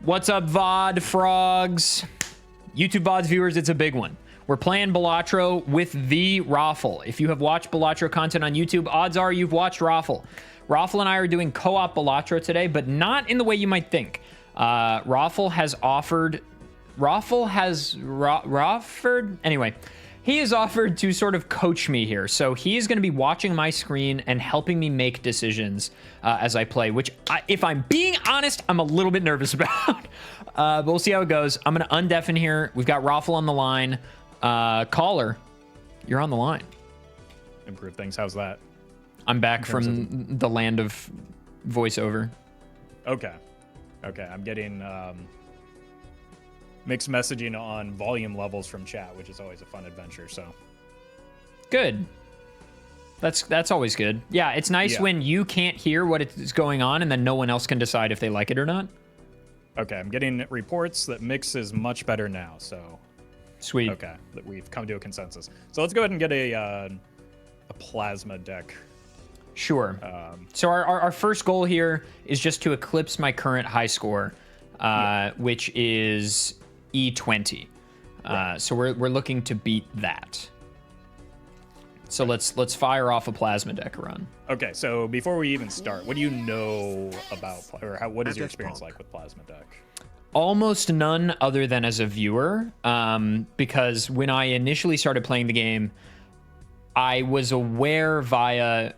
What's up, VOD frogs? YouTube VODs viewers, it's a big one. We're playing Balatro with the Roffle. If you have watched Balatro content on YouTube, odds are you've watched Roffle. Roffle and I are doing co-op Balatro today, but not in the way you might think. Roffle has offered... Anyway, he has offered to sort of coach me here. So he is going to be watching my screen and helping me make decisions as I play, which, if I'm being honest, I'm a little bit nervous about. But we'll see how it goes. I'm going to undeafen here. We've got Roffle on the line. Caller, you're on the line. Improve things. How's that? I'm back from the land of voiceover. Okay. I'm getting mixed messaging on volume levels from chat, which is always a fun adventure. So good. That's always good. Yeah, it's nice when you can't hear what is going on and then no one else can decide if they like it or not. Okay, I'm getting reports that mix is much better now. So sweet. Okay, that we've come to a consensus. So let's go ahead and get a plasma deck. Sure. So our first goal here is just to eclipse my current high score, which is E20. Right. So we're looking to beat that. So let's fire off a plasma deck run. Okay, so before we even start, what do you know about, or what is your experience like with plasma deck? Almost none, other than as a viewer, because when I initially started playing the game, I was aware via...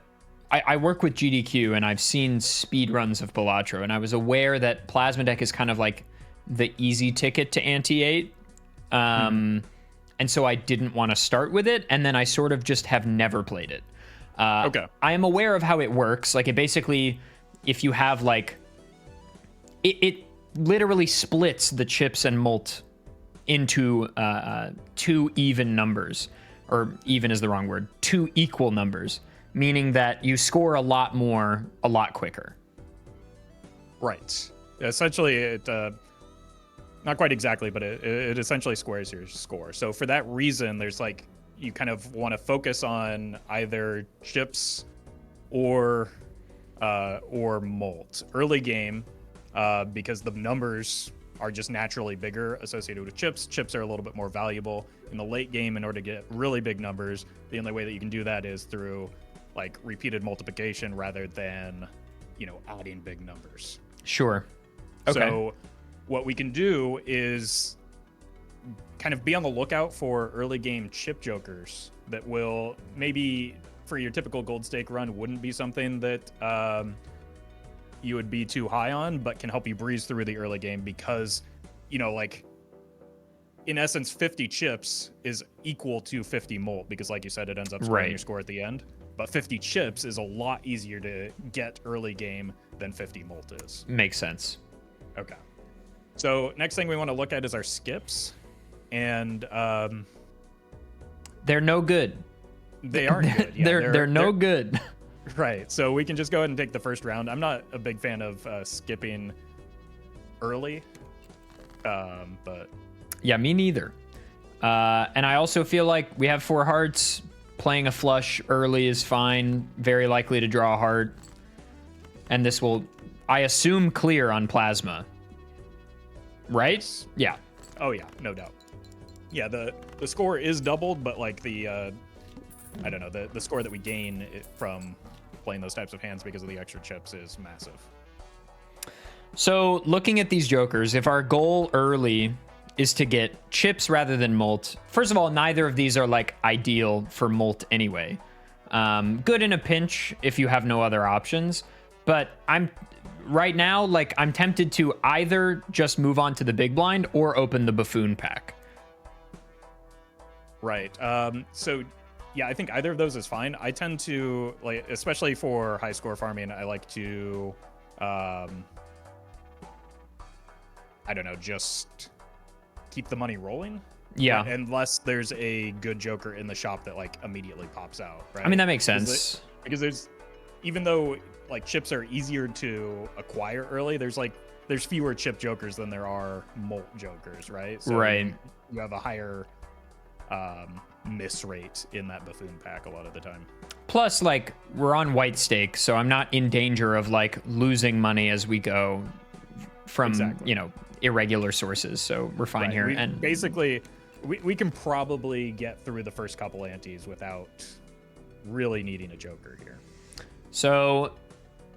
I work with GDQ, and I've seen speed runs of Balatro, and I was aware that Plasma Deck is kind of like the easy ticket to Anti-8. And so I didn't want to start with it, and then I sort of just have never played it. Okay. I am aware of how it works. Like, it basically, if you have, like... It literally splits the chips and mult into two even numbers. Or even is the wrong word. Two equal numbers. Meaning that you score a lot more, a lot quicker. Right. Essentially, it not quite exactly, but it essentially squares your score. So for that reason, there's like, you kind of want to focus on either chips or mult. Early game, because the numbers are just naturally bigger associated with chips. Chips are a little bit more valuable. In the late game, in order to get really big numbers, the only way that you can do that is through like repeated multiplication rather than, adding big numbers. Sure. Okay. So what we can do is kind of be on the lookout for early game chip jokers that will maybe, for your typical gold stake run, wouldn't be something that you would be too high on, but can help you breeze through the early game because, like, in essence, 50 chips is equal to 50 mult because, like you said, it ends up scoring your score at the end. But 50 chips is a lot easier to get early game than 50 mult is. Makes sense. Okay. So next thing we want to look at is our skips. And they're no good. They aren't good. Yeah, they're no good. Right. So we can just go ahead and take the first round. I'm not a big fan of skipping early. But yeah, me neither. And I also feel like we have 4 hearts. Playing a flush early is fine. Very likely to draw a heart. And this will, I assume, clear on plasma. Right? Yeah. Oh, yeah. No doubt. Yeah, the score is doubled, but like the, I don't know, the score that we gain from playing those types of hands because of the extra chips is massive. So looking at these jokers, if our goal early is to get chips rather than mult. First of all, neither of these are like ideal for mult anyway. Good in a pinch if you have no other options, but right now, like, I'm tempted to either just move on to the big blind or open the buffoon pack. Right. So yeah, I think either of those is fine. I tend to, like, especially for high score farming, I like to, I don't know, just keep the money rolling. Yeah. Unless there's a good joker in the shop that like immediately pops out, right? I mean, that makes sense. Because even though like chips are easier to acquire early, there's fewer chip jokers than there are mult jokers, right? So right. You have a higher miss rate in that buffoon pack a lot of the time. Plus, like, we're on white stake, so I'm not in danger of like losing money as we go from Exactly. irregular sources. So we're fine here. And basically, we can probably get through the first couple antes without really needing a joker here. So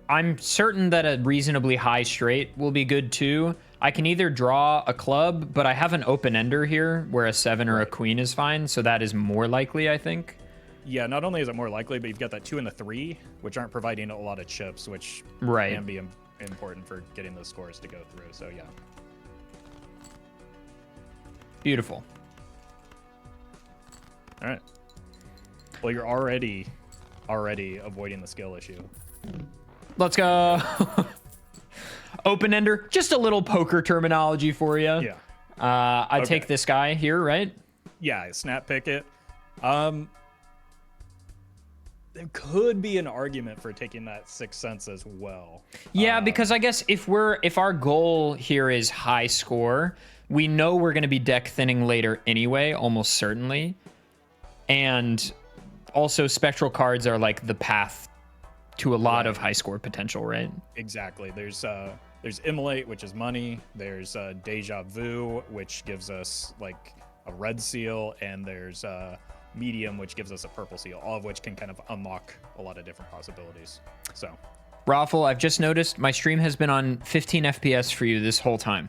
I'm certain that a reasonably high straight will be good too. I can either draw a club, but I have an open ender here where a 7 or a queen is fine. So that is more likely, I think. Yeah, not only is it more likely, but you've got that 2 and the 3, which aren't providing a lot of chips, which can be important for getting those scores to go through. So yeah. Beautiful. All right. Well, you're already avoiding the skill issue. Let's go. Open ender, just a little poker terminology for you. Yeah. I take this guy here, right? Yeah, snap pick it. There could be an argument for taking that 6 cents as well. Yeah, because I guess if our goal here is high score, we know we're going to be deck thinning later anyway, almost certainly. And also spectral cards are like the path to a lot of high score potential, right? Exactly. There's Immolate, which is money. There's Deja Vu, which gives us like a red seal, and there's Medium, which gives us a purple seal, all of which can kind of unlock a lot of different possibilities. So, Roffle, I've just noticed my stream has been on 15 FPS for you this whole time.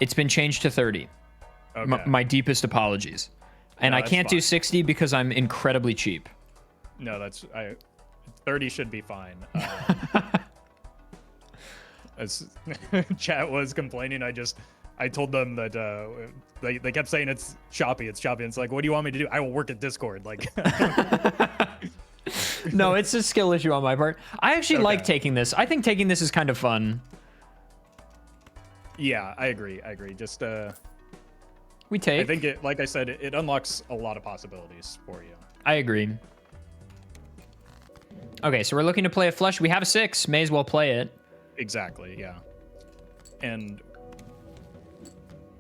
It's been changed to 30. okay. My deepest apologies. And No, I that's can't do fine. 60 because I'm incredibly cheap. No, 30 should be fine. As chat was complaining, I told them that they kept saying it's choppy. And it's like, what do you want me to do? I will work at Discord. Like, No, it's a skill issue on my part. I actually like Okay. taking this. I think taking this is kind of fun. yeah, I agree. Just We take. I think it, like I said, it unlocks a lot of possibilities for you. I agree. Okay, so we're looking to play a flush. We have a 6. May as well play it. Exactly. Yeah. And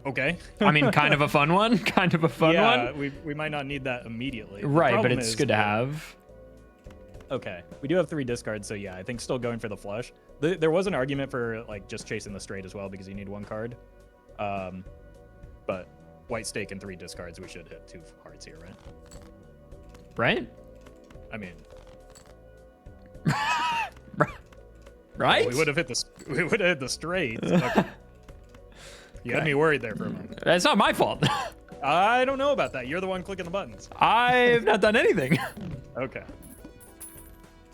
okay. I mean, kind of a fun one. Kind of a fun yeah, one. we might not need that immediately. The Right, but problem it's is good to that- have. Okay, we do have 3 discards, so yeah, I think still going for the flush. There was an argument for like just chasing the straight as well because you need 1 card. But white stake and 3 discards, we should hit 2 hearts here, right? Right? I mean, Right? we would have hit the straight. Okay. You had me worried there for a moment. That's not my fault. I don't know about that. You're the one clicking the buttons. I've not done anything. Okay.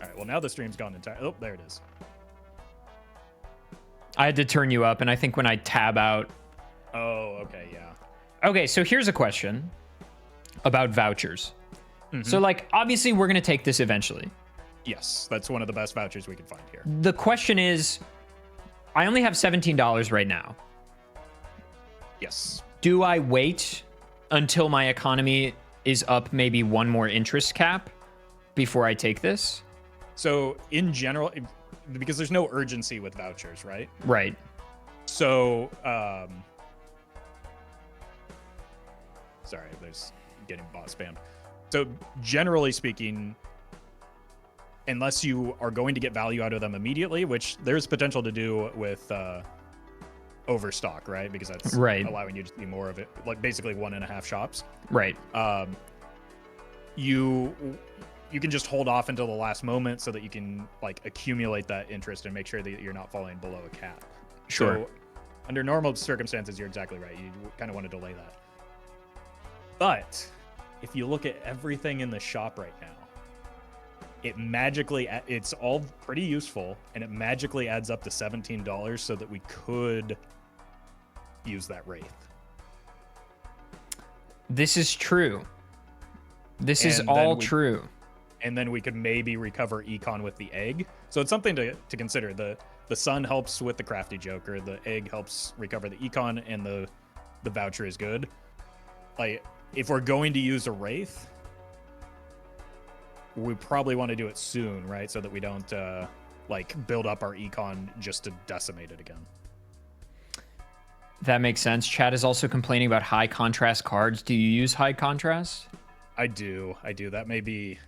All right. Well, now the stream's gone entirely. Oh, there it is. I had to turn you up, and I think when I tab out. Oh, okay, yeah. Okay, so here's a question about vouchers. So, like, obviously, we're going to take this eventually. Yes, that's one of the best vouchers we can find here. The question is, I only have $17 right now. Yes. Do I wait until my economy is up maybe 1 more interest cap before I take this? So in general, because there's no urgency with vouchers, right? Right. So, sorry, there's getting bot spammed. So generally speaking, unless you are going to get value out of them immediately, which there's potential to do with overstock, right? Because that's Right. allowing you to see more of it, like basically 1.5 shops. Right. You can just hold off until the last moment so that you can like accumulate that interest and make sure that you're not falling below a cap. Sure. So under normal circumstances, you're exactly right. You kind of want to delay that. But if you look at everything in the shop right now, it's all pretty useful, and it magically adds up to $17 so that we could use that wraith. This is true. This is And then all we- true. And then we could maybe recover econ with the egg. So it's something to consider. The sun helps with the crafty joker, the egg helps recover the econ, and the voucher is good. Like, if we're going to use a wraith, we probably want to do it soon, right? So that we don't like build up our econ just to decimate it again. That makes sense. Chad is also complaining about high contrast cards. Do you use high contrast? I do. That may be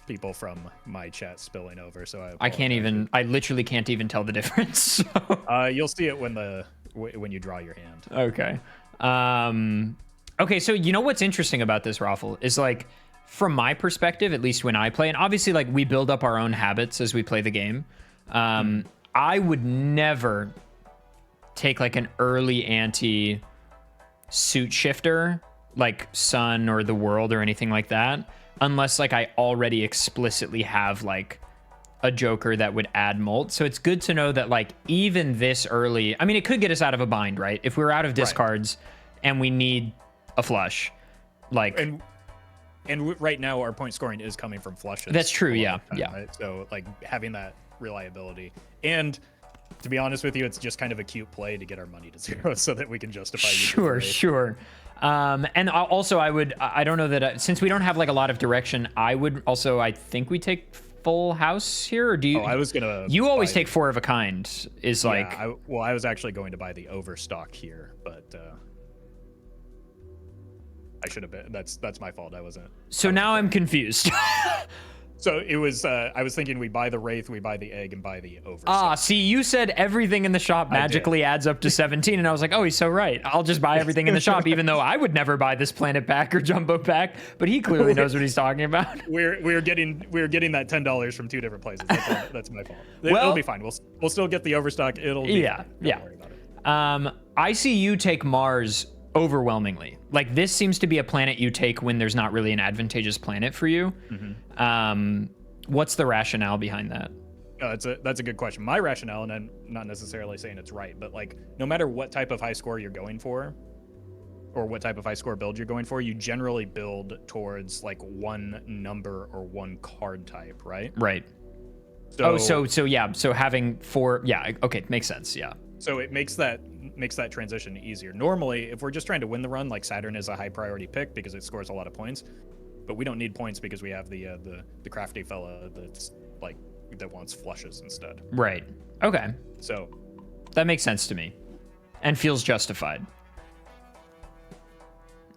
people from my chat spilling over, so I literally can't even tell the difference. So. You'll see it when you draw your hand. Okay. Okay, so you know what's interesting about this, Roffle, is like, from my perspective, at least when I play, and obviously like we build up our own habits as we play the game. I would never take like an early ante suit shifter like Sun or the World or anything like that, unless like I already explicitly have like a Joker that would add molt. So it's good to know that like even this early, I mean, it could get us out of a bind, right? If we're out of discards and we need a flush, like... And right now our point scoring is coming from flushes. That's true, yeah. Right? So like having that reliability. And to be honest with you, it's just kind of a cute play to get our money to 0 so that we can justify Sure. And also I don't know that since we don't have like a lot of direction, I think we take full house here, or do you? You always take 4 of a kind. I was actually going to buy the overstock here, but I should have been. That's my fault. I wasn't. So now I'm confused. So it was, I was thinking we buy the Wraith, we buy the egg, and buy the overstock. See, you said everything in the shop magically adds up to 17, and I was like, oh, he's so right. I'll just buy everything in the shop, even though I would never buy this planet pack or jumbo pack, but he clearly knows what he's talking about. We're getting that $10 from 2 different places. That's my fault. It'll be fine. We'll still get the overstock. It'll be fine. Don't worry about it. I see you take Mars overwhelmingly. Like, this seems to be a planet you take when there's not really an advantageous planet for you. What's the rationale behind that? That's a good question. My rationale, and I'm not necessarily saying it's right, but like no matter what type of high score you're going for, or what type of high score build you're going for, you generally build towards like one number or one card type, right? Right. So having 4, okay, makes sense, yeah. So it makes that transition easier. Normally, if we're just trying to win the run, like Saturn is a high priority pick because it scores a lot of points, but we don't need points because we have the crafty fella that's like that wants flushes instead. Right. Okay. So that makes sense to me, and feels justified.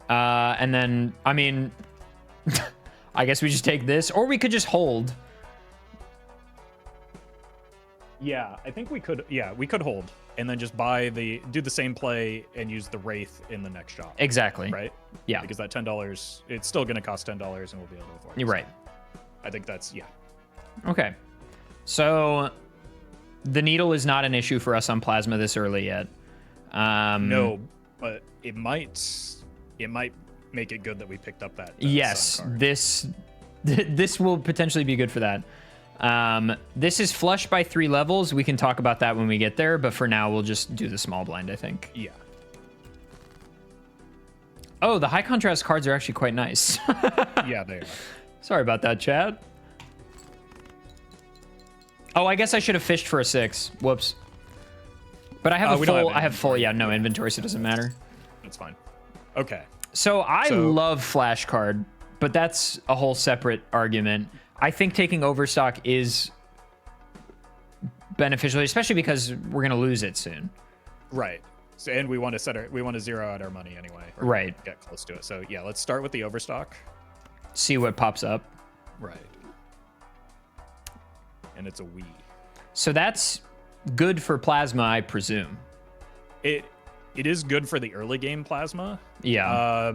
And then I mean, I guess we just take this, or we could just hold. Yeah, I think we could. Yeah, we could hold and then just do the same play and use the Wraith in the next shop. Exactly. Right? Yeah. Because that $10, it's still going to cost $10 and we'll be able to afford it. You're right. I think that's, yeah. Okay. So the needle is not an issue for us on Plasma this early yet. No, but it might make it good that we picked up that. Yes, this will potentially be good for that. This is flush by 3 levels. We can talk about that when we get there, but for now we'll just do the small blind, I think. Yeah. Oh, the high contrast cards are actually quite nice. Yeah, they are. Sorry about that, chat. Oh, I guess I should have fished for a 6. Whoops. But I have full, no inventory, so it doesn't matter. That's fine. Okay. So I love flash card, but that's a whole separate argument. I think taking overstock is beneficial, especially because we're going to lose it soon. Right. So, and we want to zero out our money anyway. Right. Get close to it. So yeah, let's start with the overstock. See what pops up. Right. And it's a Wii. So that's good for Plasma, I presume. It is good for the early game Plasma. Yeah.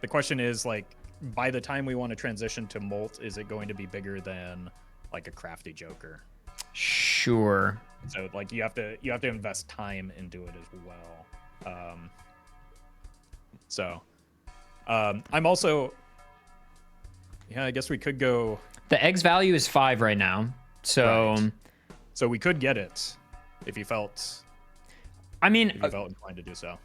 The question is, like, by the time we want to transition to Molt, is it going to be bigger than like a crafty Joker? Sure. So like you have to invest time into it as well. I'm also, I guess we could go. The egg's value is 5 right now, so right. So we could get it if you felt. I mean, if you felt inclined to do so.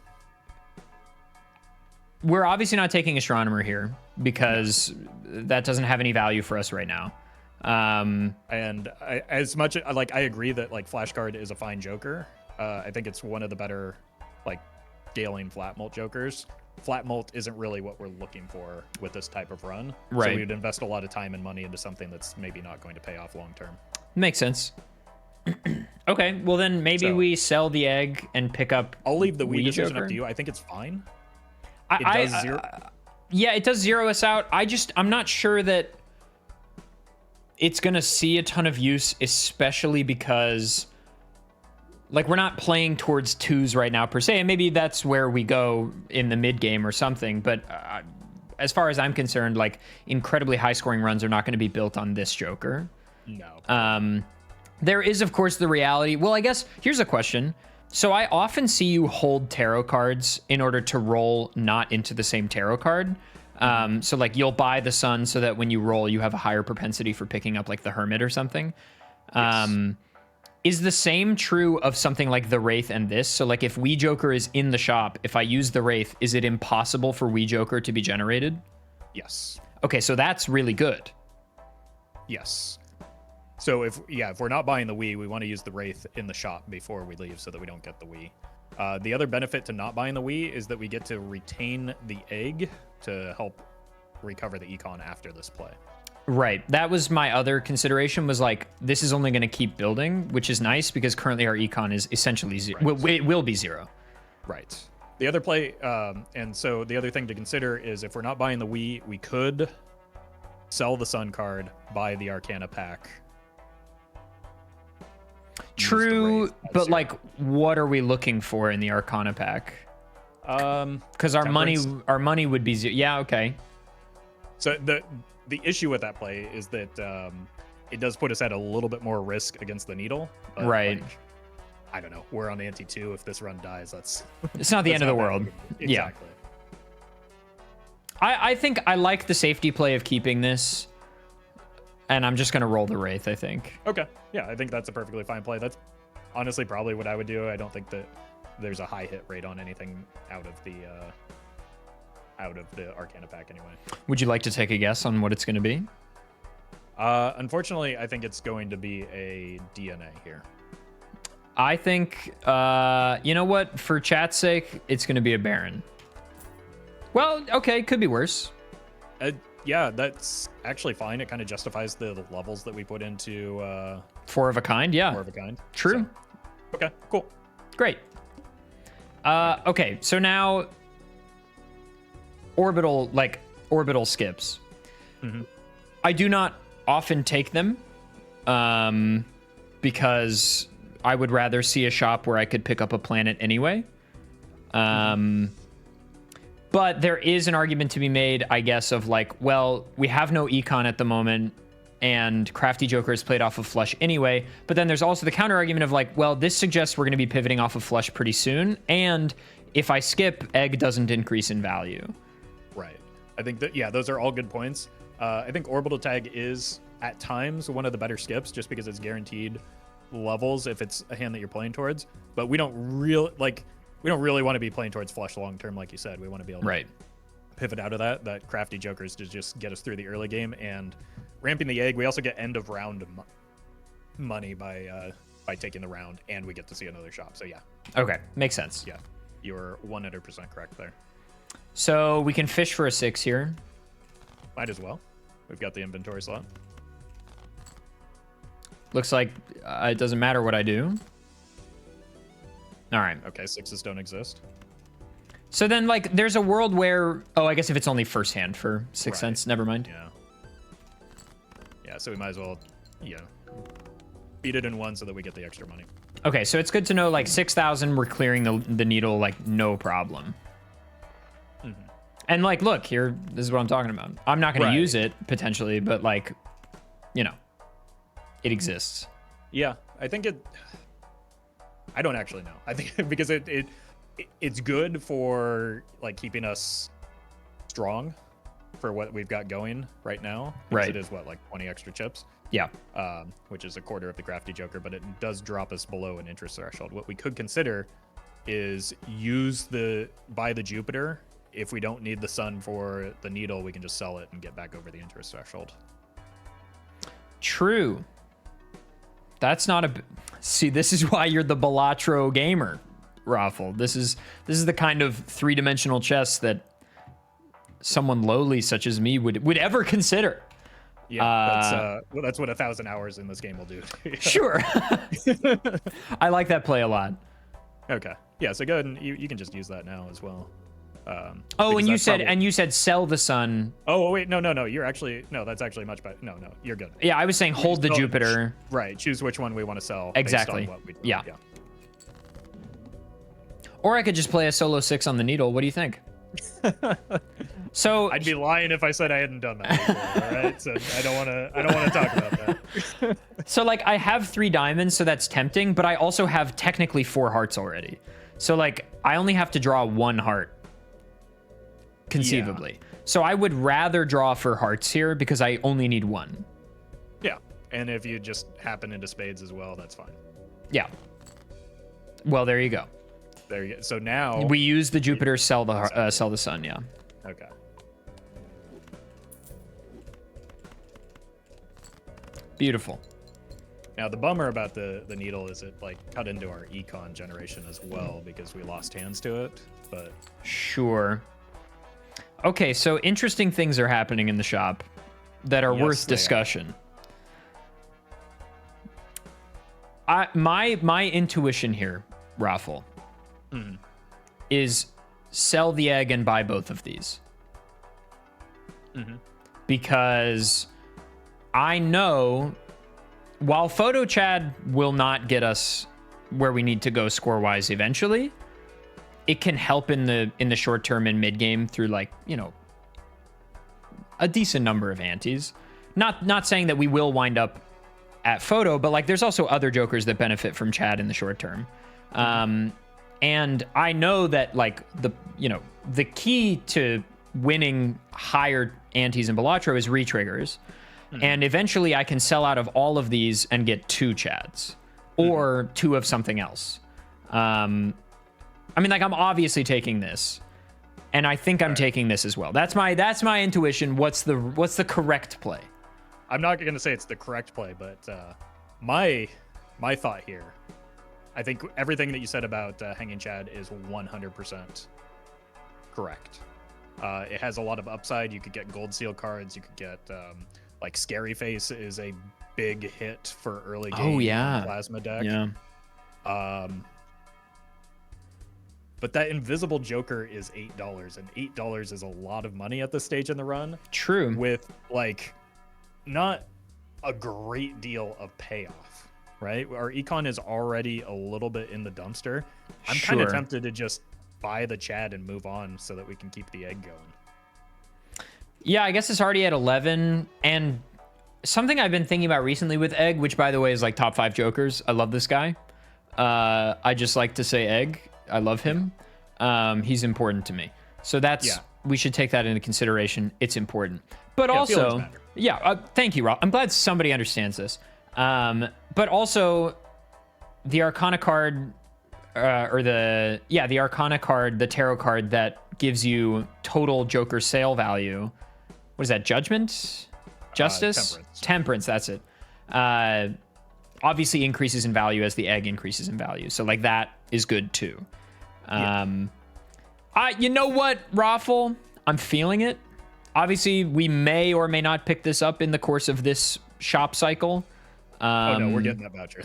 We're obviously not taking Astronomer here because that doesn't have any value for us right now. And as much like I agree that like Flashcard is a fine Joker. I think it's one of the better like scaling flat molt Jokers. Flat molt isn't really what we're looking for with this type of run. Right. So we'd invest a lot of time and money into something that's maybe not going to pay off long term. Makes sense. Okay, well then maybe we sell the egg and pick up. I'll leave the Wii decision Joker. Up to you. I think it's fine. It does zero us out. I'm not sure that it's going to see a ton of use, especially because like we're not playing towards 2s right now per se, and maybe that's where we go in the mid game or something. But as far as I'm concerned, like incredibly high scoring runs are not going to be built on this Joker. No. There is, of course, the reality. Well, I guess here's a question. So I often see you hold tarot cards in order to roll not into the same tarot card. So like you'll buy the sun so that when you roll, you have a higher propensity for picking up like the hermit or something. Yes. Is the same true of something like the wraith and this? So like if Wee Joker is in the shop, if I use the wraith, is it impossible for Wee Joker to be generated? Yes. Okay, so that's really good. Yes. So if we're not buying the Wii, we want to use the Wraith in the shop before we leave so that we don't get the Wii. The other benefit to not buying the Wii is that we get to retain the egg to help recover the econ after this play. Right. That was my other consideration, was like, this is only going to keep building, which is nice because currently our econ is essentially zero. Right. It will be 0. Right. The other play, and so the other thing to consider is if we're not buying the Wii, we could sell the Sun card, buy the Arcana pack. True, but like, what are we looking for in the Arcana pack? Because our money would be 0. Yeah, okay. So the issue with that play is that it does put us at a little bit more risk against the needle. Right. Like, I don't know. We're on ante 2. If this run dies, that's it's not the end of the world. Exactly. Yeah. I think I like the safety play of keeping this, and I'm just gonna roll the Wraith, I think. Okay. Yeah, I think that's a perfectly fine play. That's honestly probably what I would do. I don't think that there's a high hit rate on anything out of the Arcana pack anyway. Would you like to take a guess on what it's going to be? Unfortunately, I think it's going to be a DNA here. I think, you know what? For chat's sake, it's going to be a Baron. Well, okay, could be worse. Yeah, that's actually fine. It kind of justifies the levels that we put into 4 of a kind, yeah. 4 of a kind. True. So, okay, cool. Great. Okay, so now orbital skips. Mm-hmm. I do not often take them because I would rather see a shop where I could pick up a planet anyway. But there is an argument to be made, I guess, of like, well, we have no econ at the moment, and Crafty Joker is played off of flush anyway. But then there's also the counter argument of like, well, this suggests we're going to be pivoting off of flush pretty soon, and if I skip, egg doesn't increase in value. Right. I think that, yeah, those are all good points. I think Orbital Tag is at times one of the better skips just because it's guaranteed levels if it's a hand that you're playing towards. But we don't really want to be playing towards flush long term, like you said. We want to be able to pivot out of that Crafty Jokers to just get us through the early game. And ramping the egg, we also get end of round money by taking the round, and we get to see another shop. So yeah. Okay, makes sense. Yeah, you're 100% correct there. So we can fish for a 6 here. Might as well. We've got the inventory slot. Looks like it doesn't matter what I do. All right. Okay, 6s don't exist. So then, like, there's a world where... Oh, I guess if it's only first hand for 6 cents. Never mind. Yeah. Yeah, so we might as well, beat it in 1 so that we get the extra money. Okay, so it's good to know, like, 6,000, we're clearing the needle, like, no problem. Mm-hmm. And, like, look, here, this is what I'm talking about. I'm not going to use it, potentially, but, like, it exists. Yeah, I think it... I don't actually know. I think because it's good for like keeping us strong for what we've got going right now. Right. It is like 20 extra chips. Yeah. Which is a quarter of the Crafty Joker, but it does drop us below an interest threshold. What we could consider is buy the Jupiter. If we don't need the sun for the needle, we can just sell it and get back over the interest threshold. True. That's not a... See, this is why you're the Balatro gamer, Roffle. This is the kind of 3-dimensional chess that someone lowly such as me would ever consider. Yeah, that's what 1,000 hours in this game will do. Sure. I like that play a lot. Okay. Yeah, so go ahead and you can just use that now as well. Oh, and Because you said sell the sun. Oh wait, no. You're actually that's actually much better. No, you're good. Yeah, I was saying hold the Jupiter. Right. Choose which one we want to sell. Exactly. Based on what we do. Yeah. Or I could just play a solo 6 on the needle. What do you think? So I'd be lying if I said I hadn't done that before, all right? So I don't want to talk about that. So like I have 3 diamonds, so that's tempting, but I also have technically 4 hearts already. So like I only have to draw 1 heart conceivably. Yeah. So I would rather draw for hearts here because I only need 1. Yeah. And if you just happen into spades as well, that's fine. Yeah. Well, there you go. There you go. So now we use the Jupiter, sell the sun. Yeah. Okay. Beautiful. Now the bummer about the needle is it like cut into our econ generation as well because we lost hands to it. But sure. Okay, so interesting things are happening in the shop that are worth discussion. My intuition here, Roffle, is sell the egg and buy both of these. Because I know while Photo Chad will not get us where we need to go score-wise eventually, it can help in the short term and mid game through like, you know, a decent number of antes. Not saying that we will wind up at Photo, but like there's also other jokers that benefit from Chad in the short term. And I know that like the key to winning higher antes in Balatro is retriggers. And eventually I can sell out of all of these and get 2 Chads or 2 of something else. I mean, like I'm obviously taking this, and I think I'm taking this as well. That's my intuition. What's the correct play? I'm not going to say it's the correct play, but my thought here, I think everything that you said about Hanging Chad is 100% correct. It has a lot of upside. You could get gold seal cards. You could get like Scary Face is a big hit for early game. Oh yeah, plasma deck. Yeah. But that invisible joker is $8, and $8 is a lot of money at this stage in the run. True. With like not a great deal of payoff, right? Our econ is already a little bit in the dumpster. I'm kind of tempted to just buy the Chad and move on so that we can keep the egg going. Yeah, I guess it's already at 11. And something I've been thinking about recently with Egg, which by the way is like top 5 jokers. I love this guy. I just like to say Egg. I love him. He's important to me. So that's, we should take that into consideration. It's important. But also, thank you, Rob. I'm glad somebody understands this. But also the Arcana card, the Arcana card, the Tarot card that gives you total Joker sale value. What is that? Judgment? Justice? Temperance, that's it. Obviously increases in value as the egg increases in value. So like that is good too. You know what, Roffle? I'm feeling it. Obviously, we may or may not pick this up in the course of this shop cycle. Oh no, we're getting that voucher.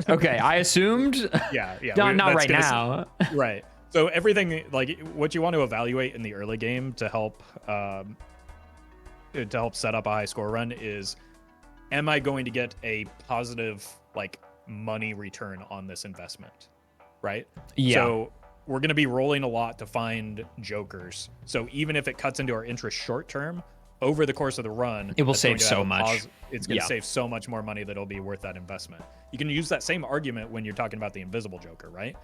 Okay, I assumed. Yeah. Not right now. Right. So everything, like what you want to evaluate in the early game to help set up a high score run is, am I going to get a positive like money return on this investment? Right. Yeah. So we're going to be rolling a lot to find jokers. So even if it cuts into our interest short term, over the course of the run, it will save so much. It's going to save so much more money that it'll be worth that investment. You can use that same argument when you're talking about the invisible joker, right?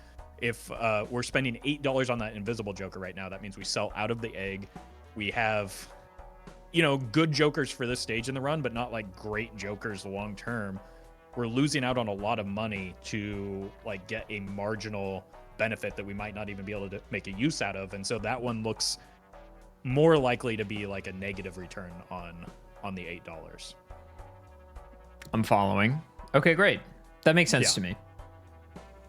If we're spending $8 on that invisible joker right now, that means we sell out of the egg. We have, good jokers for this stage in the run, but not like great jokers long term. We're losing out on a lot of money to like get a marginal benefit that we might not even be able to make a use out of. And so that one looks more likely to be like a negative return on the $8. I'm following. Okay, great. That makes sense to me.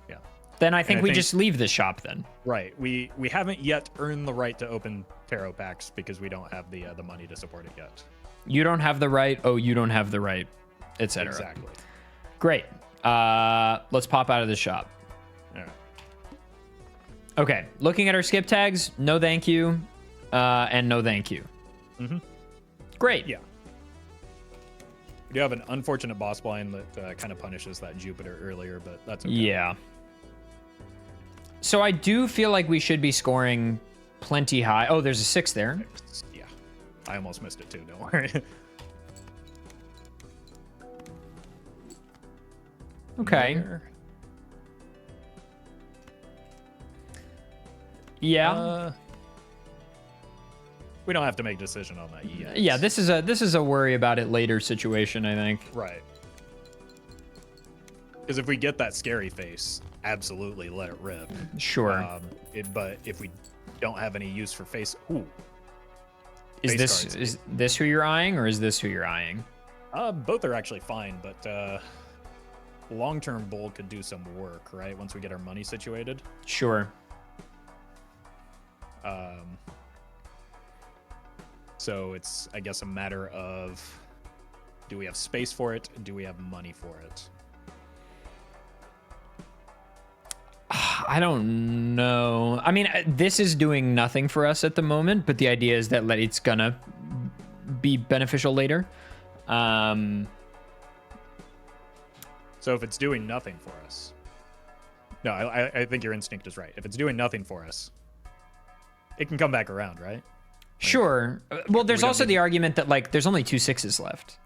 Yeah. Then I think we just leave this shop then. Right. We haven't yet earned the right to open tarot packs because we don't have the money to support it yet. You don't have the right. Oh, you don't have the right, etc. Exactly. Great. Let's pop out of the shop. All right. Okay, looking at our skip tags, no thank you, and no thank you. Mm-hmm. Great. Yeah. We do have an unfortunate boss blind that kind of punishes that Jupiter earlier, but that's okay. Yeah. So I do feel like we should be scoring plenty high. Oh, there's a 6 there. Yeah. I almost missed it too, don't worry. Okay. There. Yeah. We don't have to make a decision on that yet. Yeah, this is a worry about it later situation, I think. Right. Because if we get that scary face, absolutely let it rip. Sure. But if we don't have any use for face, Is this who you're eyeing, or is this who you're eyeing? Both are actually fine, but long-term bull could do some work, right? Once we get our money situated. Sure. So it's, I guess, a matter of, do we have space for it? Do we have money for it? I don't know. I mean, this is doing nothing for us at the moment, but the idea is that it's gonna be beneficial later. So if it's doing nothing for us, no, I think your instinct is right. If it's doing nothing for us, it can come back around, right? Sure. Well, there's also the argument that like there's only 2 6s left.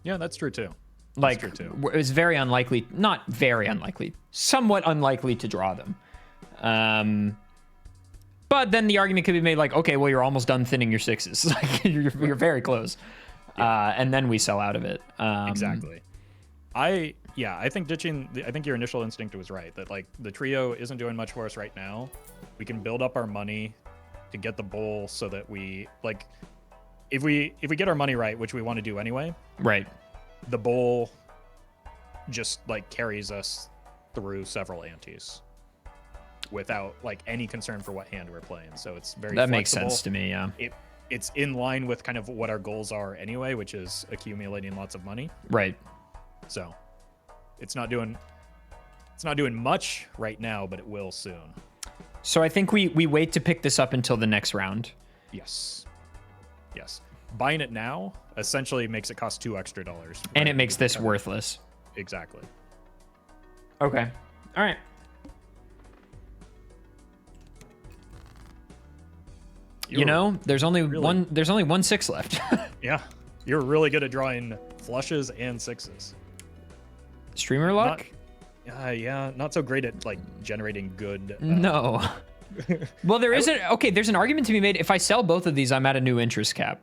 Yeah, that's true too. Like it's very unlikely, not very unlikely, somewhat unlikely to draw them. But then the argument could be made like, okay, well, you're almost done thinning your 6s. Like you're very close. And then we sell out of it. Exactly. I think I think your initial instinct was right, that like the trio isn't doing much for us right now. We can build up our money to get the bull so that we like, if we get our money right, which we want to do anyway. Right. The bull just like carries us through several antes without like any concern for what hand we're playing. So it's very that flexible. Makes sense to me. Yeah. It's in line with kind of what our goals are anyway, which is accumulating lots of money. Right. So it's not doing much right now, but it will soon. So I think we wait to pick this up until the next round. Yes. Buying it now essentially makes it cost $2 extra. And it makes this worthless. Exactly. Okay. All right. You know, there's only one 6 left. Yeah. You're really good at drawing flushes and 6s. Streamer luck? Yeah, not so great at like generating good. No. Well, there's an argument to be made. If I sell both of these, I'm at a new interest cap.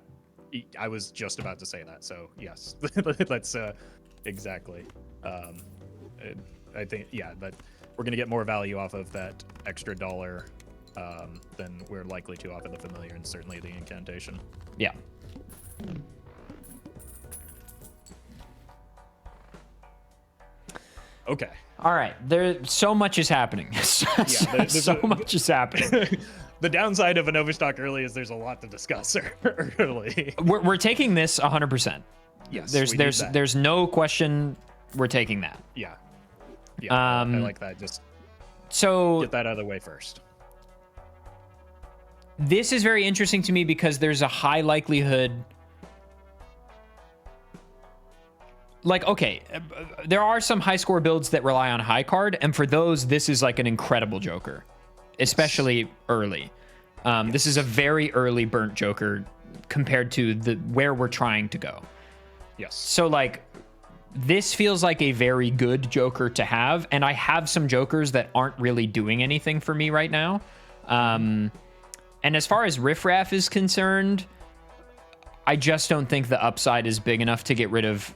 I was just about to say that. So yes, that's exactly. I think but we're gonna get more value off of that extra dollar than we're likely to off of the familiar and certainly the incantation. Yeah. Okay. All right. So much is happening. So much is happening. The downside of an overstock early is there's a lot to discuss early. We're taking this 100%. Yes. There's no question we're taking that. Yeah. I like that. Just get that out of the way first. This is very interesting to me because there's a high likelihood. Like, okay, there are some high score builds that rely on high card, and for those, this is like an incredible Joker, especially early. This is a very early burnt Joker compared to where we're trying to go. Yes. So like, this feels like a very good Joker to have, and I have some Jokers that aren't really doing anything for me right now. And as far as riffraff is concerned, I just don't think the upside is big enough to get rid of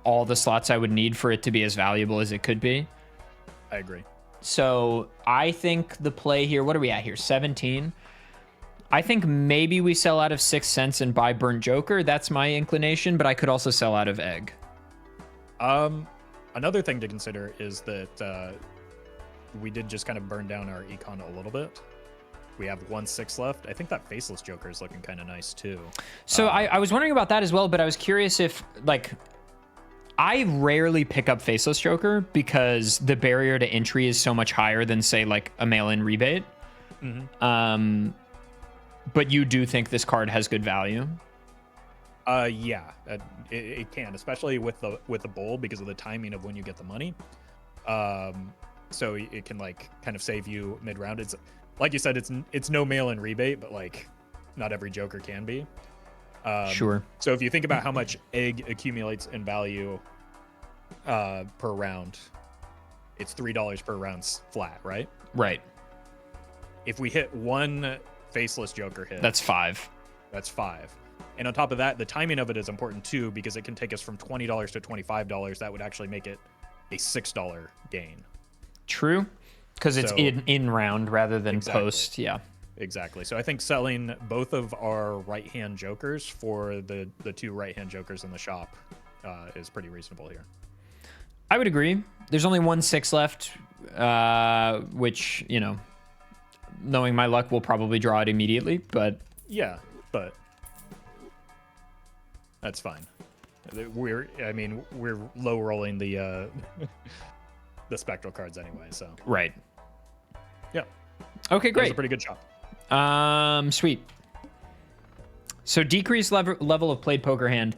all the slots I would need for it to be as valuable as it could be. I agree. So I think the play here, what are we at here? 17. I think maybe we sell out of 6 cents and buy Burnt Joker. That's my inclination, but I could also sell out of Egg. Another thing to consider is that we did just kind of burn down our econ a little bit. We have 1 6 left. I think that Faceless Joker is looking kind of nice too. So I was wondering about that as well, but I was curious if, like, I rarely pick up Faceless Joker because the barrier to entry is so much higher than, say, like a mail-in rebate. But you do think this card has good value? Yeah, it can, especially with the bowl because of the timing of when you get the money. So it can like kind of save you mid round. It's like you said, it's no mail-in rebate, but like not every Joker can be. Sure. So if you think about how much egg accumulates in value per round, it's $3 per round flat, right? Right. If we hit one faceless Joker hit, That's 5. That's 5. And on top of that, the timing of it is important too, because it can take us from $20 to $25. That would actually make it a $6 gain. True, because it's So- in round rather than Exactly. post. Yeah. Exactly. So I think selling both of our right-hand Jokers for the 2 right-hand Jokers in the shop is pretty reasonable here. I would agree. There's only 1 6 left, which, you know, knowing my luck, we'll probably draw it immediately, but Yeah, but that's fine. We're low rolling the the spectral cards anyway, so right. yeah. Okay, That was a great. pretty good shop. Sweet. So decrease level of played poker hand.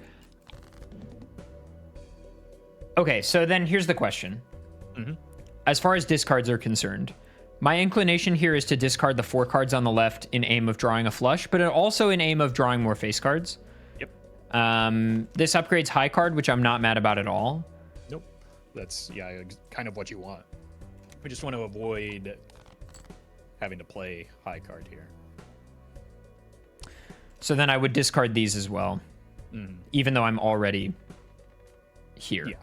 Okay, so then here's the question. As far as discards are concerned, my inclination here is to discard the 4 cards on the left in aim of drawing a flush, but also in aim of drawing more face cards. Yep. This upgrades high card, which I'm not mad about at all. Nope. That's kind of what you want. We just want to avoid having to play high card here. So then I would discard these as well, even though I'm already here. Yeah.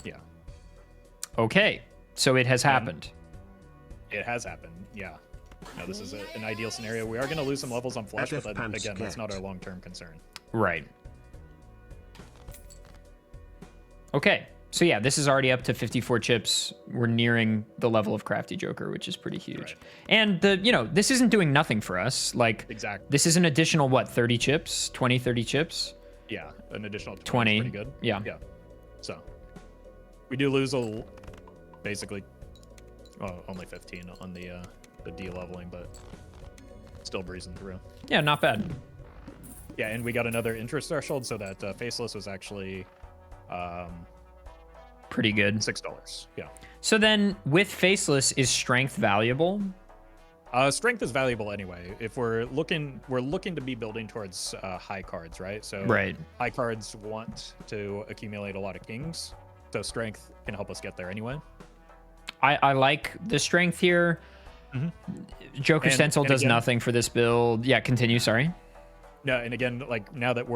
Yeah. Okay, so it has happened. It has happened. Yeah. Now this is an ideal scenario. We are going to lose some levels on flush, but then, again, that's not our long-term concern. Right. Okay. So yeah, this is already up to 54 chips. We're nearing the level of Crafty Joker, which is pretty huge. Right. And this isn't doing nothing for us. Like, Exactly. this is an additional, 30 chips? 20, 30 chips? Yeah, an additional 20. is pretty good. Yeah. Yeah. So we do lose basically only 15 on the de-leveling, but still breezing through. Yeah, not bad. Yeah, and we got another interest threshold, so that faceless was actually Pretty good. $6. Yeah. So then, with Faceless, is Strength valuable? Strength is valuable anyway. If we're looking to be building towards high cards, right? So Right. high cards want to accumulate a lot of kings, so strength can help us get there anyway. I like the Strength here. Joker Stencil does again- nothing for this build. Yeah, continue, sorry. No, and again, like now that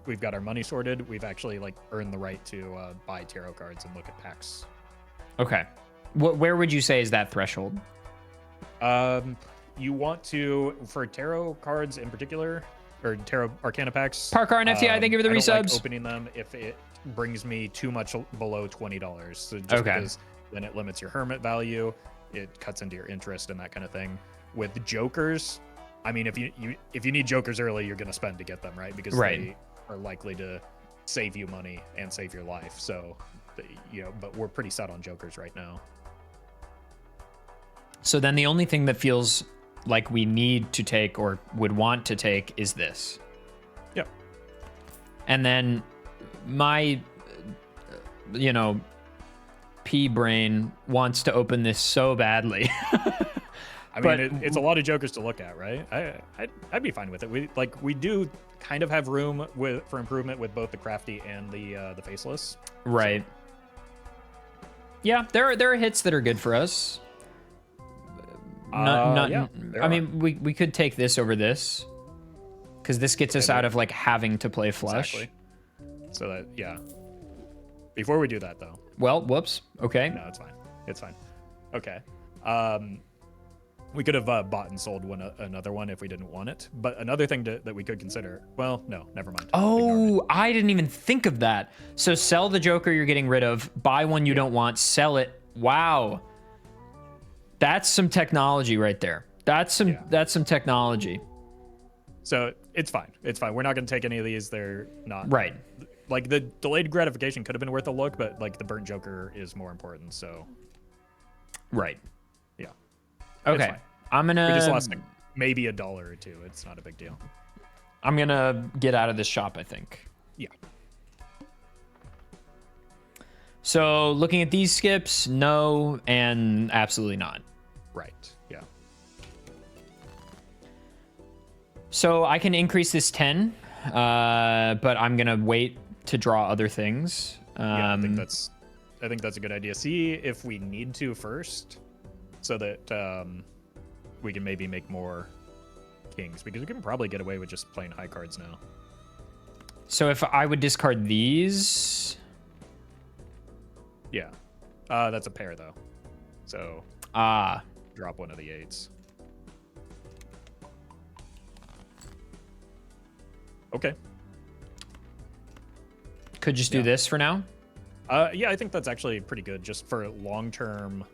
we've got our money sorted, we've actually like earned the right to buy tarot cards and look at packs. Okay. Where would you say is that threshold? You want to, for tarot cards in particular, or tarot arcana packs. Parker and FTI, thank you for the I don't like resubs. opening them if it brings me too much below $20. So just Okay. because then it limits your hermit value, it cuts into your interest and that kind of thing. With jokers, I mean, if you need jokers early, you're gonna spend to get them, right? Because Right. they are likely to save you money and save your life. So, but we're pretty set on jokers right now. So then the only thing that feels like we need to take or would want to take is this. Yep. And then my, pea brain wants to open this so badly. I But- mean, it's a lot of jokers to look at, right? I'd be fine with it. We do kind of have room for improvement with both the crafty and the faceless. Right. Yeah, there are hits that are good for us. Yeah, there I are. mean, we could take this over this, because this gets us out of like having to play flush. Exactly. So that Before we do that though, Well, whoops. Okay. no, it's fine. It's fine. Okay. We could have bought and sold another one if we didn't want it. But another thing that we could consider. Well, no, never mind. Ignore it. Oh, I didn't even think of that. So sell the Joker you're getting rid of, buy one you don't want, sell it. Wow. That's some technology right there. That's some technology. So it's fine. It's fine. We're not going to take any of these. They're not Right. Like the delayed gratification could have been worth a look, but like the burnt Joker is more important. So Right. yeah. Okay. fine. I'm We just gonna lost like maybe $1 or $2. It's not a big deal. I'm gonna get out of this shop, I think. Yeah. So looking at these skips, no, and absolutely not. Right. Yeah. So I can increase this 10, but I'm gonna wait to draw other things. Yeah, I think that's a good idea. See if we need to first, so that we can maybe make more kings, because we can probably get away with just playing high cards now. So if I would discard these, Yeah, that's a pair though, so drop one of the 8s. Okay. could just do this for now. Yeah, I think that's actually pretty good, just for long-term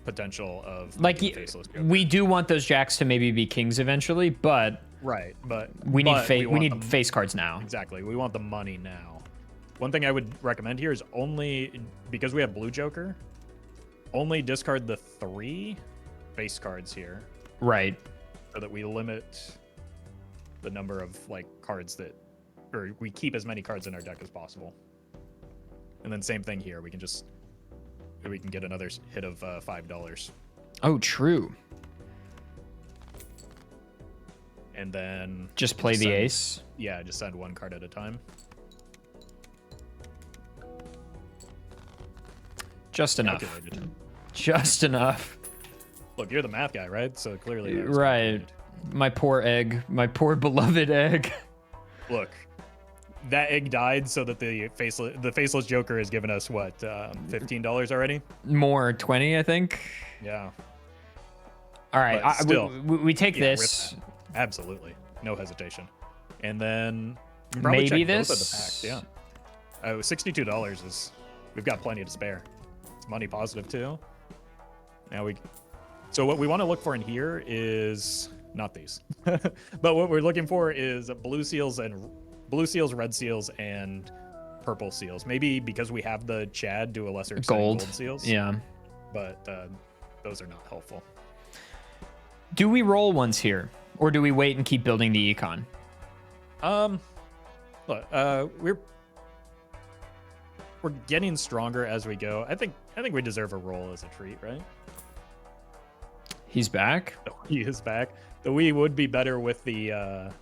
potential of Like faceless Joker. we do want those jacks to maybe be kings eventually, but Right, but we need we need them, face cards now. exactly. We want the money now. One thing I would recommend here is only because we have blue Joker, only discard the 3 face cards here, Right. so that we limit the number of like cards that, or we keep as many cards in our deck as possible. And then same thing here. We can get another hit of $5. Oh, true. And then Just play the ace. Yeah, just send 1 card at a time. Just enough. Calculated. Just enough. Look, you're the math guy, right? So clearly that was Right. calculated. My poor egg. My poor beloved egg. Look, that egg died so that the faceless Joker has given us what, $15 already? More 20, I think. Yeah. All right. But still, we take yeah, this. rip that. Absolutely, no hesitation. And then we can probably Maybe check both this. of the packs. Yeah. $62 is, we've got plenty to spare. It's money positive too. Now so what we want to look for in here is not these, but what we're looking for is blue seals, red seals, and purple seals. Maybe because we have the Chad to a lesser extent gold seals. Yeah. But those are not helpful. Do we roll once here, or do we wait and keep building the econ? Look, we're getting stronger as we go. I think we deserve a roll as a treat, right? He's back. He is back. The Wii would be better with the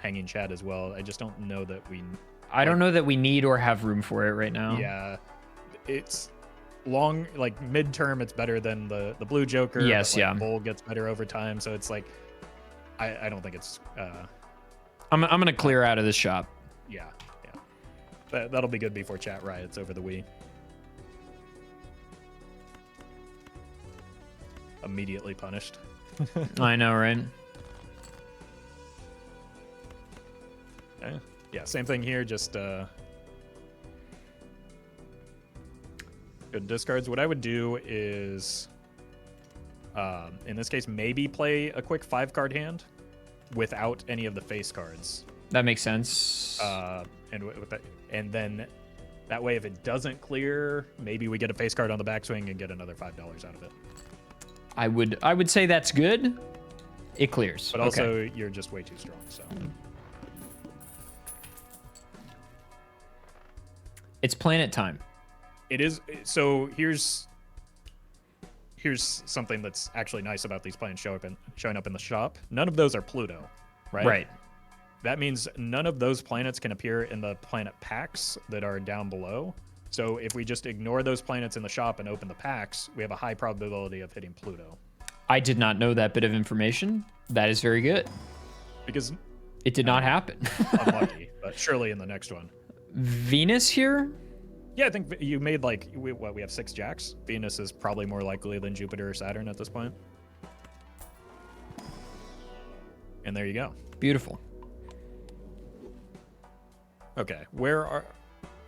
hanging Chad as well. I just don't know that we. I don't know that we need or have room for it right now. Yeah, it's long, like midterm. It's better than the blue Joker. Yes, but, like, yeah. Bull gets better over time, so it's like I don't think it's. I'm gonna clear out of this shop. Yeah. That'll be good before chat riots over the Wii. Immediately punished. I know, right? Okay. Yeah, same thing here. Just good discards. What I would do is, in this case, maybe play a quick 5-card hand without any of the face cards. That makes sense. And then that way, if it doesn't clear, maybe we get a face card on the backswing and get another $5 out of it. I would say that's good. It clears. But also, you're just way too strong. So it's planet time. it is. So here's something that's actually nice about these plans showing up in the shop. None of those are Pluto, right? Right. That means none of those planets can appear in the planet packs that are down below. So if we just ignore those planets in the shop and open the packs, we have a high probability of hitting Pluto. I did not know that bit of information. That is very good. Because It did not happen. unlucky, but surely in the next one. Venus here? Yeah, I think you made like, we have 6 jacks. Venus is probably more likely than Jupiter or Saturn at this point. And there you go. Beautiful. Okay, where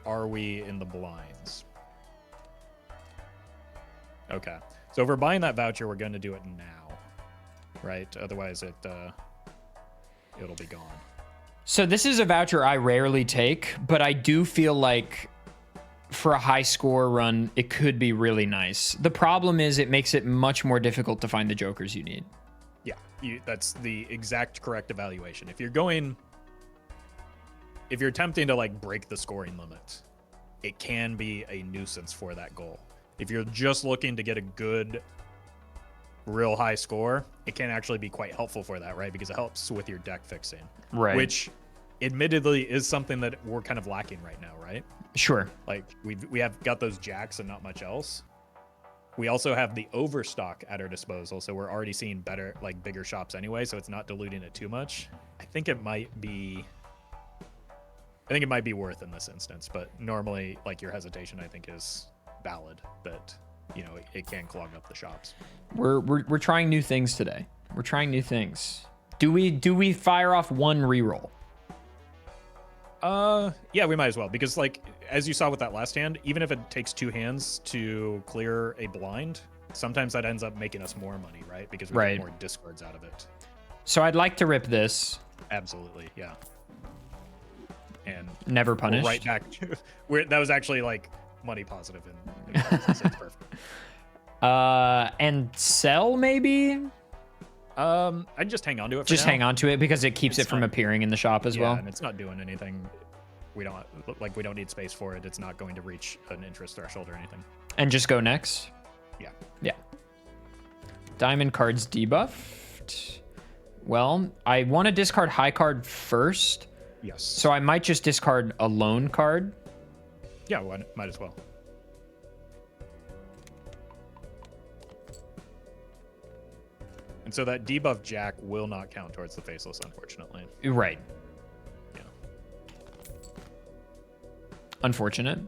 are we in the blinds? Okay, so if we're buying that voucher, we're going to do it now, right? Otherwise, it'll be gone. So this is a voucher I rarely take, but I do feel like for a high score run, it could be really nice. The problem is it makes it much more difficult to find the jokers you need. Yeah, that's the exact correct evaluation. If you're attempting to like break the scoring limit, it can be a nuisance for that goal. If you're just looking to get a good, real high score, it can actually be quite helpful for that, right? Because it helps with your deck fixing, right? Which, admittedly, is something that we're kind of lacking right now, right? Sure. Like we have got those jacks and not much else. We also have the overstock at our disposal, so we're already seeing bigger shops anyway, so it's not diluting it too much. I think it might be worth in this instance, but normally, like, your hesitation, I think, is valid, that, you know, it can clog up the shops. We're trying new things today. We're trying new things. Do we fire off one reroll? Yeah, we might as well, because, like, as you saw with that last hand, even if it takes 2 hands to clear a blind, sometimes that ends up making us more money, right? Because we get more discards out of it. So I'd like to rip this. Absolutely, yeah. And never punished. Right back. That was actually like money positive in so it's perfect. And sell maybe. I'd just hang on to it. Just hang on to it because it keeps it from appearing in the shop as well. And it's not doing anything. We don't need space for it. It's not going to reach an interest threshold or anything. And just go next. Yeah. Yeah. Diamond cards debuffed. Well, I want to discard high card first. Yes. So I might just discard a lone card. Yeah, might as well. And so that debuff jack will not count towards the faceless, unfortunately. Right. Yeah. Unfortunate.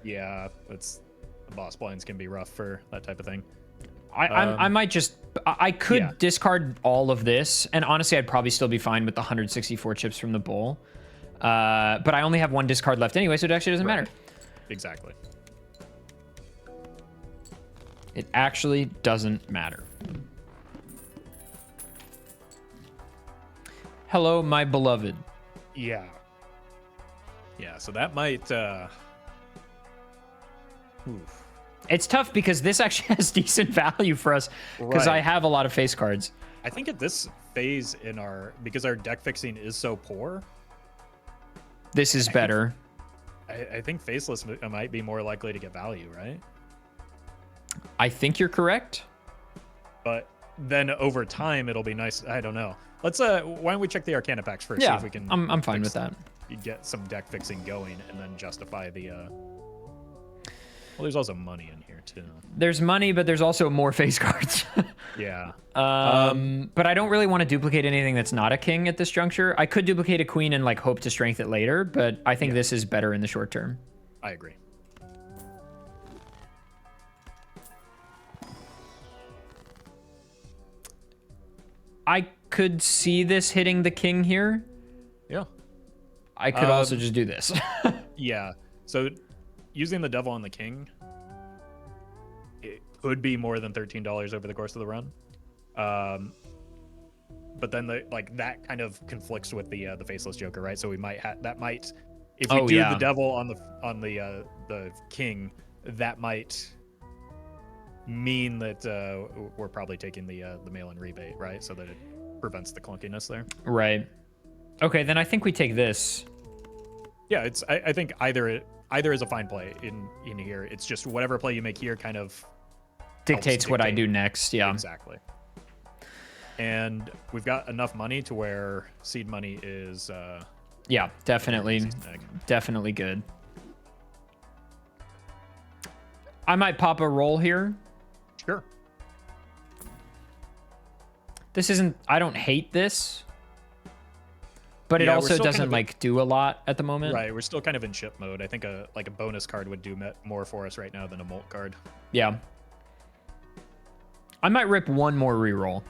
Yeah, the boss blinds can be rough for that type of thing. I might just... I could discard all of this, and honestly, I'd probably still be fine with the 164 chips from the bowl. But I only have one discard left anyway, so it actually doesn't matter. Exactly. It actually doesn't matter. Hello, my beloved. Yeah. Yeah, so that might... Oof. It's tough because this actually has decent value for us because I have a lot of face cards. I think at this phase because our deck fixing is so poor, this is better. I think faceless might be more likely to get value, right? I think you're correct. But then over time, it'll be nice. I don't know. Let's why don't we check the Arcana packs first? Yeah, see if we can I'm fine with that. Get some deck fixing going and then justify the. Well, there's also money in here too. There's money, but there's also more face cards. Yeah. But I don't really want to duplicate anything that's not a king at this juncture. I could duplicate a queen and like hope to strength it later, but I think this is better in the short term. I agree. I could see this hitting the king here. Yeah. I could also just do this. Yeah. So using the devil on the king, it could be more than $13 over the course of the run. But then that kind of conflicts with the faceless joker, right? So we might if we do the devil on the king, that might mean that we're probably taking the mail-in rebate, right? So that it prevents the clunkiness there. Right. Okay, then I think we take this. Yeah, I think either is a fine play in here. It's just whatever play you make here kind of dictates what I do next. Yeah, exactly. And we've got enough money to where seed money is yeah, definitely good. I might pop a roll here. Sure. This isn't, I don't hate this, but it also doesn't do a lot at the moment. Right, we're still kind of in chip mode. I think a bonus card would do more for us right now than a molt card. Yeah. I might rip one more reroll.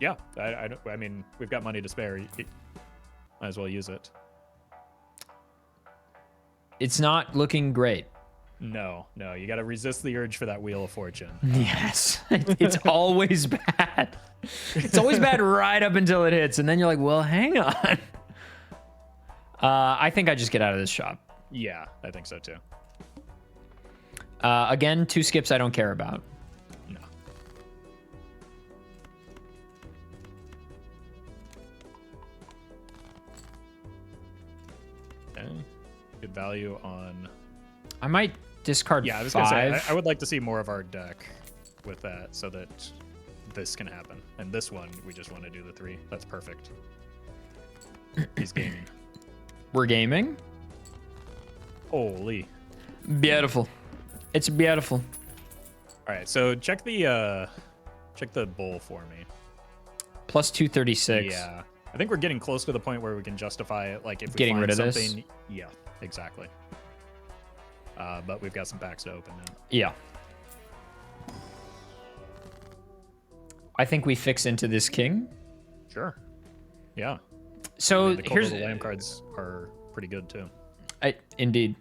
Yeah, I mean, we've got money to spare. Might as well use it. It's not looking great. No, you got to resist the urge for that Wheel of Fortune. Yes, it's always bad. It's always bad right up until it hits, and then you're like, well, hang on. I think I just get out of this shop. Yeah, I think so too. Again, 2 skips I don't care about. No. Okay. Good value on. I might discard 5. Yeah, I was gonna say I would like to see more of our deck with that, so that this can happen. And this one, we just want to do the 3. That's perfect. He's gaming. We're gaming. Holy. Beautiful. It's beautiful. All right, so check the bull for me. Plus 236. Yeah, I think we're getting close to the point where we can justify it. Like if we getting find rid of something, this. Yeah, exactly. But we've got some packs to open now. Yeah. I think we fix into this king. Sure. Yeah. So the here's the lamb cards are pretty good too. Indeed.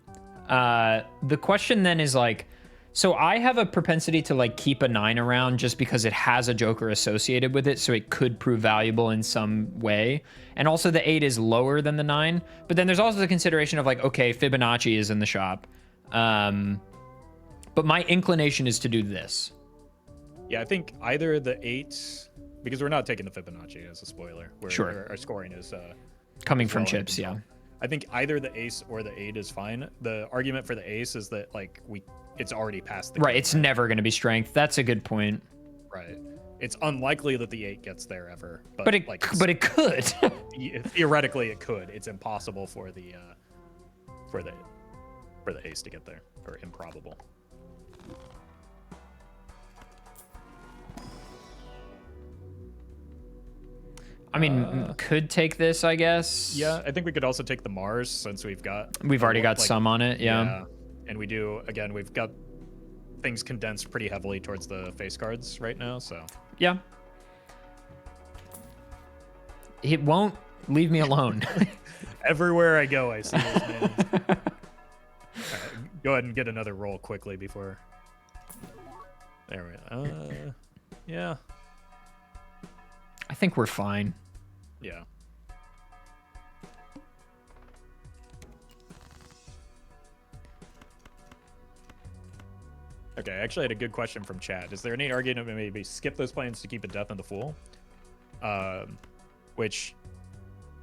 The question then is like, so I have a propensity to like keep a 9 around just because it has a joker associated with it, so it could prove valuable in some way. And also the 8 is lower than the 9, but then there's also the consideration of like, okay, Fibonacci is in the shop. But my inclination is to do this. Yeah, I think either the 8, because we're not taking the Fibonacci as a spoiler. Sure. Our scoring is Coming is from well chips, yeah. I think either the ace or the 8 is fine. The argument for the ace is that like it's already past the Right, king, it's never going to be strength. That's a good point. right. It's unlikely that the 8 gets there ever, But it could. Theoretically it could. It's impossible for the ace to get there, or improbable. I mean, could take this, I guess. Yeah, I think we could also take the Mars since we've already got some on it, yeah. And we do, again, we've got things condensed pretty heavily towards the face cards right now, so. Yeah. It won't leave me alone. Everywhere I go, I see those names. All right, go ahead and get another roll quickly before. There we go. Yeah. I think we're fine. Yeah. Okay, I actually had a good question from chat. Is there any argument to maybe skip those planes to keep a Death and the Fool? Which,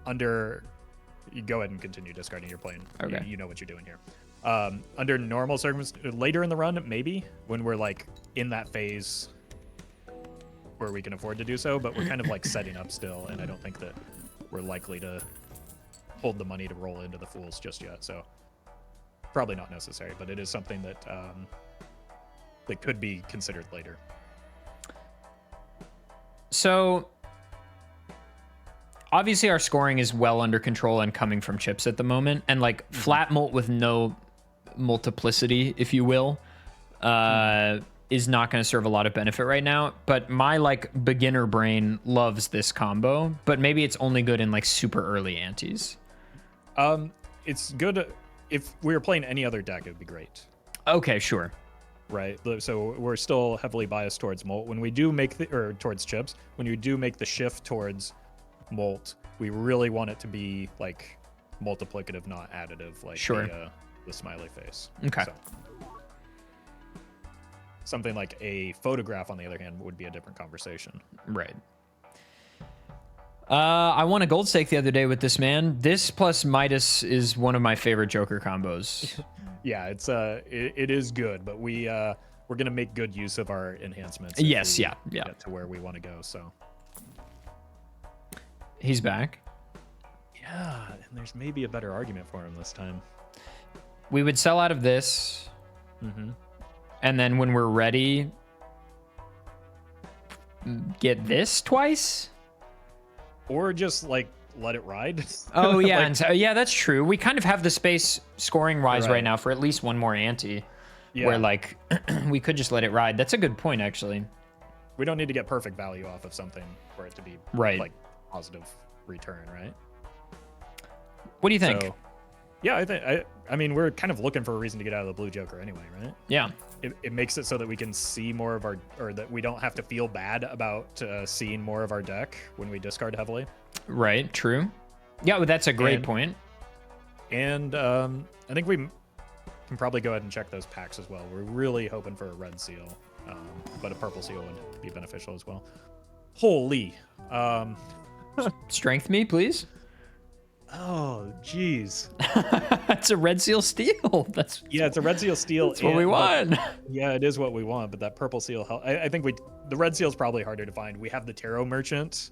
you go ahead and continue discarding your plane. Okay. You know what you're doing here. Under normal circumstances, later in the run, maybe, when we're like in that phase where we can afford to do so, but we're kind of like setting up still, and I don't think that we're likely to hold the money to roll into the Fools just yet, so probably not necessary, but it is something that that could be considered later. So obviously our scoring is well under control and coming from chips at the moment, and like flat mult with no multiplicity, if you will, is not going to serve a lot of benefit right now. But my like beginner brain loves this combo, but maybe it's only good in like super early antes. It's good if we were playing any other deck, it would be great. Okay, sure. Right, so we're still heavily biased towards Molt. When we do make towards chips, when you do make the shift towards Molt, we really want it to be like multiplicative, not additive, like sure. The smiley face. Okay. So, something like a photograph, on the other hand, would be a different conversation. Right. I won a gold stake the other day with this man. This plus Midas is one of my favorite Joker combos. Yeah, it is good, but we're gonna make good use of our enhancements. Yes, yeah. Get to where we want to go. So he's back. Yeah, and there's maybe a better argument for him this time. We would sell out of this, and then when we're ready, get this twice, or just like let it ride. Oh yeah, like, and so, yeah, that's true. We kind of have the space scoring wise right now for at least one more ante, where like we could just let it ride. That's a good point, actually. We don't need to get perfect value off of something for it to be like positive return, right? What do you think? So, yeah, I mean, we're kind of looking for a reason to get out of the blue Joker anyway, right? Yeah. It makes it so that we can see more of our, or that we don't have to feel bad about seeing more of our deck when we discard heavily. Right, true. Yeah, well, that's a great point. And I think we can probably go ahead and check those packs as well. We're really hoping for a red seal, but a purple seal would be beneficial as well. Holy. Strength me, please. Oh, jeez. It's a red seal steel. Yeah, it's a red seal steel. That's what we want. Yeah, it is what we want, but that purple seal, I think the red seal is probably harder to find. We have the tarot merchant,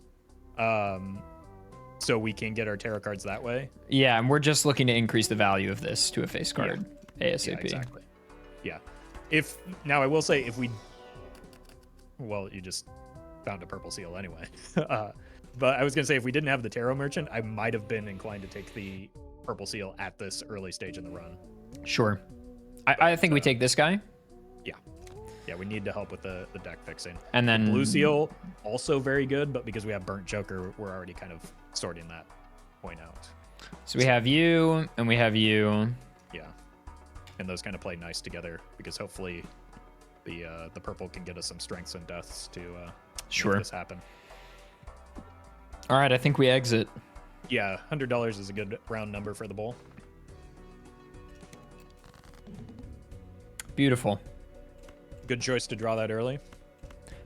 so we can get our tarot cards that way. Yeah, and we're just looking to increase the value of this to a face card ASAP. Yeah, exactly. Yeah. Now I will say well, you just found a purple seal anyway. But I was gonna say if we didn't have the tarot merchant, I might have been inclined to take the purple seal at this early stage in the run. Sure. I think we take this guy. Yeah, we need to help with the deck fixing. And then the blue seal, also very good, but because we have burnt joker, we're already kind of sorting that point out. So we have you and we have you. Yeah. And those kind of play nice together because hopefully the purple can get us some strengths and deaths to make this happen. All right, I think we exit. Yeah, $100 is a good round number for the bowl. Beautiful. Good choice to draw that early.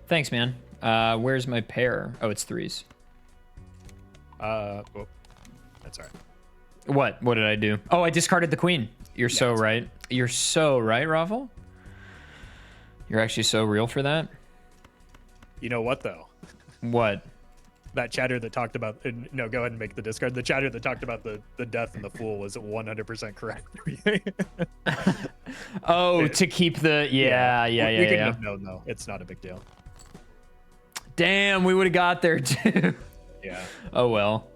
Thanks, man. Where's my pair? Oh, it's threes. Oh, that's all right. What did I do? Oh, I discarded the queen. You're so right. You're so right, Roffle. You're actually so real for that. You know what, though? What? That chatter that talked about... No, go ahead and make the discard. The chatter that talked about the death and the fool was 100% correct. Oh, to keep the... Yeah. We couldn't have known, though. It's not a big deal. Damn, we would have got there, too. Yeah. Oh, well.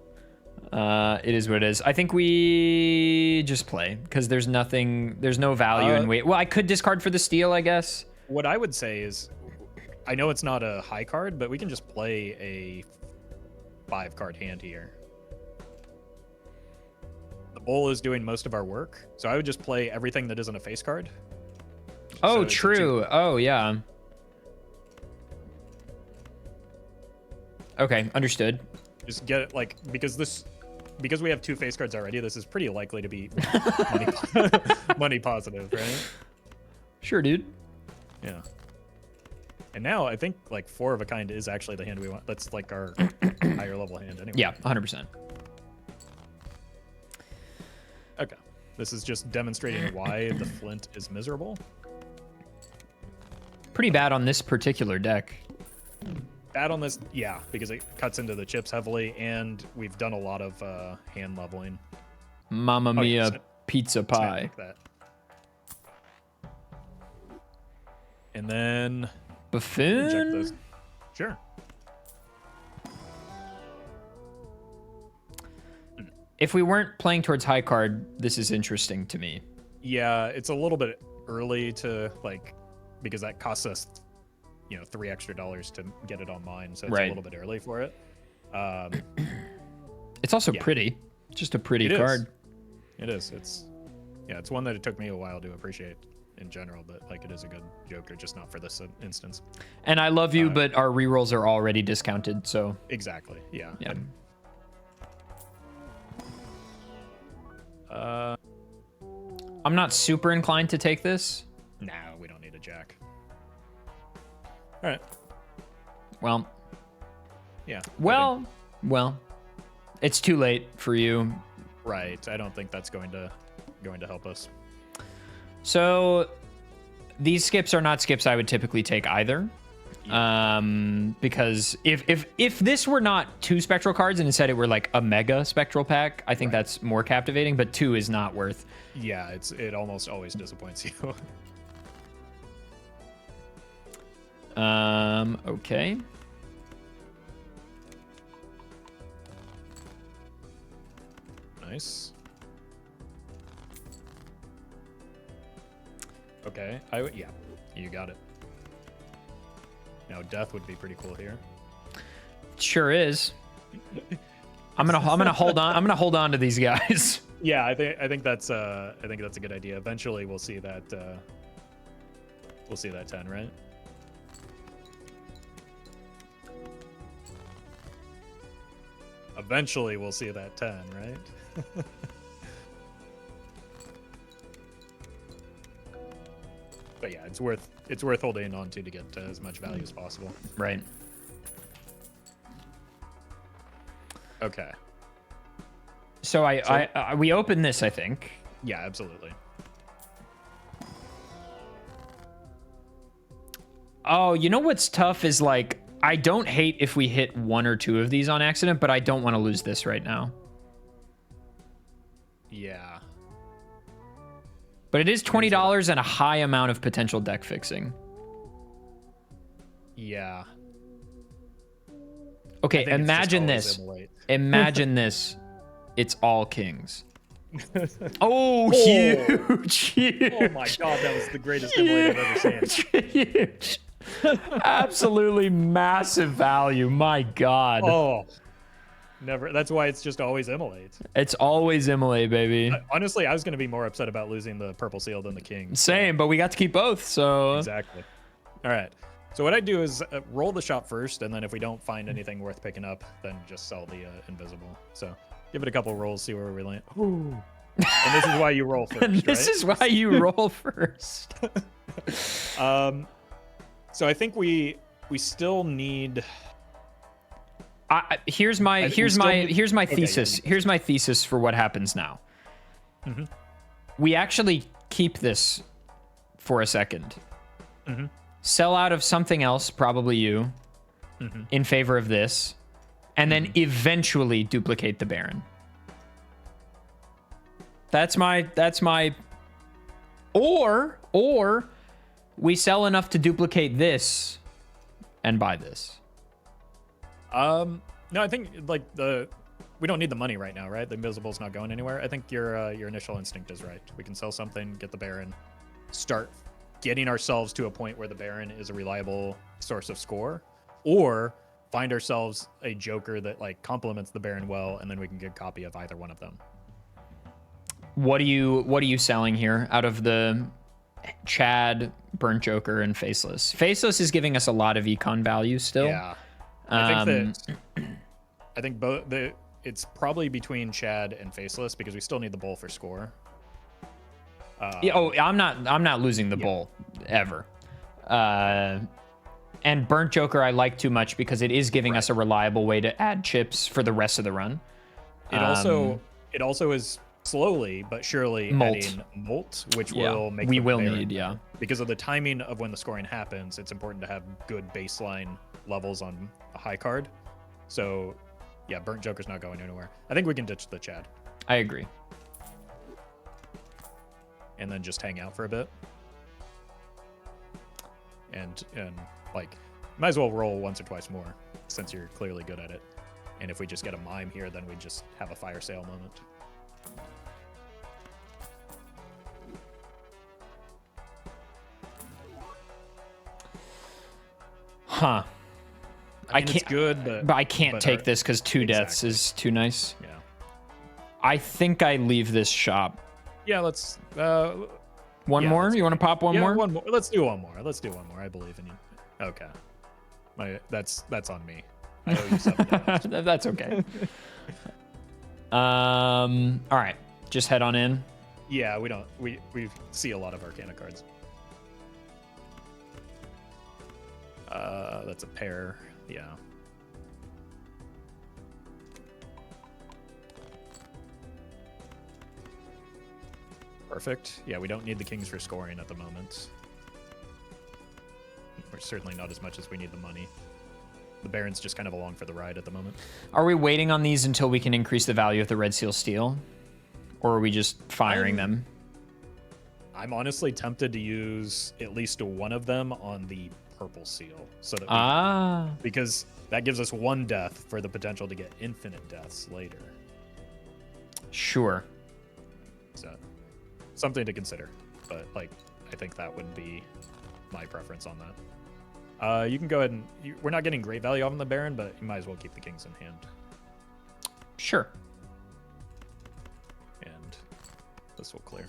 It is what it is. I think we just play, because there's no value in wait. Well, I could discard for the steal, I guess. What I would say is... I know it's not a high card, but we can just play a 5-card hand here. The bowl is doing most of our work, so I would just play everything that isn't a face card. Oh, So true. Oh, yeah. Okay, understood. Just get it, like, because we have 2 face cards already, this is pretty likely to be money positive, right? Sure, dude. Yeah. And now I think like 4 of a kind is actually the hand we want. That's like our higher level hand anyway. Yeah, 100%. Okay. This is just demonstrating why the flint is miserable. Pretty bad on this particular deck. Bad on this, yeah, because it cuts into the chips heavily, and we've done a lot of hand leveling. Mamma mia, pizza pie. Like that. And then Buffoon? check those. Sure. If we weren't playing towards high card, this is interesting to me. Yeah, it's a little bit early to like, because that costs us, $3 extra to get it on mine, so it's a little bit early for it. It's also pretty, just a pretty card. It is. It's one that it took me a while to appreciate in general, but like it is a good Joker, just not for this instance. And I love you, but our rerolls are already discounted, so exactly. Yeah. I'm not super inclined to take this. No, we don't need a jack. All right. Well. Yeah. Well. It's too late for you. Right. I don't think that's going to help us. So these skips are not skips I would typically take either. Because if this were not 2 spectral cards and instead it were like a mega spectral pack, I think that's more captivating, but 2 is not worth. Yeah, it almost always disappoints you. Okay. Nice. Okay. Yeah, you got it. Now death would be pretty cool here. Sure is. I'm gonna hold on. I'm gonna hold on to these guys. Yeah, I think that's a good idea. Eventually, we'll see that 10, right? Eventually, we'll see that 10, right? But yeah, it's worth holding on to get as much value as possible. Right. Okay. So we open this, I think. Yeah, absolutely. Oh, you know what's tough is like, I don't hate if we hit 1 or 2 of these on accident, but I don't want to lose this right now. Yeah. But it is $20 and a high amount of potential deck fixing. Yeah. Okay, imagine this. Imagine this. It's all kings. Oh, huge, huge. Oh my god, that was the greatest immolate I've ever seen. Huge. Absolutely massive value. My god. Oh. Never. That's why it's just always immolate. It's always immolate, baby. Honestly, I was going to be more upset about losing the purple seal than the king. Same, but we got to keep both, so... Exactly. All right. So what I do is roll the shop first, and then if we don't find anything worth picking up, then just sell the invisible. So give it a couple rolls, see where we land. Ooh. And this is why you roll first, This is why you roll first. So I think we still need... Here's my thesis. Okay, Here's my thesis for what happens now. Mm-hmm. We actually keep this for a second. Mm-hmm. Sell out of something else, probably you, in favor of this, and then eventually duplicate the Baron. That's my. Or we sell enough to duplicate this, and buy this. No, I think like we don't need the money right now, right? The invisible's not going anywhere. I think your initial instinct is right. We can sell something, get the Baron, start getting ourselves to a point where the Baron is a reliable source of score, or find ourselves a Joker that like complements the Baron well, and then we can get a copy of either one of them. What are you selling here out of the Chad, Burnt Joker, and Faceless? Faceless is giving us a lot of econ value still. Yeah. I think both it's probably between Chad and Faceless because we still need the bull for score. I'm not losing the bull ever. And Burnt Joker I like too much because it is giving us a reliable way to add chips for the rest of the run. It also is slowly but surely adding Molt, which will make we will need because of the timing of when the scoring happens. It's important to have good baseline levels on a high card. So yeah, Burnt Joker's not going anywhere. I think we can ditch the Chad. I agree. And then just hang out for a bit. And like might as well roll once or twice more since you're clearly good at it. And if we just get a mime here, then we just have a fire sale moment. Huh. I can't. It's good, but I can't take this because 2 deaths is too nice. Yeah. I think I leave this shop. Yeah, let's. One more? You want to pop one more? One more. Let's do one more. I believe in you. Okay. That's on me. I owe you something. That's okay. All right. Just head on in. Yeah, we see a lot of Arcana cards. That's a pair. Yeah. Perfect. Yeah, we don't need the kings for scoring at the moment. Or certainly not as much as we need the money. The Baron's just kind of along for the ride at the moment. Are we waiting on these until we can increase the value of the Red Seal Steel? Or are we just firing them? I'm honestly tempted to use at least one of them on the Purple Seal. So that because that gives us 1 death for the potential to get infinite deaths later. Sure. So something to consider. But like I think that would be my preference on that. You can go ahead and we're not getting great value off on the Baron, but you might as well keep the kings in hand. Sure. And this will clear.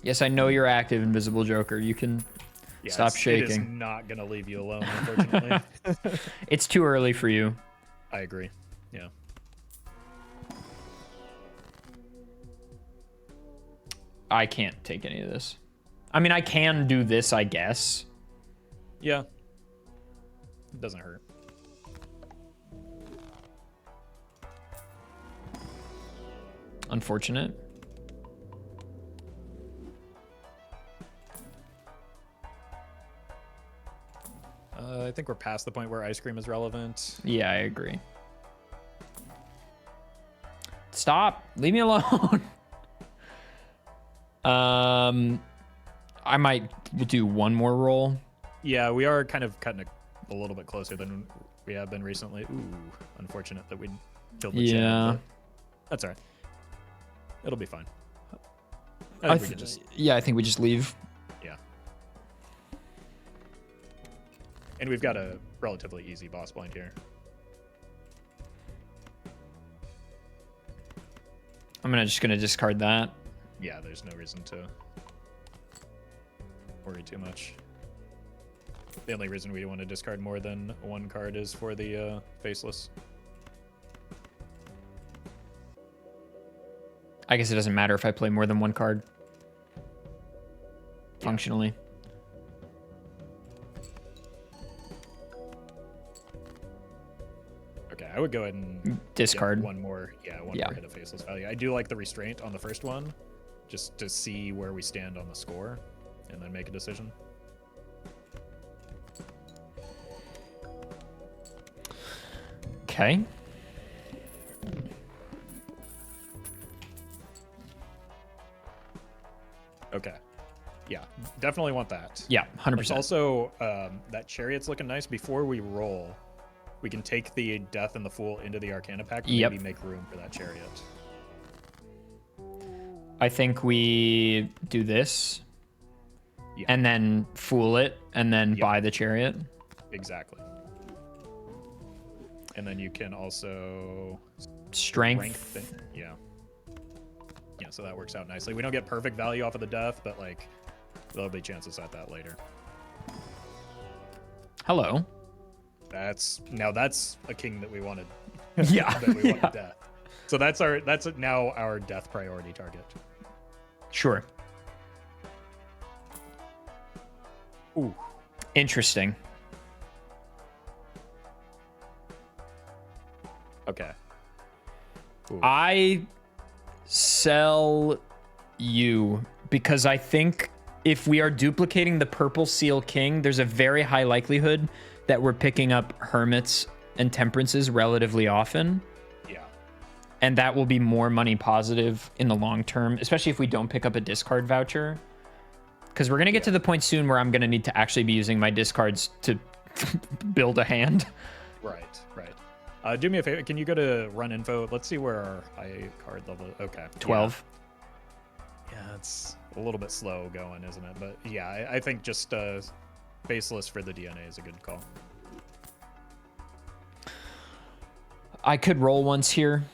Yes, I know you're active, Invisible Joker. You can stop shaking. It is not going to leave you alone, unfortunately. It's too early for you. I agree. Yeah. I can't take any of this. I mean, I can do this, I guess. Yeah. It doesn't hurt. Unfortunate. I think we're past the point where ice cream is relevant. Yeah, I agree. Stop. Leave me alone. I might do one more roll. Yeah, we are kind of cutting it a little bit closer than we have been recently. Ooh, unfortunate that we killed the channel, that's all right. It'll be fine. I think I think we just leave. Yeah. And we've got a relatively easy boss blind here. I'm just gonna discard that. Yeah, there's no reason to worry too much. The only reason we want to discard more than one card is for the faceless. I guess it doesn't matter if I play more than one card. Functionally. Okay, I would go ahead and discard one more. Yeah, one more hit of faceless value. I do like the restraint on the first one, just to see where we stand on the score, and then make a decision. Okay. Okay. Yeah, definitely want that. Yeah, 100%. It's also, that chariot's looking nice. Before we roll, we can take the death and the fool into the Arcana pack and maybe make room for that chariot. I think we do this and then fool it and then buy the chariot. Exactly. And then you can also strength. Yeah, so that works out nicely. We don't get perfect value off of the death, but like there'll be chances at that later. Hello. That's a king that we wanted. Yeah. That we wanted death. So that's now our death priority target. Sure. Ooh. Interesting. Okay. Ooh. I sell you because I think if we are duplicating the purple seal king, there's a very high likelihood that we're picking up hermits and temperances relatively often. Yeah. And that will be more money positive in the long term, especially if we don't pick up a discard voucher. Because we're going to get to the point soon where I'm going to need to actually be using my discards to build a hand. Right. Do me a favor. Can you go to run info? Let's see where our high card level. Okay. 12. Yeah, it's a little bit slow going, isn't it? But yeah, I think just faceless for the DNA is a good call. I could roll once here.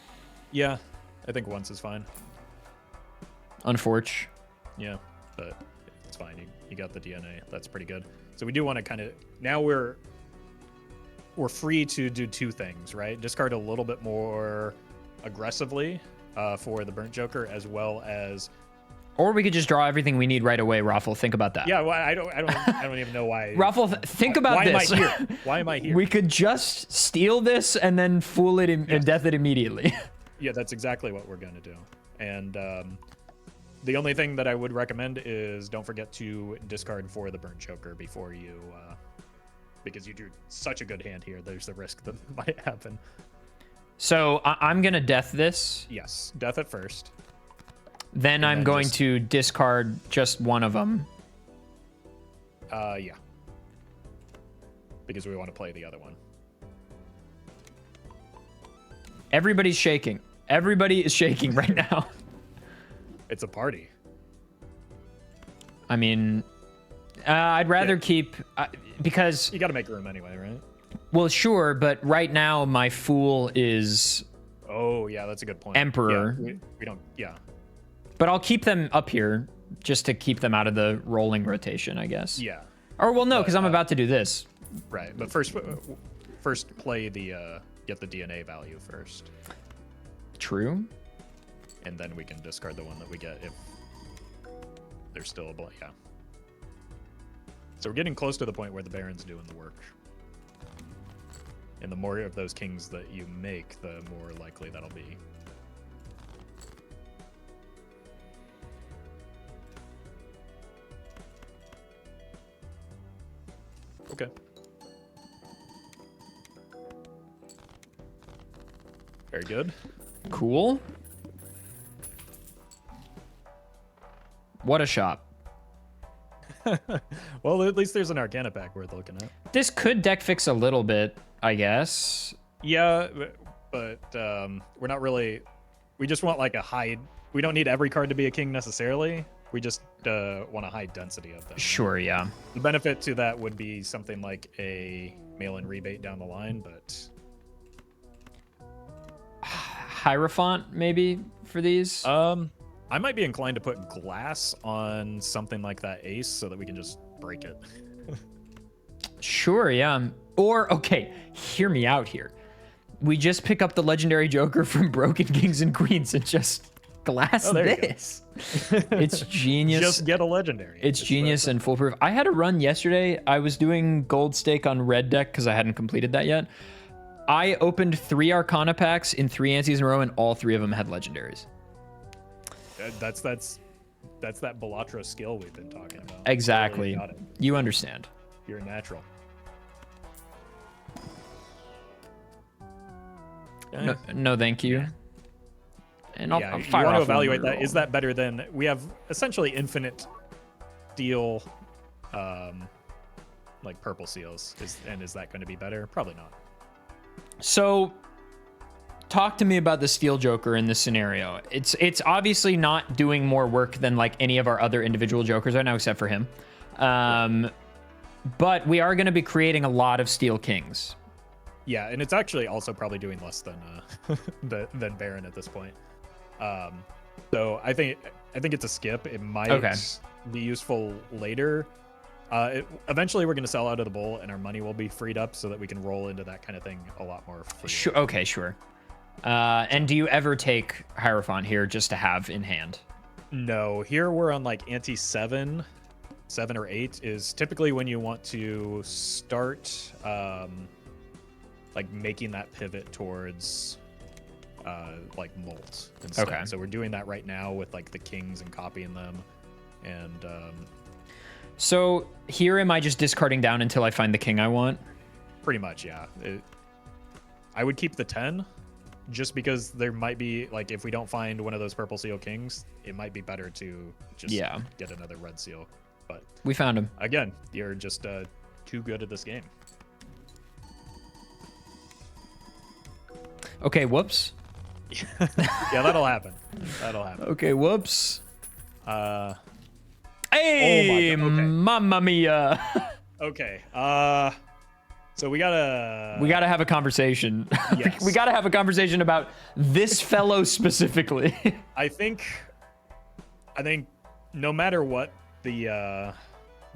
Yeah, I think once is fine. Unfortunate. Yeah, but it's fine. You got the DNA. That's pretty good. So we do want to kind of now we're free to do two things, right? Discard a little bit more aggressively for the burnt joker, as well as, or we could just draw everything we need right away. Roffle, think about that. Yeah, well, I don't even know why. Raffle, think about this. Why am I here? Why am I here? We could just steal this and then fool it and death it immediately. Yeah, that's exactly what we're gonna do. And the only thing that I would recommend is don't forget to discard for the burnt joker before you. Because you drew such a good hand here, there's the risk that might happen. So I'm going to death this. Yes, death it first. Then I'm going to discard just one of them. Yeah. Because we want to play the other one. Everybody's shaking. Everybody is shaking right now. It's a party. I mean, I'd rather keep... because you got to make room anyway, right? Well, sure, but right now my fool is oh yeah, that's a good point. Emperor. Yeah, we don't but I'll keep them up here just to keep them out of the rolling rotation, I guess. Yeah. Or well, no, because I'm about to do this. Right, but first play the get the DNA value first. True. And then we can discard the one that we get if there's still a yeah. So we're getting close to the point where the Baron's doing the work. And the more of those kings that you make, the more likely that'll be. Okay. Very good. Cool. What a shop. Well, at least there's an Arcana pack worth looking at. This could deck fix a little bit, I guess. Yeah, but we're not really... We just want like a high... We don't need every card to be a king necessarily. We just want a high density of them. Sure, yeah. The benefit to that would be something like a mail-in rebate down the line, but... Hierophant, maybe, for these? I might be inclined to put glass on something like that ace so that we can just break it. Sure, yeah. Or, okay, hear me out here. We just pick up the legendary Joker from Broken Kings and Queens and just glass this. It's genius. Just get a legendary. It's genius and foolproof. I had a run yesterday. I was doing gold stake on red deck because I hadn't completed that yet. I opened 3 Arcana packs in 3 antes in a row, and all 3 of them had legendaries. That's that Balatro skill we've been talking about. Exactly. You understand. You're a natural. No, thank you. And I'll fire you want off to evaluate one that. Is that better than... We have essentially infinite steel, like purple seals. Is that going to be better? Probably not. So, talk to me about the Steel Joker in this scenario. It's obviously not doing more work than like any of our other individual Jokers right now, except for him. But we are going to be creating a lot of Steel Kings. Yeah, and it's actually also probably doing less than than Baron at this point. So I think it's a skip. It might be useful later. Eventually, we're going to sell out of the bowl, and our money will be freed up so that we can roll into that kind of thing a lot more freely. Sure. Okay, sure. And do you ever take Hierophant here just to have in hand? No. Here we're on like ante 7 or 8 is typically when you want to start like making that pivot towards like molt instead. Okay. So we're doing that right now with like the kings and copying them, and so here, am I just discarding down until I find the king I want? Pretty much, yeah. I would keep the 10, just because there might be, like, if we don't find one of those purple seal kings, it might be better to just get another red seal. But we found him. Again, you're just too good at this game. Okay, whoops. Yeah, that'll happen. That'll happen. Okay, whoops. Oh Hey, my God. Okay. mamma mia. Okay. So we gotta have a conversation. Yes. We gotta have a conversation about this fellow specifically. I think no matter what the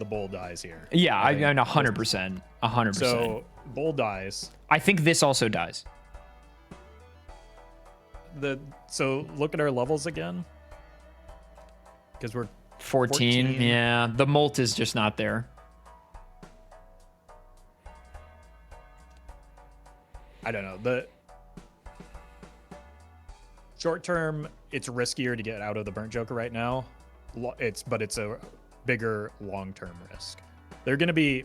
bull dies here. Yeah, I 100%. 100%. So bull dies. I think this also dies. So look at our levels again. Because we're 14. Yeah, the molt is just not there. I don't know. The short term, it's riskier to get out of the Burnt Joker right now. But it's a bigger long term risk. There are gonna be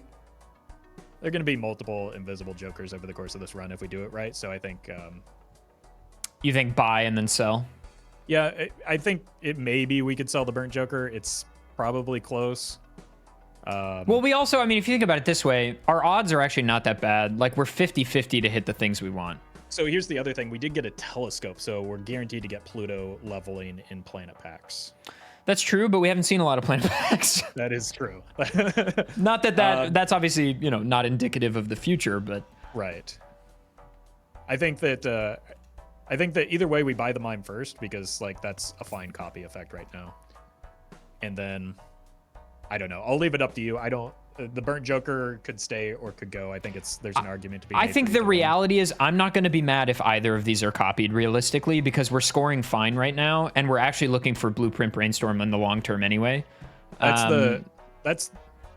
multiple invisible Jokers over the course of this run if we do it right. So I think. You think buy and then sell? Yeah, I think maybe we could sell the Burnt Joker. It's probably close. Well, we also, I mean, if you think about it this way, our odds are actually not that bad. Like, we're 50-50 to hit the things we want. So here's the other thing. We did get a telescope, so we're guaranteed to get Pluto leveling in planet packs. That's true, but we haven't seen a lot of planet packs. That is true. Not that's obviously, not indicative of the future, but... Right. I think that either way we buy the mime first, because like that's a fine copy effect right now. And then I don't know. I'll leave it up to you. The Burnt Joker could stay or could go. I think there's an argument to be made. I think the reality is I'm not going to be mad if either of these are copied realistically, because we're scoring fine right now and we're actually looking for Blueprint Brainstorm in the long term anyway. That's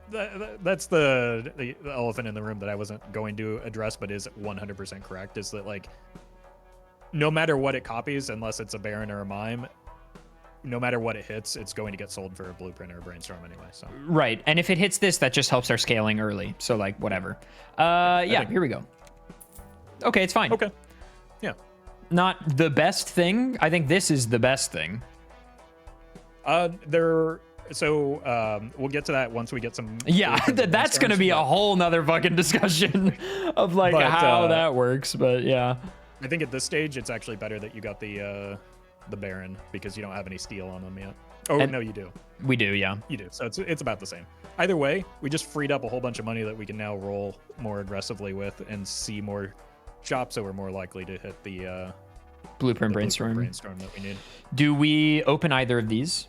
the elephant in the room that I wasn't going to address, but is 100% correct. Is that like, no matter what it copies, unless it's a Baron or a Mime, no matter what it hits, it's going to get sold for a Blueprint or a Brainstorm anyway. So Right, and if it hits this, that just helps our scaling early. So like whatever. Yeah, here we go. Okay, it's fine. Okay. Yeah. Not the best thing. I think this is the best thing. We'll get to that once we get some. Yeah, that's gonna be a whole nother fucking discussion of like how that works. But yeah, I think at this stage it's actually better that you got the Baron, because you don't have any steel on them yet. Oh, no, you do. We do, yeah. You do. So it's about the same. Either way, we just freed up a whole bunch of money that we can now roll more aggressively with and see more shops, so we're more likely to hit the Blueprint Brainstorm that we need. Do we open either of these?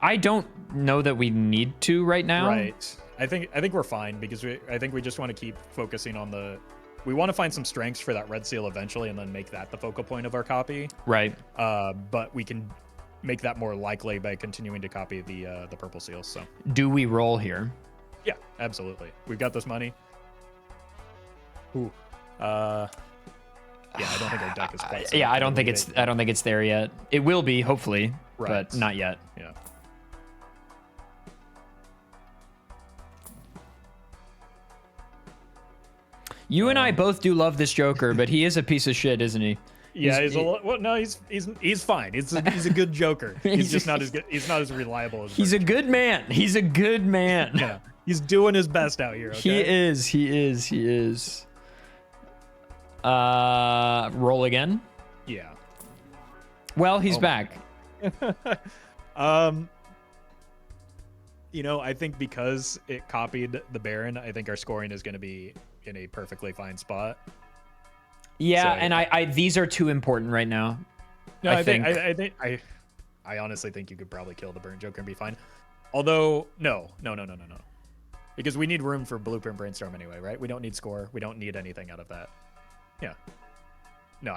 I don't know that we need to right now. Right. I think we're fine, because I think we just want to keep focusing on we want to find some strengths for that red seal eventually, and then make that the focal point of our copy. Right. But we can make that more likely by continuing to copy the purple seals. So do we roll here? Yeah, absolutely. We've got this money. Ooh. Yeah, I don't think our deck is quite. Yeah, I don't think it's there yet. It will be, hopefully, right. But not yet. Yeah. You and I both do love this Joker, but he is a piece of shit, isn't he? Yeah, he's fine. He's a good Joker. He's just not as good. He's not as reliable as. He's a good man. He's a good man. Yeah, he's doing his best out here. Okay? He is. Roll again. Yeah. Well, he's back. I think because it copied the Baron, I think our scoring is going to be in a perfectly fine spot. Yeah, so, and I these are too important right now. No, I honestly think you could probably kill the Burnt Joker and be fine. Although, no. Because we need room for Blueprint Brainstorm anyway, right? We don't need score. We don't need anything out of that. Yeah. No,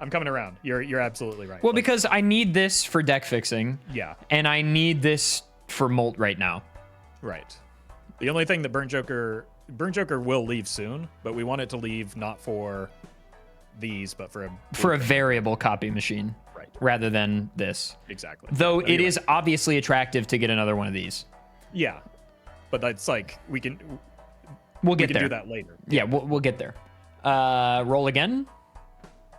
I'm coming around. You're absolutely right. Well, because I need this for deck fixing. Yeah. And I need this for Molt right now. Right. The only thing that Burnt Joker will leave soon, but we want it to leave not for these, but for a variable copy machine. Right. Rather than this. Exactly. Though it is obviously attractive to get another one of these. Yeah. But that's like we can do that later. Yeah, we'll get there. Roll again?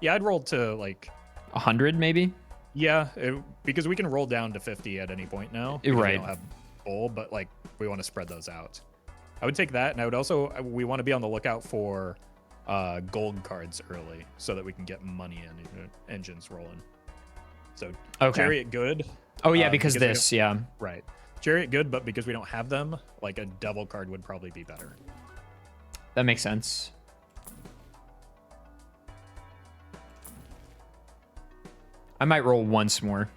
Yeah, I'd roll to like 100 maybe. Yeah, because we can roll down to 50 at any point now. Right. We don't have full, but like we want to spread those out. I would take that, and I would also we want to be on the lookout for gold cards early so that we can get money and engines rolling. So Chariot good. Oh yeah, because this, yeah. Right. Chariot good, but because we don't have them, like a devil card would probably be better. That makes sense. I might roll once more.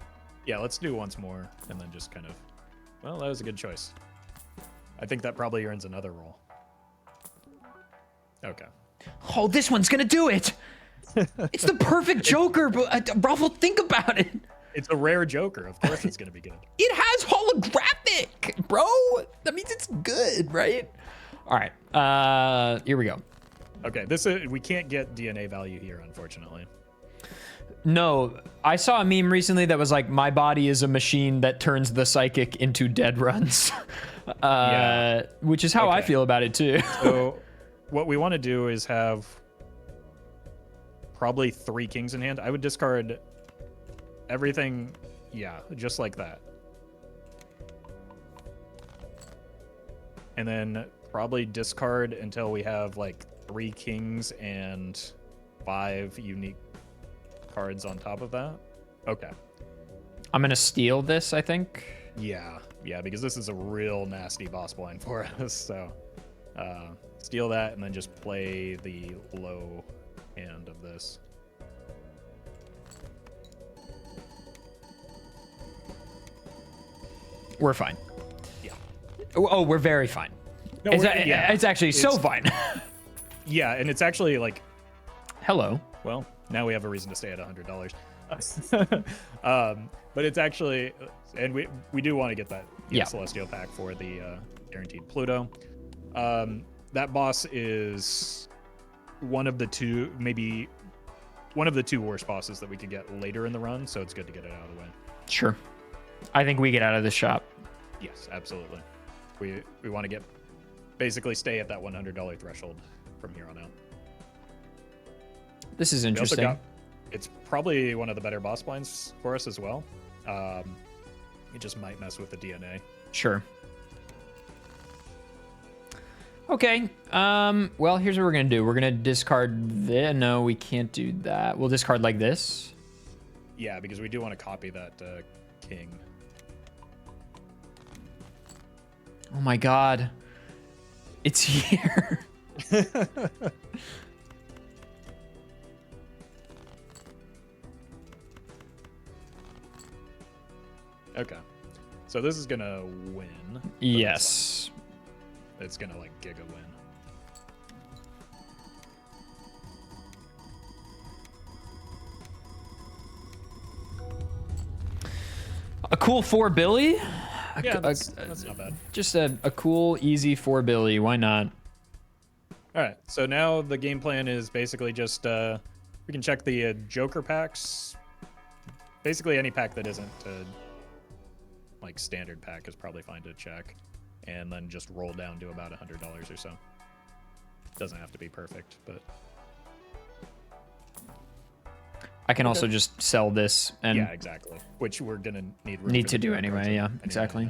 Yeah, let's do once more, and then just kind of... Well, that was a good choice. I think that probably earns another roll. Okay. Oh, this one's gonna do it! It's the perfect Joker, but Roffle, think about it. It's a rare Joker. Of course it's gonna be good. It has holographic, bro. That means it's good, right? All right. Here we go. Okay, we can't get DNA value here, unfortunately. No, I saw a meme recently that was like, my body is a machine that turns the psychic into dead runs. Which is how I feel about it too. So what we want to do is have probably 3 kings in hand. I would discard everything, just like that. And then probably discard until we have like 3 kings and 5 unique cards on top of that. Okay. I'm gonna steal this, I think. Yeah, because this is a real nasty boss blind for us. So steal that and then just play the low hand of this. We're fine. Yeah. Oh, we're very fine. No, it's actually so fine. Yeah, and it's actually like... Hello. Well, now we have a reason to stay at $100. But it's actually, and we do want to get that Yeah. Celestial pack for the guaranteed Pluto. That boss is one of the two, maybe one of the two worst bosses that we could get later in the run, so it's good to get it out of the way. Sure. I think we get out of this shop. Yes, absolutely. We want to get, basically stay at that $100 threshold from here on out. This is We also interesting. it's probably one of the better boss blinds for us as well. It just might mess with the DNA. Sure. Okay. Well, here's what we're gonna do. We're gonna discard this. No, we can't do that. We'll discard like this. Yeah, because we do want to copy that king. Oh my god. It's here. Okay. So this is gonna win. Yes. It's gonna like giga win. A cool 4 Billy? Yeah, that's not bad. Just a cool, easy 4 Billy. Why not? All right, so now the game plan is basically just we can check the Joker packs. Basically, any pack that isn't like standard pack is probably fine to check, and then just roll down to about $100 or so. Doesn't have to be perfect, but I can also just sell this and yeah, exactly. Which we're gonna need room need for to the do Joker anyway. cards Yeah, exactly.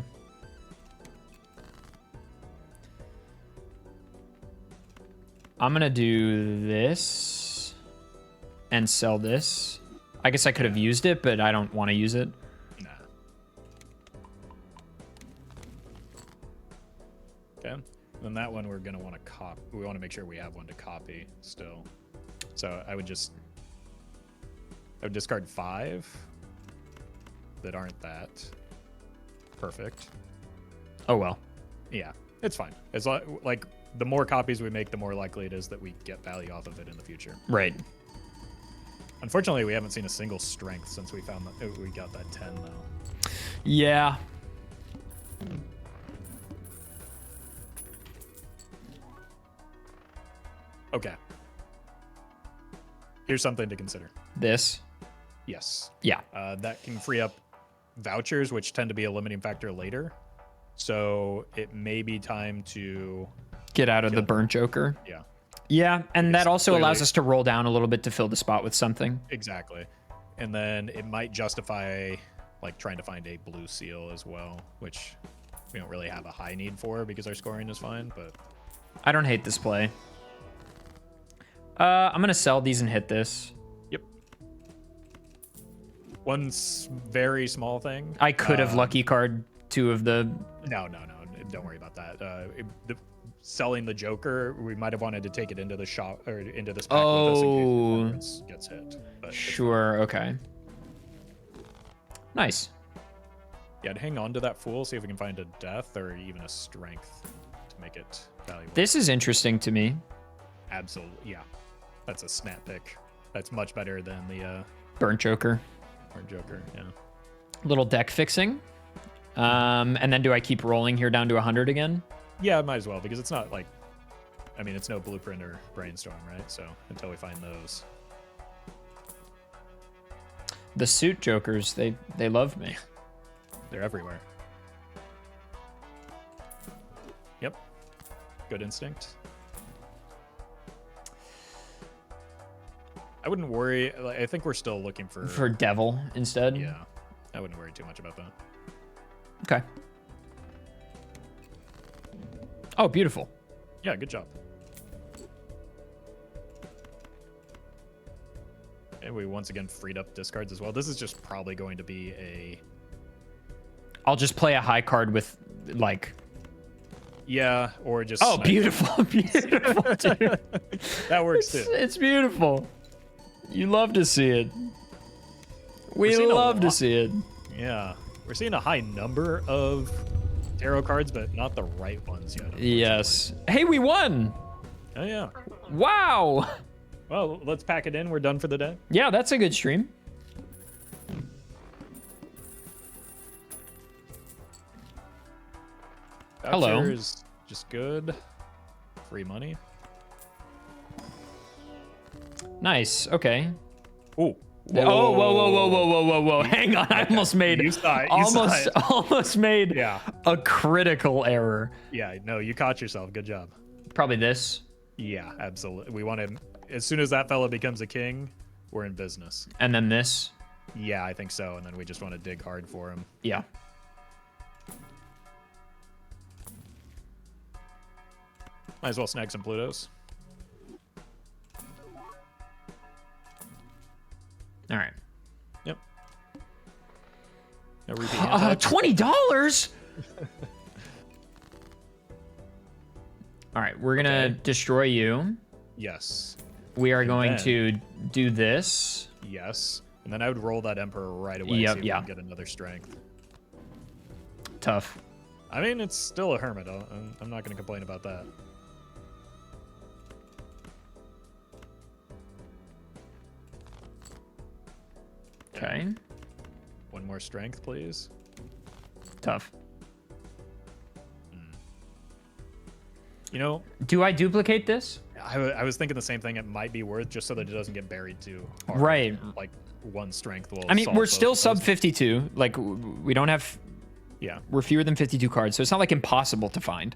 I'm gonna do this and sell this. I guess I could have used it, but I don't want to use it. Nah. Okay. Then that one we're gonna want to copy. We want to make sure we have one to copy still. So I would discard 5 that aren't that perfect. Oh well. Yeah, it's fine. It's like the more copies we make, the more likely it is that we get value off of it in the future. Right. Unfortunately, we haven't seen a single strength since we found that we got that 10 though. Yeah. Okay. Here's something to consider. This. Yes. Yeah. That can free up vouchers, which tend to be a limiting factor later. So it may be time to Get out of the burnt Joker. yeah. Yeah, and Because that also allows clearly- us to roll down a little bit to fill the spot with something. Exactly. And then it might justify like trying to find a blue seal as well, which we don't really have a high need for because our scoring is fine, but I don't hate this play. I'm gonna sell these and hit this. yep. One very small thing. I could have lucky card 2 of the. No, don't worry about that. Selling the Joker, we might have wanted to take it into the shop or into this pack with us in case the gets hit. But Sure. Okay. Nice. yeah, to hang on to that fool, see if we can find a death or even a strength to make it valuable. This is interesting to me. Absolutely, yeah. That's a snap pick. That's much better than the Burnt Joker. Orange Joker. Yeah. Little deck fixing. And then do I keep rolling here down to 100 again? Yeah, might as well because it's not like, I mean, it's no Blueprint or Brainstorm, right? So until we find those. The suit Jokers, they love me. They're everywhere. Yep. Good instinct. I wouldn't worry. I think we're still looking For Devil instead? Yeah. I wouldn't worry too much about that. Okay. Oh, beautiful. Yeah, good job. And we once again freed up discards as well. This is just probably going to be a... I'll just play a high card with, like... Yeah, or just... Oh, snipe. beautiful. Beautiful, dude. That works too. It's beautiful. You love to see it. We seeing a love to lot. see it. Yeah. We're seeing a high number of tarot cards, but not the right ones yet. unfortunately. Yes. Hey, we won. Oh, yeah. Wow. Well, let's pack it in. We're done for the day. Yeah, that's a good stream. Hello. Voucher is just good. Free money. Nice. Okay. Ooh. Oh, whoa. Hang on. I almost made You saw it. almost made Yeah. a critical error. Yeah, no, you caught yourself. Good job. Probably this. Yeah, absolutely. We want him as soon as that fella becomes a king, we're in business. And then this. Yeah, I think so. And then we just want to dig hard for him. Yeah. Might as well snag some Plutos. All right. Yep. No repeat hand types. $20. All right, we're gonna Okay. destroy you. Yes. We are And going then- to do this. Yes. And then I would roll that Emperor right away. Yep, See if yeah. we can get another strength. Tough. I mean, it's still a Hermit. I'm not going to complain about that. Okay. One more strength, please. Tough. You know, Do I duplicate this? I was thinking the same thing. It might be worth just so that it doesn't get buried too hard. Right. Like one strength will. I mean, solve we're both still of sub those. 52. Like, we don't have... Yeah. We're fewer than 52 cards, so it's not like impossible to find.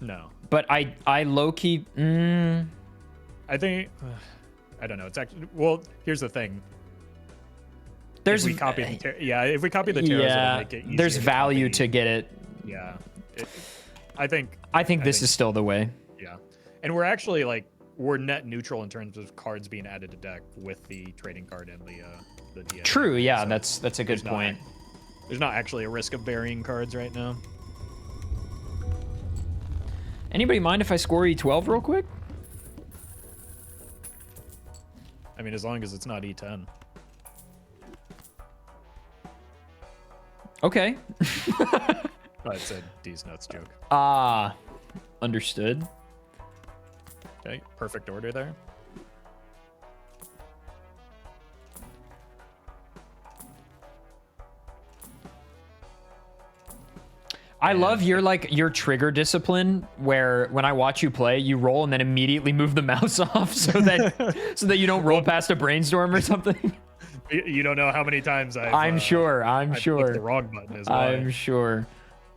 No. But I low-key... I think. I don't know. It's actually. Well, here's the thing. There's... If we copy if we copy the taros, it'll make it easier there's value copy. to get it. Yeah. I think This is still the way. Yeah. And we're actually like we're net neutral in terms of cards being added to deck with the trading card and the DNA. True, yeah, So that's a good there's not- point. There's not actually a risk of burying cards right now. Anybody mind if I score E12 real quick? I mean, as long as it's not E10. Okay. Oh, it's a D's nuts joke. Ah, understood. Okay, perfect order there. I love your trigger discipline where when I watch you play, you roll and then immediately move the mouse off so that you don't roll past a brainstorm or something. You don't know how many times I'm sure. I've clicked the wrong button as well. I'm sure.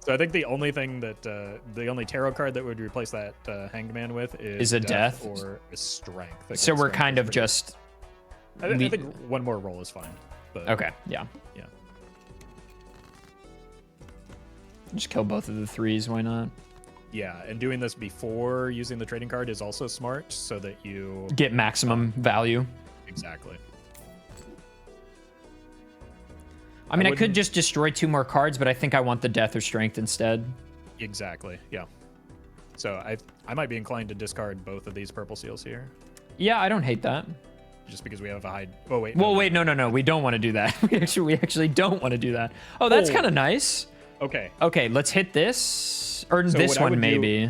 So I think the only thing that the only tarot card that would replace that Hanged Man with is a death? or a strength. So we're Strength kind is of pretty- just I think one more roll is fine. But okay. Yeah. Yeah. Just kill both of the threes. Why not? Yeah, and doing this before using the trading card is also smart, so that you Get maximum value. exactly. I mean, I could wouldn't- just destroy 2 more cards, but I think I want the death or strength instead. Exactly. Yeah. So I might be inclined to discard both of these purple seals here, Yeah, I don't hate that. just because we have a high. Oh wait. Well, wait, no. We don't want to do that. We actually don't want to do that. Oh, that's Oh. kind of nice. Okay. Okay, let's hit this or So this what I one would do- maybe.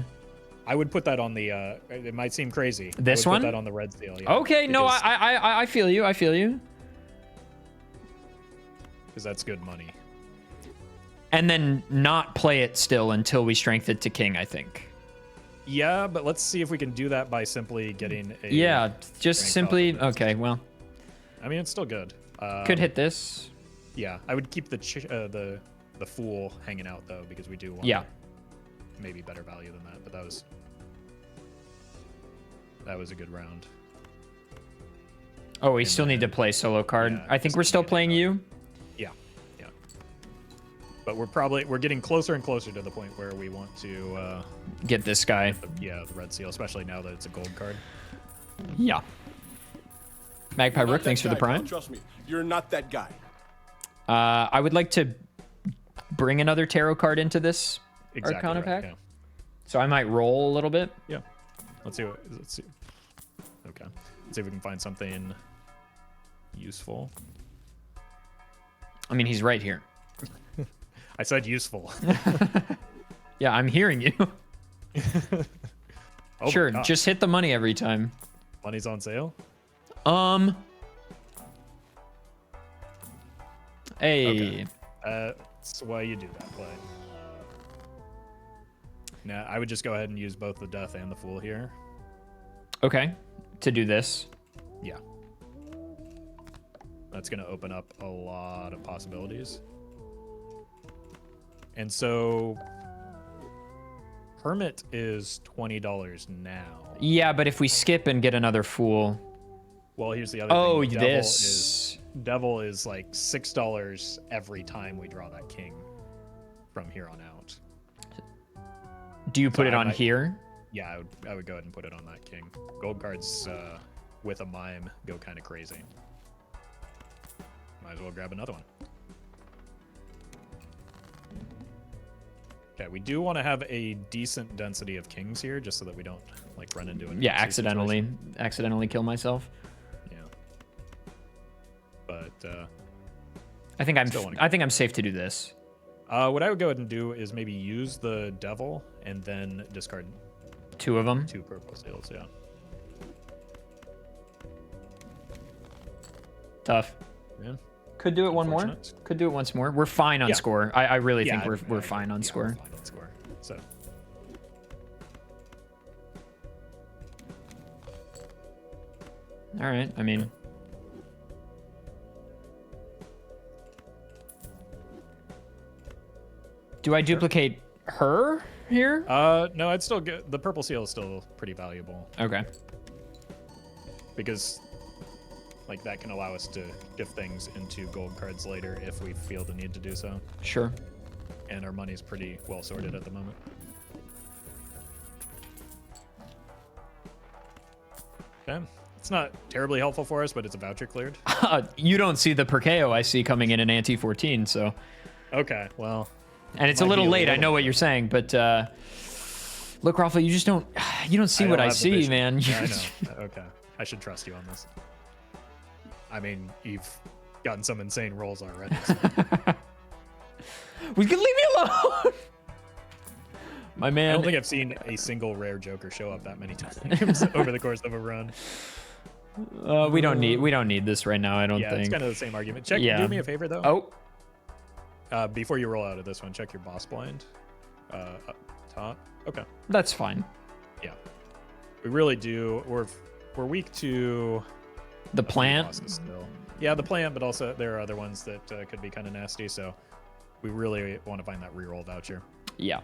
I would put that on the. It might seem crazy. This I would one? Put that on the red seal. Yeah, Okay, no, because- I feel you. I feel you. because that's good money. And then not play it still until we strength it to king, I think. Yeah, but let's see if we can do that by simply getting a. Yeah, just strength simply off of this. okay, well, I mean, it's still good. could hit this. Yeah, I would keep the fool hanging out though, because we do want Yeah. maybe better value than that. But that was a good round. Oh, we still need to play solo card. yeah, I think just we're still hand it playing up. you. Yeah. But we're getting closer and closer to the point where we want to Get this guy. the red seal, especially now that it's a gold card. Yeah. Magpie Not Rook, that thanks for the guy, prime. pal, trust me, you're not that guy. I would like to bring another tarot card into this Exactly. Arcana right, pack. Yeah. So I might roll a little bit. Yeah. Let's see. Okay. Let's see if we can find something useful. I mean, he's right here. I said useful. Yeah, I'm hearing you. Oh Sure, my gosh. just hit the money every time. Money's on sale. Hey. Okay. That's why you do that play. Now, I would just go ahead and use both the Death and the Fool here. Okay, to do this. Yeah. That's going to open up a lot of possibilities. And so Hermit is $20 now. Yeah, but if we skip and get another Fool... Well, here's the other Oh, thing. this. Devil is like $6 every time we draw that king from here on out. Do you put So it I on might- here? Yeah, I would go ahead and put it on that king. Gold cards with a mime go kind of crazy. Might as well grab another one. Okay, we do want to have a decent density of kings here, just so that we don't like run into it. Yeah, accidentally kill myself. Yeah. But I think Still wanna- I'm safe to do this. what I would go ahead and do is maybe use the devil and then discard 2 of them. 2 purple seals. Yeah. Tough. Yeah. Could do it one more. Unfortunate. Could do it once more. We're fine on Yeah. score. I really think Yeah, we're fine on yeah, score. we're fine on score. So. All right. I mean, do I duplicate her here? No, I'd still get the purple seal is still pretty valuable Okay. because like that can allow us to give things into gold cards later if we feel the need to do so. Sure. And our money's pretty well sorted at the moment. Okay. It's not terribly helpful for us, but it's a voucher cleared. You don't see the Perkeo I see coming in an anti 14, so. Okay, well. And it's a Might be little a late. I little know what bit. you're saying, but look, Roffle, you just don't see what don't I have the see, vision. man. Yeah, I know. Okay. I should trust you on this. I mean, you've gotten some insane rolls already. So. We can leave me alone. My I man. don't think I've seen a single rare Joker show up that many times over the course of a run. We don't need this right now. I don't Yeah, think. it's kind of the same argument. Check. Yeah. Do me a favor though. Oh, Before you roll out of this one, check your boss blind. Up top. Okay. that's fine. Yeah. We really do. We're weak to The plant. bosses still. Yeah, the plant, but also there are other ones that could be kind of nasty. So we really want to find that reroll voucher. Yeah.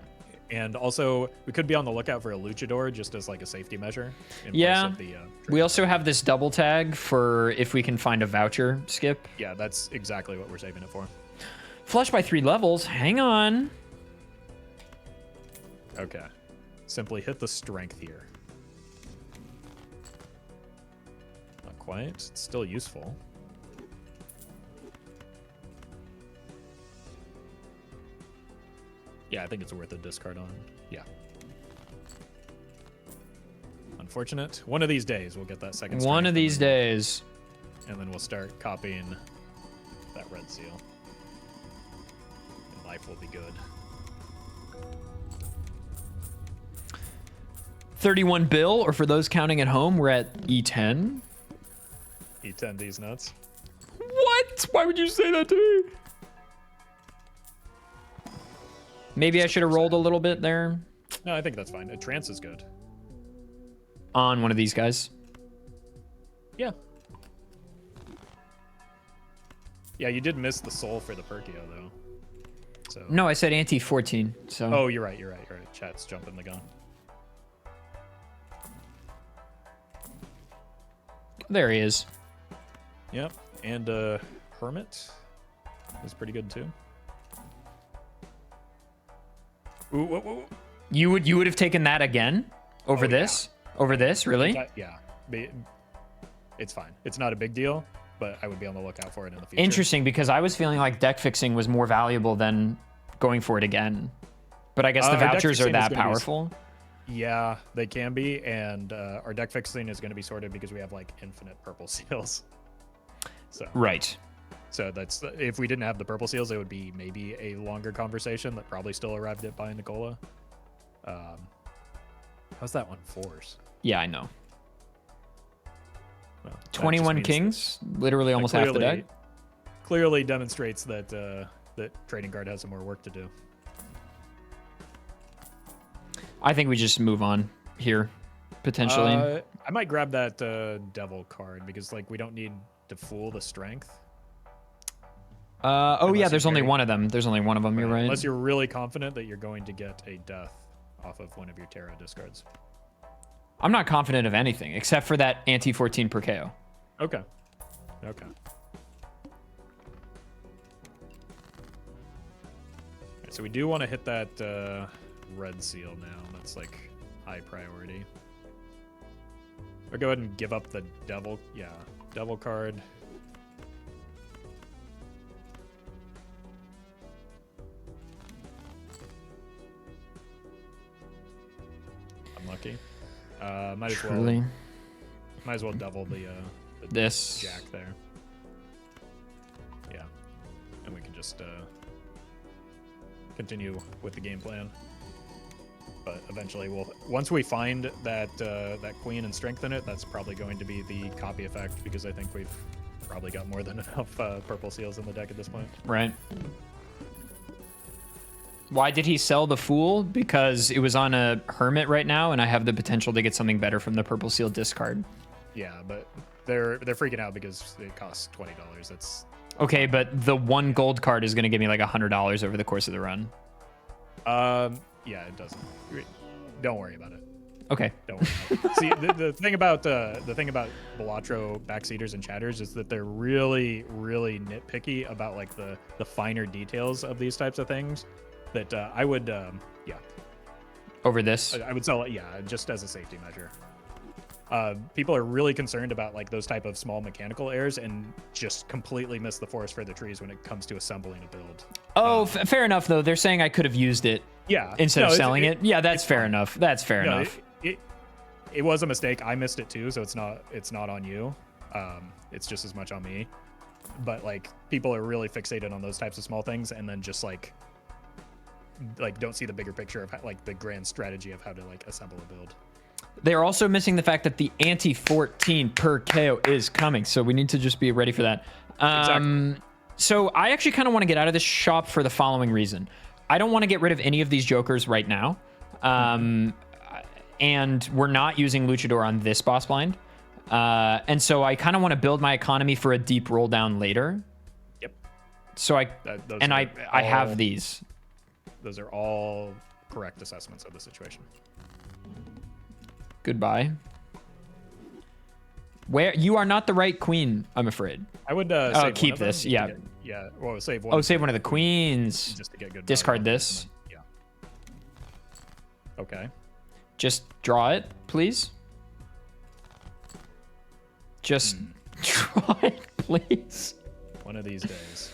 And also, we could be on the lookout for a luchador just as like a safety measure. In Yeah. Place of the, We also have this double tag for if we can find a voucher skip. yeah, that's exactly what we're saving it for. Flush by 3 levels. Hang on. Okay. Simply hit the strength here. Not quite. It's still useful. Yeah, I think it's worth a discard on. Yeah. Unfortunate. One of these days we'll get that second One strength of these and then- days. And then we'll start copying that red seal. And life will be good. 31 bill, or for those counting at home, we're at E10. E10 these nuts. What? Why would you say that to me? Maybe I should have rolled a little bit there No, I think that's fine. A trance is good. on one of these guys. Yeah. Yeah, you did miss the soul for the Perkeo, though. So. No, I said anti 14. So. Oh, you're right. Chat's jumping the gun. There he is. Yep. And Hermit is pretty good, too. Ooh, whoa, whoa. You would have taken that again over Oh, yeah. this? Over this, really? Yeah. It's fine. It's not a big deal, but I would be on the lookout for it in the future. Interesting, because I was feeling like deck fixing was more valuable than going for it again. But I guess the Our deck vouchers are fixing is that gonna be- powerful. Yeah, they can be, and our deck fixing is going to be sorted because we have like infinite purple seals. Right. So that's if we didn't have the purple seals, it would be maybe a longer conversation that probably still arrived at by Nicola. How's that one force? Yeah, I know. Well, that just 21 means kings, literally that almost half the deck. Clearly demonstrates that that trading card has some more work to do. I think we just move on here, potentially. I might grab that devil card because like we don't need to fool the strength. Oh yeah, Unless there's you're only very- one of them. There's only one of them. You're right. Unless you're really confident that you're going to get a death off of one of your Terra discards. I'm not confident of anything except for that anti-14 per KO. Okay. Okay. Alright, so we do want to hit that red seal now. That's like high priority. Or go ahead and give up the devil. Yeah, devil card. Unlucky. Might as well. Truly. Might as well double the This. jack there. Yeah, and we can just continue with the game plan. But eventually, once we find that that queen and strengthen it, that's probably going to be the copy effect because I think we've probably got more than enough purple seals in the deck at this point. Right. Why did he sell the Fool? Because it was on a Hermit right now, and I have the potential to get something better from the purple seal discard. Yeah, but they're freaking out because it costs $20. That's Okay, but the 1 gold card is going to give me like $100 over the course of the run. yeah, it doesn't. Don't worry about it. Okay. Don't worry about it. See, the thing about Balatro backseaters and chatters is that they're really, really nitpicky about like the finer details of these types of things. That I would, yeah, Over this. I would sell it, yeah, just as a safety measure. People are really concerned about like those type of small mechanical errors and just completely miss the forest for the trees when it comes to assembling a build. Oh, fair enough, though. They're saying I could have used it Yeah, instead of no, selling it. Yeah, that's fair fine. enough. That's fair No, enough. It was a mistake. I missed it too, so it's not on you. It's just as much on me. But like people are really fixated on those types of small things, and then just like don't see the bigger picture of like the grand strategy of how to like assemble a build. They're also missing the fact that the anti-14 per KO is coming, so we need to just be ready for that. Exactly. So I actually kind of want to get out of this shop for the following reason. I don't want to get rid of any of these jokers right now. And we're not using Luchador on this boss blind. And so I kind of want to build my economy for a deep roll down later. Yep. So I have these. Those are all correct assessments of the situation. Goodbye. Where you are not the right queen, I'm afraid. I would save keep one of them this, just to yeah. yeah. Well, save one. Oh, save one of the queens. just to get good. Discard value. this. Yeah. Okay. Just draw it, please. Just draw it, please. One of these days.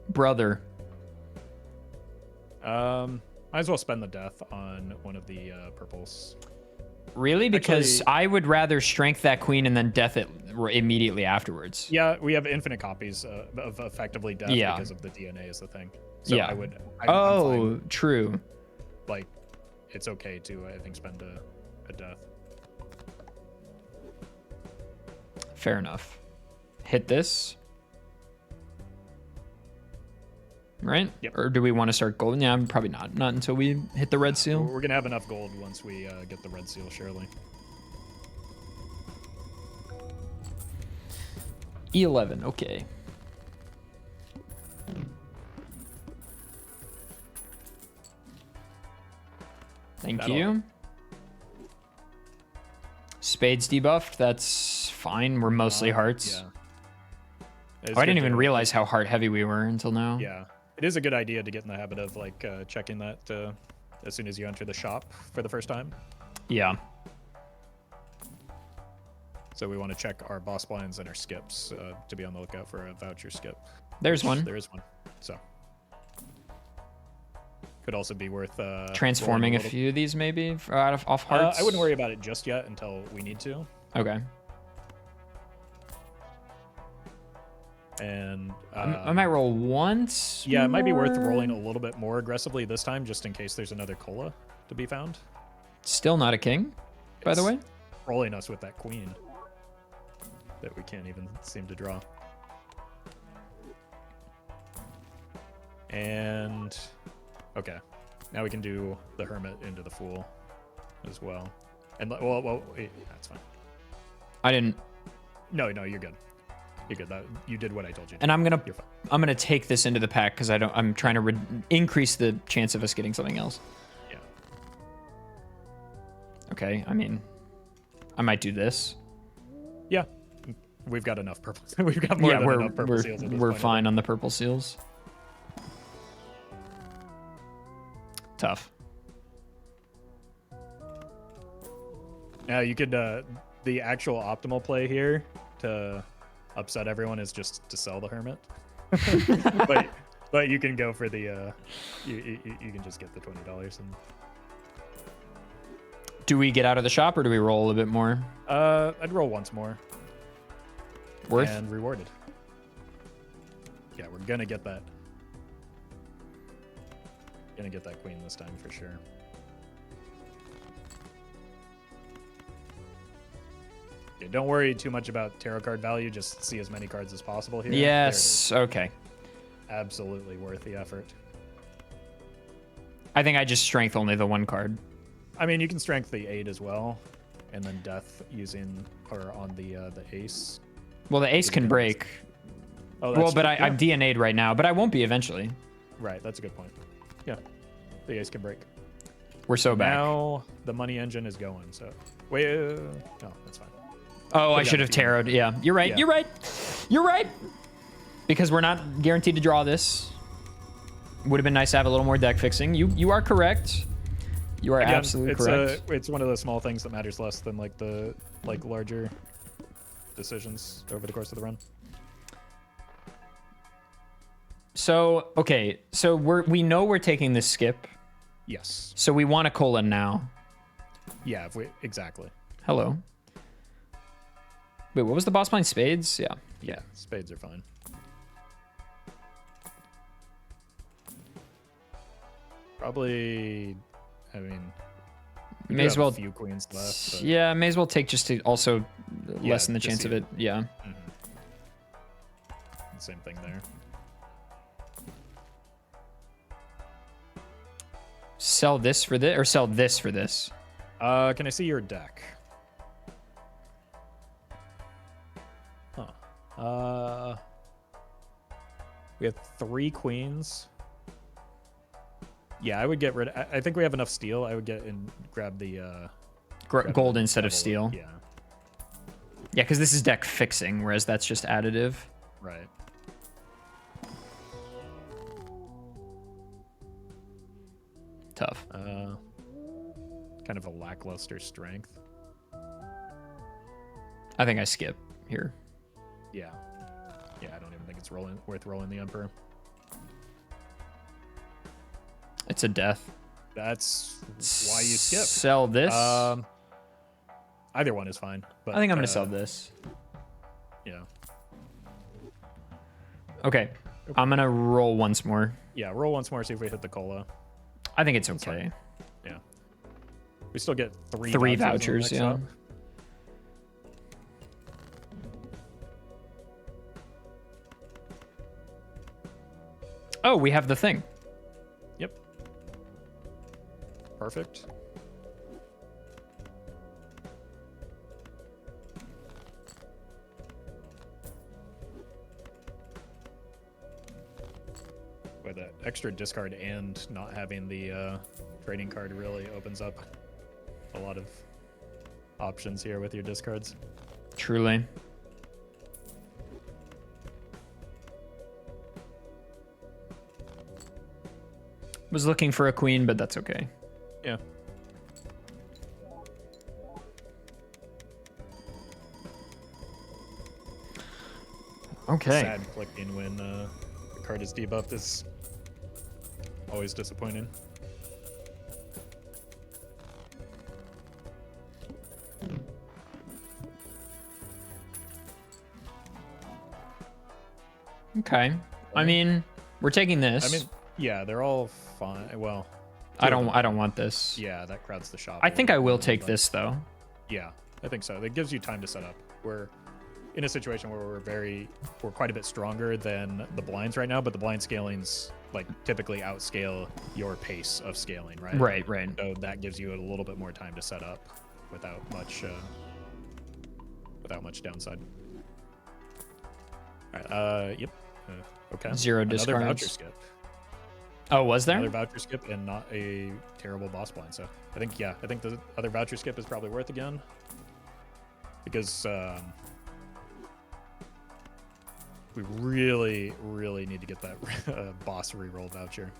Brother. Might as well spend the death on one of the purples. Really? Because Actually- I would rather strength that queen and then death it immediately afterwards. Yeah, we have infinite copies of effectively death Yeah. because of the DNA is the thing. So Yeah. I'm fine. Oh, true. Like, it's okay to, I think, spend a death. Fair enough. Hit this. Right? Yep. Or do we want to start golden? Yeah, probably not. Not until we hit the red seal. We're going to have enough gold once we get the red seal, surely. E11, okay. Thank That'll- you. Spades debuffed. That's fine. We're mostly hearts. Yeah. Oh, I didn't even realize how heart heavy we were until now. Yeah. It is a good idea to get in the habit of, like, checking that as soon as you enter the shop for the first time. Yeah. So we want to check our boss blinds and our skips to be on the lookout for a voucher skip. There's one. There is one. So could also be worth Transforming a rolling few of these maybe off little- hearts. I wouldn't worry about it just yet until we need to. Okay. And I might roll once. yeah, it might be worth more. rolling a little bit more aggressively this time, just in case there's another cola to be found. Still not a king, by the It's way. Rolling us with that queen that we can't even seem to draw. And Okay. Now we can do the Hermit into the Fool as well. And well, wait, that's fine. I didn't. No, you're good. You're good. You did what I told you. And I'm You're fine. gonna take this into the pack because I'm trying to increase the chance of us getting something else. Yeah. Okay. I mean, I might do this. Yeah. We've got enough purple. We've got more than enough purple seals. At this we're point, fine on the purple seals. Tough. Now you could the actual optimal play here to upset everyone is just to sell the Hermit. but you can go for the you can just get the $20 and Do we get out of the shop or do we roll a bit more? I'd roll once more. Worth? And rewarded. Yeah, we're gonna get that. Gonna get that queen this time for sure. Yeah, don't worry too much about tarot card value. Just see as many cards as possible here. Yes. Okay. Absolutely worth the effort. I think I just strength only the one card. I mean, you can strength the 8 as well, and then death using or on the ace. Well, the ace can break. Oh, Well, but true, I'm DNA'd right now, but I won't be eventually. Right, that's a good point. Yeah, the ace can break. We're so back. Now the money engine is going. So wait, no, that's fine. Oh, I should have taroted. Yeah, you're right. Yeah. You're right. You're right. Because we're not guaranteed to draw this. Would have been nice to have a little more deck fixing. You are correct. You are Again, absolutely correct. It's one of the small things that matters less than like the larger decisions over the course of the run. So okay, so we know we're taking this skip. Yes. So we want a colon now. Yeah. Exactly. Hello. Wait, what was the boss blind? Spades? Yeah. Yeah. Spades are fine. Probably. I mean, we May as have well. a few queens left. But Yeah, may as well take just to also Yeah, lessen the just chance of see it. Yeah. Same thing there. Sell this for this, or sell this for this. Can I see your deck? Huh. We have 3 queens. Yeah, I would get rid of... I think we have enough steel. I would get and grab the... grab Gold the instead of double- steel. Yeah, Yeah, because this is deck fixing, whereas that's just additive. right. Tough. Kind of a lackluster strength. I think I skip here. Yeah. Yeah, I don't even think it's worth rolling the Emperor. It's a death. That's why you skip. Sell this. Either one is fine. But I think I'm gonna sell this. Yeah. Okay. I'm gonna roll once more. Yeah, roll once more, see if we hit the cola. I think it's okay. Yeah. We still get 3 Three vouchers. vouchers, yeah. Oh, we have the thing. Yep. Perfect. With that extra discard and not having the trading card really opens up a lot of options here with your discards. Truly. Was looking for a queen, but that's okay. Yeah. Okay. Sad clicking when the card is debuffed is always disappointing. Okay. I mean, we're taking this. I mean, yeah, they're all fine. Well, I don't want this. yeah, that crowds the shop. I a think I little will bit, take but this though. Yeah, I think so. It gives you time to set up. Where in a situation where we're quite a bit stronger than the blinds right now, but the blind scalings like typically outscale your pace of scaling, right? Right. So that gives you a little bit more time to set up without much downside. All right. Yep. Okay. 0 Another discards. voucher skip. Oh, was there? Another voucher skip and not a terrible boss blind. So I think the other voucher skip is probably worth again because we really need to get that boss reroll voucher.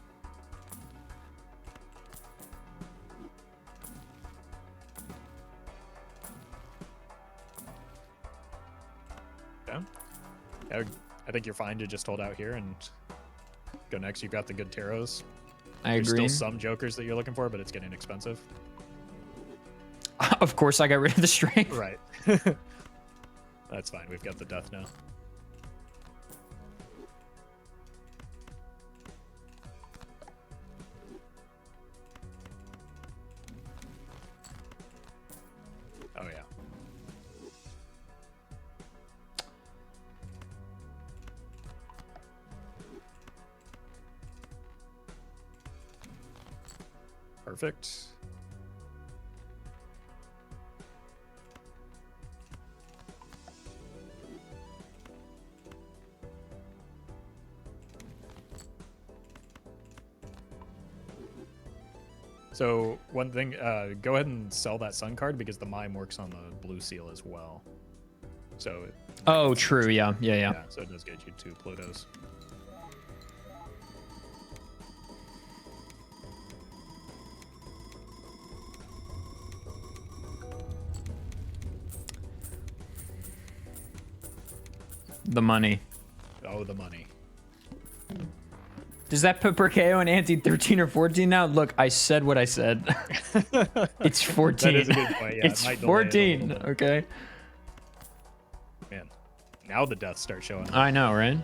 Yeah. I think you're fine to just hold out here and go next. You've got the good tarots. I There's agree. still some jokers that you're looking for, but it's getting expensive. Of course, I got rid of the strength. Right. That's fine. We've got the death now. Oh, yeah. Perfect. So one thing, go ahead and sell that sun card because the mime works on the blue seal as well. So Oh, true. Yeah. so it does get you 2 Plutos. The money. Oh, the money. Does that put Perkeo in ante 13 or 14 now? Look, I said what I said. It's 14. That is a good point. Yeah, It's it might delay it a little 14. bit. Okay. Man, now the deaths start showing up. I know, right?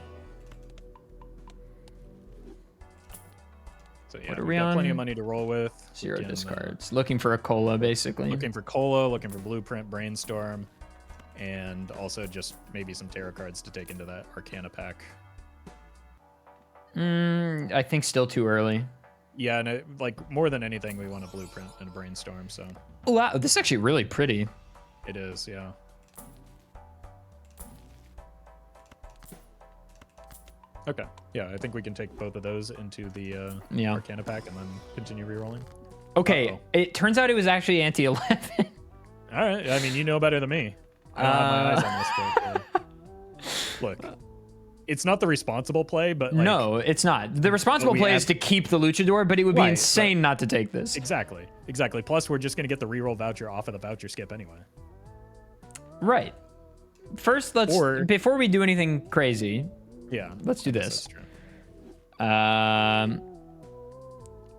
So yeah, What are we've we got plenty on? of money to roll with. 0 Again, discards. Looking for a cola, basically. looking for cola, looking for blueprint, brainstorm, and also just maybe some tarot cards to take into that Arcana pack. I think still too early. Yeah, and like more than anything, we want a blueprint and a brainstorm. So Oh, wow, this is actually really pretty. it is, yeah. Okay, yeah, I think we can take both of those into the Yeah. Arcana pack and then continue rerolling. Okay, Uh-oh. it turns out it was actually ante 11. All right, I mean, you know better than me. I don't have my eyes on this, but, look, it's not the responsible play, but like, No, it's not. The responsible we play have- is to keep the luchador, but it would be Right, insane not to take this. Exactly. Plus, we're just gonna get the reroll voucher off of the voucher skip anyway. Right. First, before we do anything crazy, Yeah. let's do That's this. true. And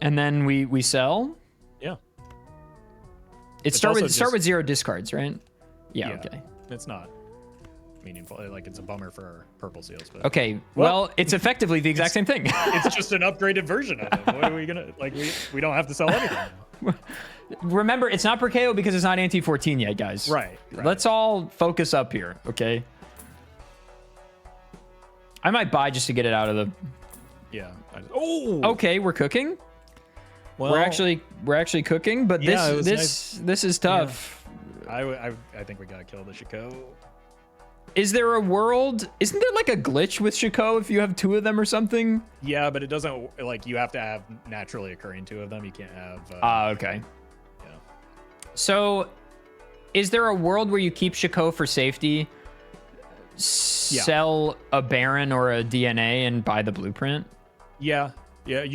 then we sell. Yeah. It start also with just- 0 discards, right? Yeah. Okay. It's not meaningful. Like it's a bummer for purple seals, but Okay. Well, it's effectively the exact same thing. it's just an upgraded version of it. What are we gonna like? We don't have to sell anything now. Remember, it's not Perkeo because it's not ante 14 yet, guys. Right. Let's all focus up here, okay? I might buy just to get it out of the. Yeah. Oh. Okay, we're cooking. Well, we're actually cooking, but Yeah, it was this is tough. I think we gotta kill the Shiko. Is there a world? Isn't there like a glitch with Shiko if you have 2 of them or something? Yeah, but it doesn't like you have to have naturally occurring 2 of them. You can't have. Okay. Yeah. So, is there a world where you keep Shiko for safety, sell a Baron or a DNA, and buy the blueprint? Yeah. Yeah.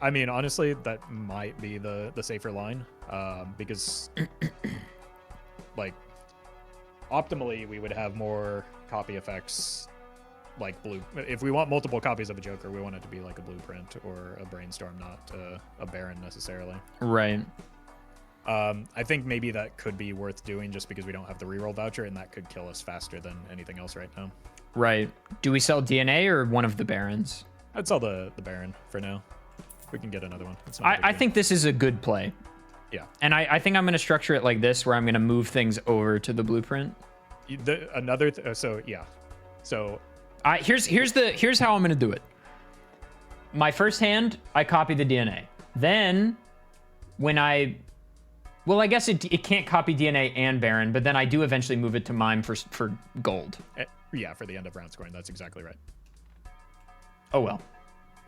I mean, honestly, that might be the safer line, because like optimally we would have more copy effects like if we want multiple copies of a Joker, we want it to be like a blueprint or a brainstorm, not a Baron necessarily. Right. I think maybe that could be worth doing just because we don't have the reroll voucher, and that could kill us faster than anything else right now. Right. Do we sell DNA or one of the Barons? I'd sell the Baron for now. We can get another one. It's not a big I deal. think this is a good play. Yeah. And I think I'm going to structure it like this, where I'm going to move things over to the blueprint. So yeah, so Here's how I'm gonna do it. My first hand, I copy the DNA. Then, when I guess it can't copy DNA and Baron, but then I do eventually move it to mime for gold. yeah, for the end of round scoring, that's exactly right. Oh well.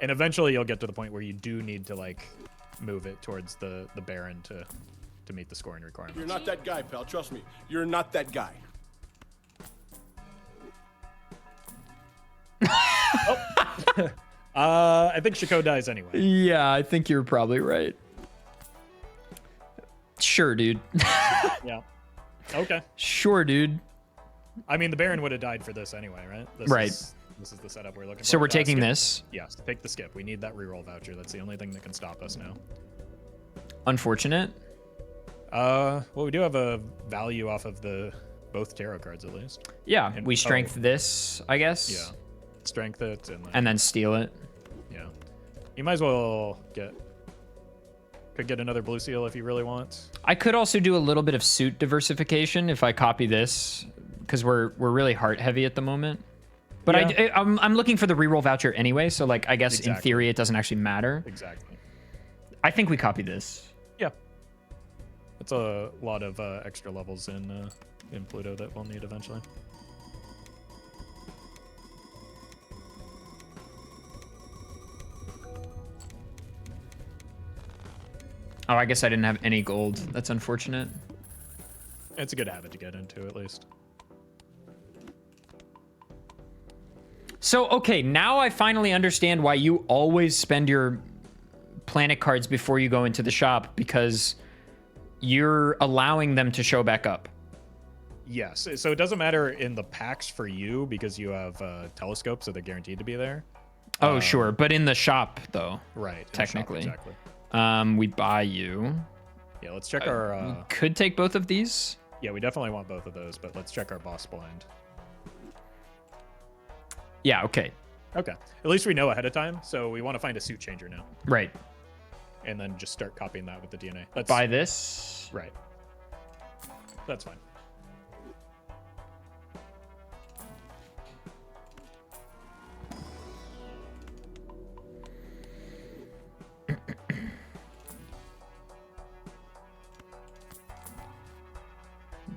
And eventually you'll get to the point where you do need to like move it towards the Baron to meet the scoring requirements. You're not that guy, pal. Trust me. You're not that guy. I think Shako dies anyway. Yeah, I think you're probably right. Sure, dude. Yeah. Okay. Sure, dude. I mean, the Baron would have died for this anyway, right? Right. This is the setup we're looking for. So we're taking skip. this. Yes, take the skip. We need that reroll voucher. That's the only thing that can stop us now. Unfortunate. Well, we do have a value off of both tarot cards at least. Yeah, And- we strength this, I guess. Yeah. Strength it And then steal it. yeah. You might as well could get another blue seal if you really want. I could also do a little bit of suit diversification if I copy this, because we're really heart heavy at the moment. But Yeah. I'm looking for the reroll voucher anyway, so like I guess in Exactly. theory it doesn't actually matter. Exactly. I think we copy this. Yeah. That's a lot of extra levels in Pluto that we'll need eventually. Oh, I guess I didn't have any gold. That's unfortunate. It's a good habit to get into, at least. So, okay, now I finally understand why you always spend your planet cards before you go into the shop, because you're allowing them to show back up. Yes. So it doesn't matter in the packs for you because you have telescopes, so they're guaranteed to be there. Oh, sure. But in the shop, though. Right. in the shop, Technically. exactly. We buy you. Yeah, let's check our... Could take both of these. Yeah, we definitely want both of those, but let's check our boss blind. Yeah, okay. Okay. At least we know ahead of time, so we want to find a suit changer now. Right. And then just start copying that with the DNA. That's Buy this. right. That's fine.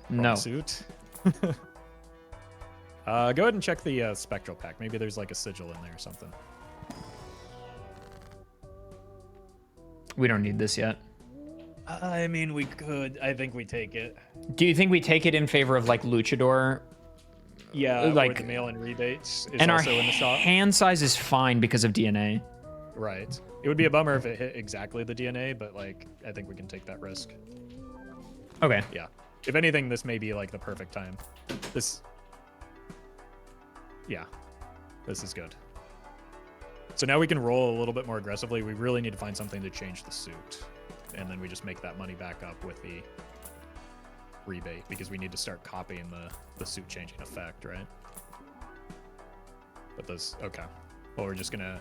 No. Suit. Go ahead and check the spectral pack. Maybe there's like a sigil in there or something. We don't need this yet. I mean, we could. I think we take it. Do you think we take it in favor of like Luchador? Yeah, Like- or the mail-in rebates is And our also in the shop. hand size is fine because of DNA. Right. It would be a bummer if it hit exactly the DNA, but like, I think we can take that risk. Okay. Yeah. If anything, this may be like the perfect time. Yeah. This is good. So now we can roll a little bit more aggressively. We really need to find something to change the suit. And then we just make that money back up with the rebate because we need to start copying the suit changing effect, right? But this, okay. Well, we're just gonna,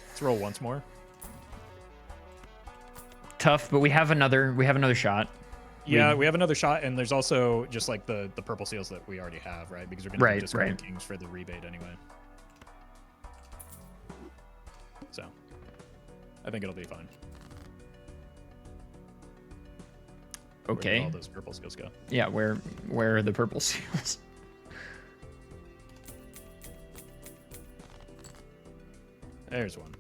let's roll once more. Tough, but we have another shot. Yeah, we have another shot, and there's also just like the purple seals that we already have, right? Because we're gonna Right, just right. kings for the rebate anyway. So, I think it'll be fine. Where did Okay. all those purple seals go? Yeah, where are the purple seals? There's one.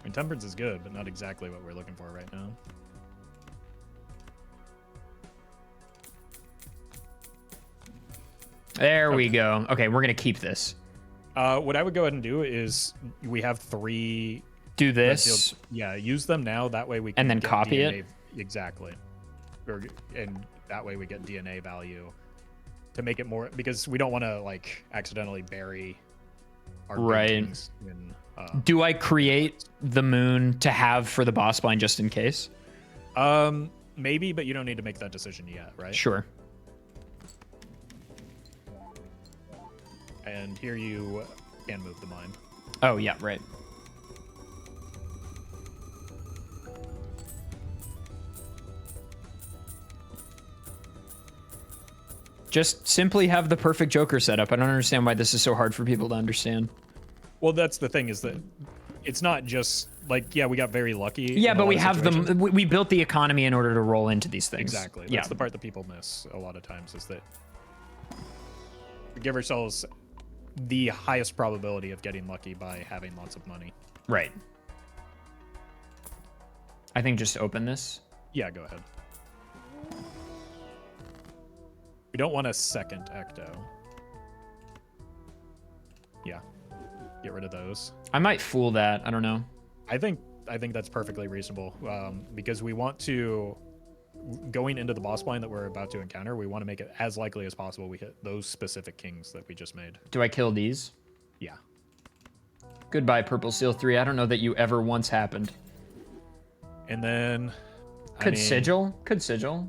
I mean, temperance is good, but not exactly what we're looking for right now. There we go. Okay, we're gonna keep this. What I would go ahead and do is we have 3 Do red this. seals. Yeah, use them now. That way we can And then get copy DNA. it? Exactly. And that way we get DNA value to make it more, because we don't want to like accidentally bury our big Right. kings in, Do I create the moon to have for the boss blind just in case? maybe, but you don't need to make that decision yet, right? Sure. And here you can move the mime. Oh yeah, right. Just simply have the perfect Joker setup. I don't understand why this is so hard for people to understand. Well, that's the thing, is that it's not just like, yeah, we got very lucky. Yeah, but we have them. We built the economy in order to roll into these things. Exactly. That's the part that people miss a lot of times, is that we give ourselves the highest probability of getting lucky by having lots of money. Right. I think just open this. Yeah, go ahead. We don't want a second Ecto. Yeah. Get rid of those. I might fool that. I don't know. I think that's perfectly reasonable, because we want to, going into the boss blind that we're about to encounter, we want to make it as likely as possible we hit those specific kings that we just made. Do I kill these? Yeah. Goodbye, Purple Seal 3. I don't know that you ever once happened. And then... Could Sigil? Could Sigil?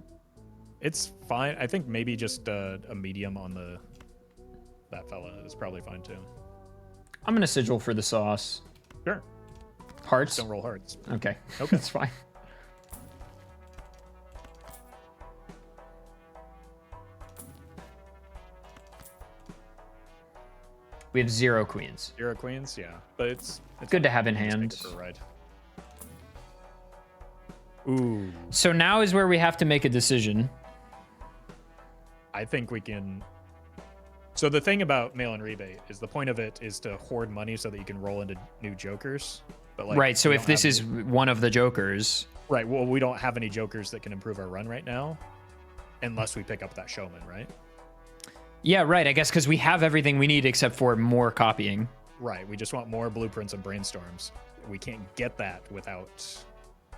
It's fine. I think maybe just a medium on that fella is probably fine too. I'm going to Sigil for the sauce. Sure. Hearts? Don't roll hearts. Okay. Okay. That's fine. We have 0 queens. 0 queens, yeah. But it's good to have in Just take hand. it for a ride. Ooh. So now is where we have to make a decision. I think we can... So the thing about mail-in rebate is the point of it is to hoard money so that you can roll into new jokers. But like, Right, so we if don't this have is one of the jokers... Right, well, we don't have any jokers that can improve our run right now unless we pick up that showman, right? Yeah, right, I guess because we have everything we need except for more copying. Right, we just want more blueprints and brainstorms. We can't get that without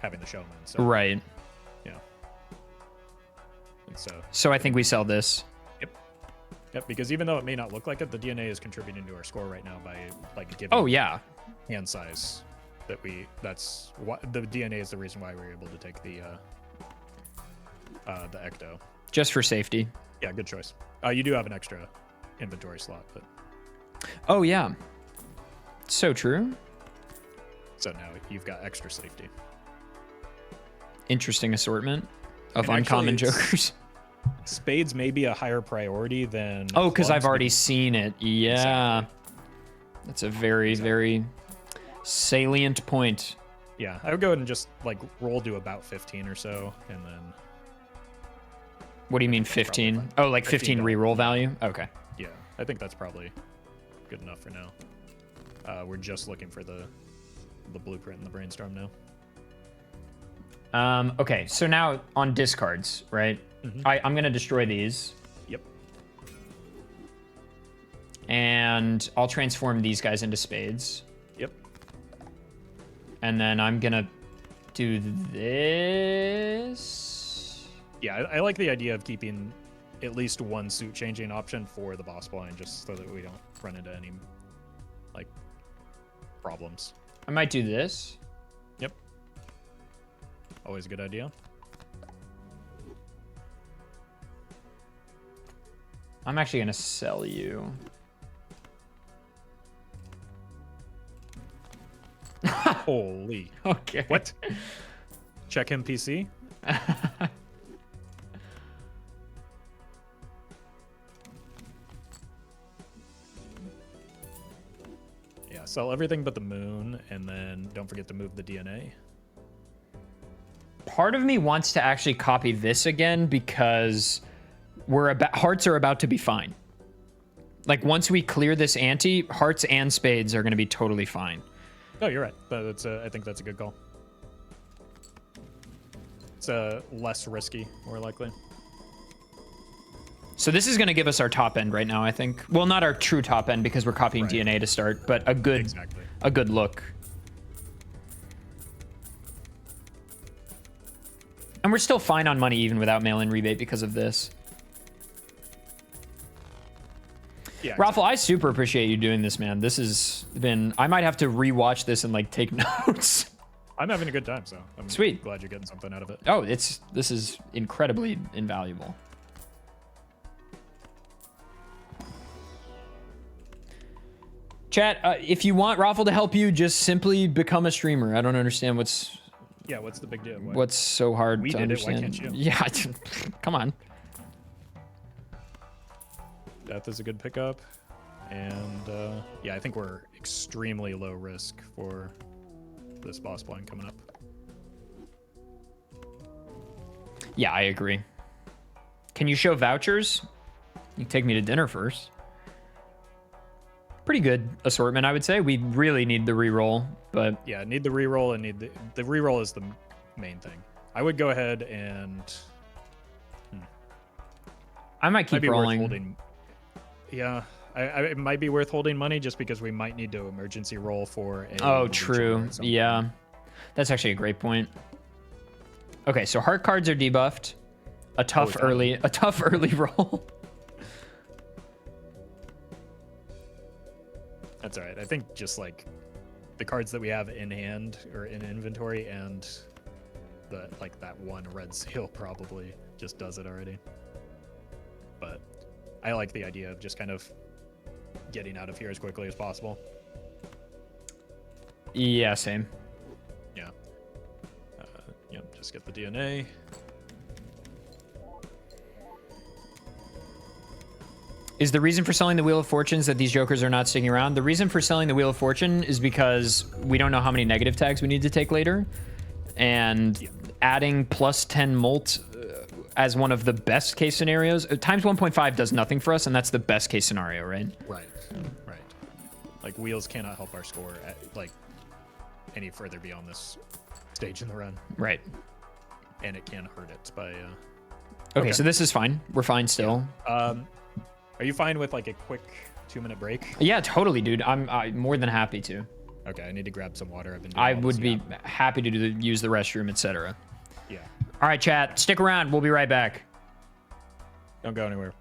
having the showman. So, Right. Yeah. And So I think we sell this. Yep, because even though it may not look like it, the DNA is contributing to our score right now by like giving Oh, yeah. hand size. That's what the DNA is the reason why we were able to take the Ecto. Just for safety. Yeah, good choice. You do have an extra inventory slot, but Oh, yeah. So true. so now you've got extra safety. Interesting assortment of And uncommon actually, jokers. Spades may be a higher priority than... Oh, because I've clubs, already seen it. Yeah. Exactly. That's a very, very salient point. Yeah, I would go ahead and just like roll to about 15 or so, and then... What do you mean 15? Oh, like 15 reroll value? Okay. Yeah, I think that's probably good enough for now. We're just looking for the blueprint and the brainstorm now. Okay, so now on discards, right? Mhm. I'm going to destroy these. Yep. And I'll transform these guys into spades. Yep. And then I'm going to do this. Yeah, I like the idea of keeping at least one suit changing option for the boss blind, just so that we don't run into any like problems. I might do this. Yep. Always a good idea. I'm actually going to sell you. Holy. Okay. What? Check him PC? Yeah, sell everything but the moon, and then don't forget to move the DNA. Part of me wants to actually copy this again because hearts are about to be fine. Like once we clear this ante, hearts and spades are going to be totally fine. No, you're right. I think that's a good call. It's less risky, more likely. So this is going to give us our top end right now, I think. Well, not our true top end because we're copying Right. DNA to start, but a good Exactly. a good look. And we're still fine on money even without mail-in rebate because of this. Yeah. Roffle, I super appreciate you doing this, man. This has been... I might have to rewatch this and like take notes. I'm having a good time, so I'm Sweet. glad you're getting something out of it. Oh, this is incredibly invaluable. Chat, if you want Roffle to help you, just simply become a streamer. I don't understand what's Yeah, what's the big deal? what's so hard We to did it, why understand. can't you? Yeah, come on. Death is a good pickup. And yeah, I think we're extremely low risk for this boss blind coming up. Yeah, I agree. Can you show vouchers? You can take me to dinner first. Pretty good assortment, I would say. We really need the reroll, but Yeah, need the reroll and need the reroll is the main thing. I would go ahead and I might might keep be worth rolling. holding. Yeah, it might be worth holding money just because we might need to emergency roll for a. Oh, Voucher true. at some Yeah, point. that's actually a great point. Okay, so heart cards are debuffed. A tough finally. early roll. That's all right. I think just like the cards that we have in hand or in inventory and the like that one red seal probably just does it already. But I like the idea of just kind of getting out of here as quickly as possible. Yeah, same. Yeah. Yep, just get the DNA. Is the reason for selling the Wheel of Fortunes that these jokers are not sticking around? The reason for selling the Wheel of Fortune is because we don't know how many negative tags we need to take later. And adding plus 10 molt as one of the best case scenarios, times 1.5 does nothing for us, and that's the best case scenario, right? Right. Like wheels cannot help our score at, like any further beyond this stage in the run. Right. And it can hurt it by Okay, so this is fine. We're fine still. Are you fine with like a quick 2-minute break? Yeah, totally, dude. I'm more than happy to. Okay, I need to grab some water. I've been doing I all would this be yap. happy to use the restroom, etc. Yeah. All right, chat. Stick around. We'll be right back. Don't go anywhere.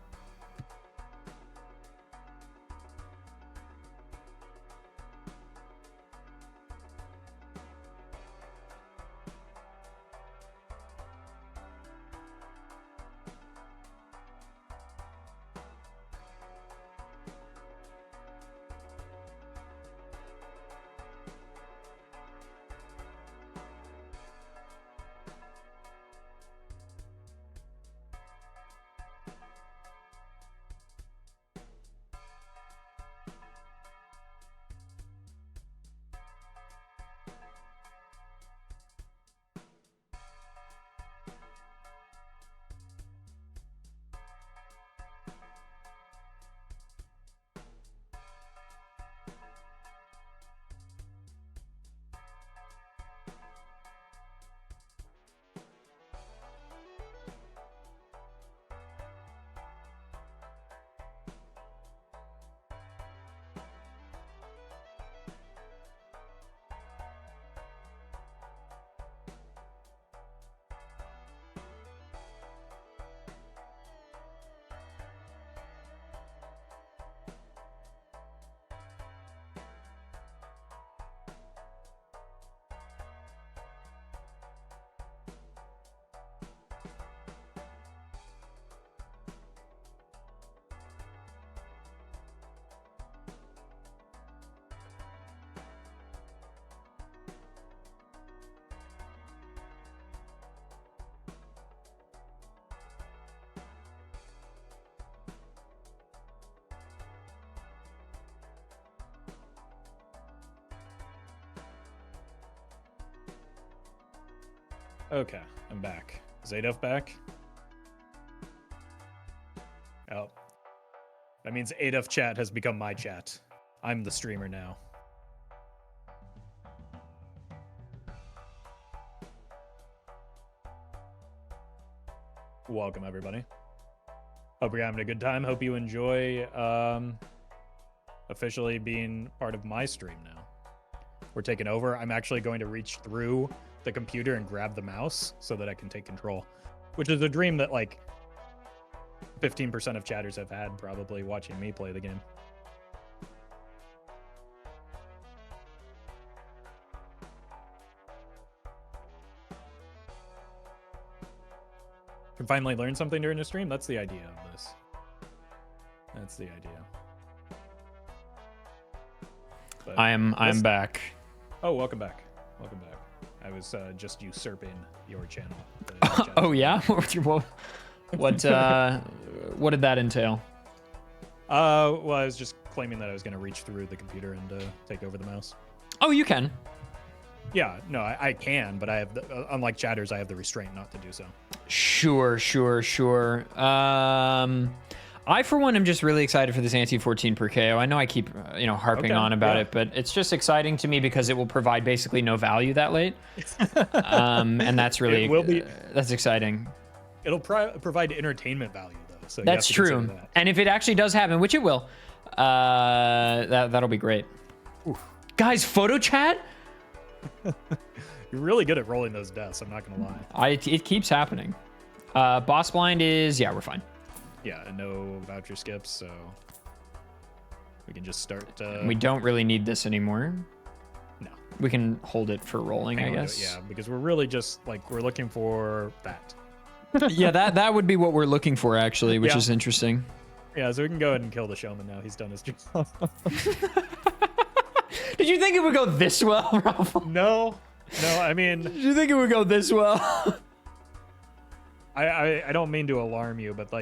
Okay, I'm back. Is Adolf back? Oh. That means Adolf chat has become my chat. I'm the streamer now. Welcome, everybody. Hope you're having a good time. Hope you enjoy officially being part of my stream now. We're taking over. I'm actually going to reach through the computer and grab the mouse so that I can take control, which is a dream that like 15% of chatters have had probably watching me play the game. Can finally learn something during the stream. That's the idea of this. That's the idea. But I'm back. Oh, welcome back. Welcome back. I was just usurping your channel. Oh yeah. What did that entail? Well, I was just claiming that I was going to reach through the computer and take over the mouse. Oh, you can. Yeah, no, I can, but I have, unlike chatters, I have the restraint not to do so. Sure. I, for one, am just really excited for this anti-14 per KO. I know I keep, harping on about it, but it's just exciting to me because it will provide basically no value that late. And that's really, It will be, that's exciting. It'll provide entertainment value, though. So that's true. that. And if it actually does happen, which it will, that'll be great. Oof. Guys, photo chat? You're really good at rolling those deaths, I'm not going to lie. It keeps happening. Boss blind is, yeah, we're fine. Yeah, and no voucher skips, so we can just start. We don't really need this anymore. No. We can hold it for rolling, I guess. Yeah, because we're really just, we're looking for that. Yeah, that would be what we're looking for, actually, which is interesting. Yeah, so we can go ahead and kill the showman now. He's done his job. Did you think it would go this well, Roffle? No, I mean... Did you think it would go this well? I don't mean to alarm you, but,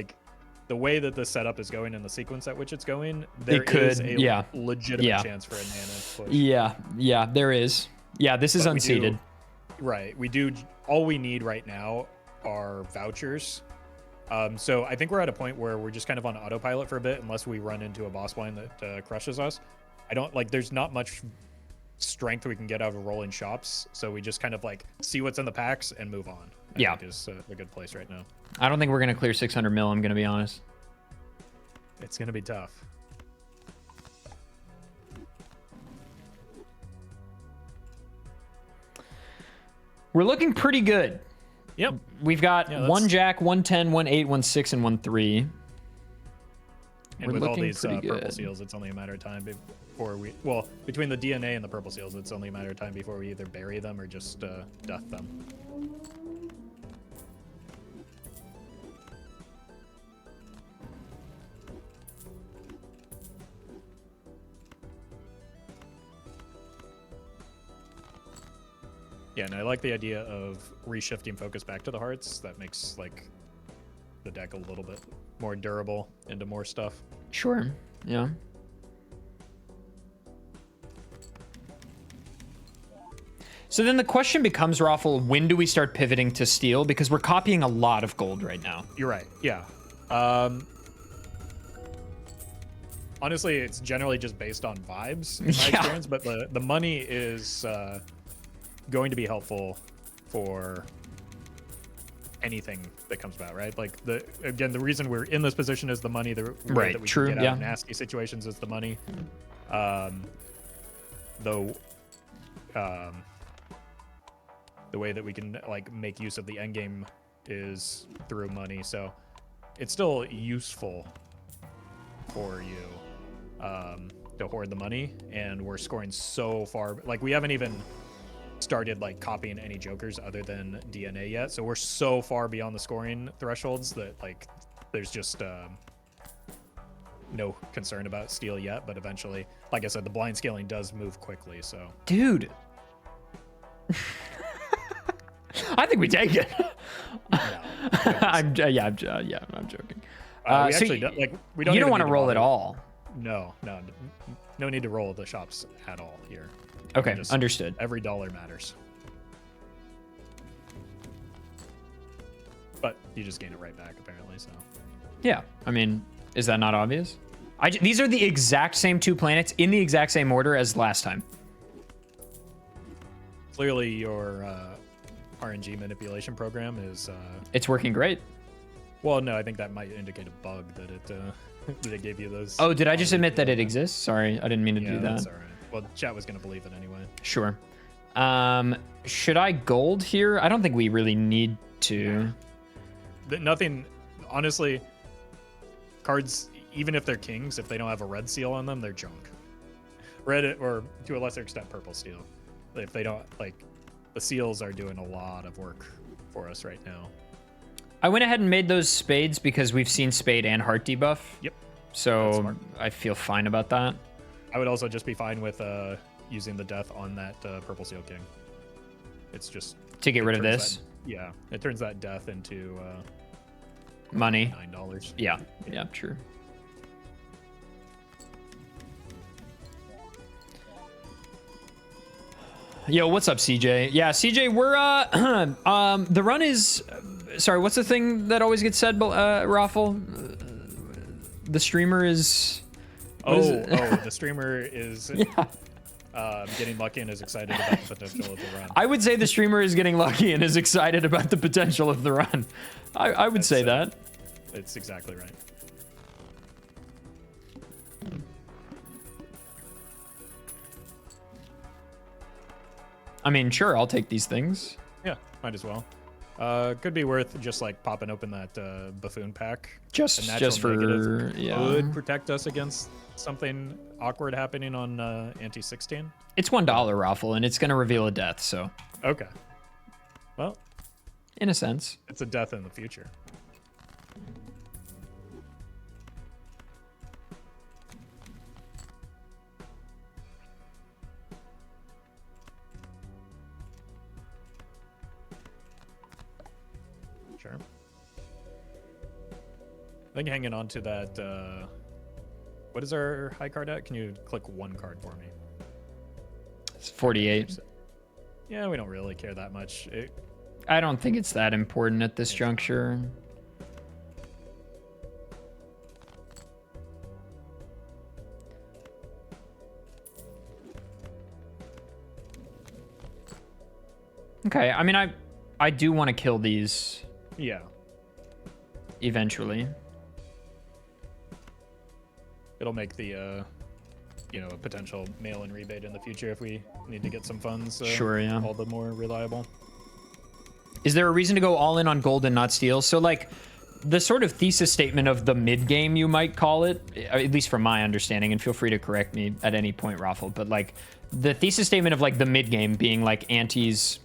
the way that the setup is going and the sequence at which it's going, there is a legitimate chance for a nano push. Yeah, there is. Yeah, this is unseated. Right. All we need right now are vouchers. So I think we're at a point where we're just kind of on autopilot for a bit, unless we run into a boss blind that crushes us. There's not much strength we can get out of rolling shops, so we just kind of see what's in the packs and move on. I think is a good place right now. I don't think we're gonna clear 600 mil. I'm gonna be honest. It's gonna be tough. We're looking pretty good. Yep. We've got 1 jack, 1 10, 1 8, 1 6, and 1 3. And with all these purple seals, it's only a matter of time before between the DNA and the purple seals, it's only a matter of time before we either bury them or just death them. Yeah, and I like the idea of reshifting focus back to the hearts. That makes the deck a little bit more durable into more stuff. Sure. Yeah. So then the question becomes, Roffle, when do we start pivoting to steel? Because we're copying a lot of gold right now. You're right. Yeah. Honestly, it's generally just based on vibes in my experience, but the money is going to be helpful for anything that comes about, right? Again, the reason we're in this position is the money. The way that we can get out of nasty situations is the money. The way that we can make use of the end game is through money. So it's still useful for you to hoard the money, and we're scoring so far. We haven't even started copying any jokers other than DNA yet, so we're so far beyond the scoring thresholds that there's just no concern about steel yet. But eventually, like I said, the blind scaling does move quickly. So dude, I think we take it. I'm joking. We actually we don't. You don't want to roll at all. No need to roll the shops at all here. Okay, understood. Every dollar matters. But you just gain it right back, apparently, so. Yeah, I mean, is that not obvious? These are the exact same 2 planets in the exact same order as last time. Clearly, your RNG manipulation program is... It's working great. Well, no, I think that might indicate a bug that it gave you those... Oh, did I just admit that it exists? Sorry, I didn't mean to do that. That's all right. Well, chat was going to believe it anyway. Sure. Should I gold here? I don't think we really need to. Nothing, honestly, cards, even if they're kings, if they don't have a red seal on them, they're junk. Red, or to a lesser extent, purple seal. If they don't, the seals are doing a lot of work for us right now. I went ahead and made those spades because we've seen spade and heart debuff. Yep. So I feel fine about that. I would also just be fine with using the death on that purple seal king. It's just to get rid of this. It turns that death into money. $9. Yeah, true. Yo, what's up, CJ? Yeah, CJ, we're the run is sorry, what's the thing that always gets said, Roffle? The streamer is the streamer is yeah. getting lucky and is excited about the potential of the run. I would say the streamer is getting lucky and is excited about the potential of the run. I would say that. It's exactly right. I mean, sure, I'll take these things. Yeah, might as well. Could be worth just like popping open that buffoon pack. Just for yeah. Could protect us against something awkward happening on Ante 16. It's $1 raffle, and it's gonna reveal a death. So okay. Well, in a sense, it's a death in the future. Sure. I think hanging on to that. What is our high card at? Can you click one card for me? it's 48. Yeah, we don't really care that much. I don't think it's that important at this juncture. Okay, I mean, I do want to kill these Yeah. eventually. It'll make the, a potential mail-in rebate in the future if we need to get some funds. Sure, yeah. All the more reliable. Is there a reason to go all in on gold and not steel? So, like, the sort of thesis statement of the mid-game, you might call it, at least from my understanding, and feel free to correct me at any point, Roffle, but, like, the thesis statement of, like, the mid-game being, like, antes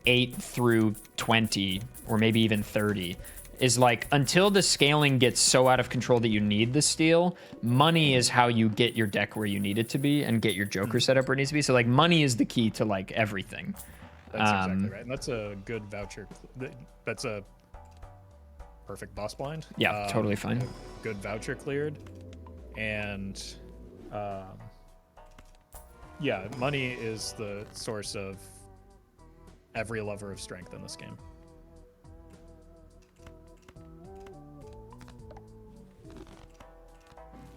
8 through 20, or maybe even 30, is like until the scaling gets so out of control that you need the steel, money is how you get your deck where you need it to be and get your Joker set up where it needs to be. So like money is the key to like everything. That's exactly right. And that's a good voucher. That's a perfect boss blind. Yeah, totally fine. Good voucher cleared. And yeah, money is the source of every lover of strength in this game.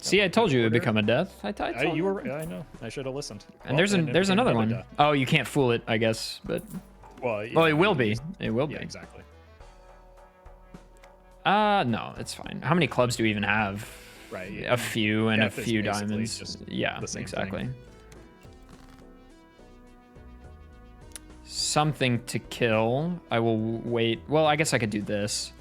See, I told you it would become a death. I told you. I know. I should have listened. And there's another one. Oh, you can't fool it, I guess. But well, it will be. It will be. Yeah, exactly. No, it's fine. How many clubs do we even have? Right. A few and Death a few is basically diamonds. just Yeah, the same exactly. thing. Something to kill. I will wait. Well, I guess I could do this.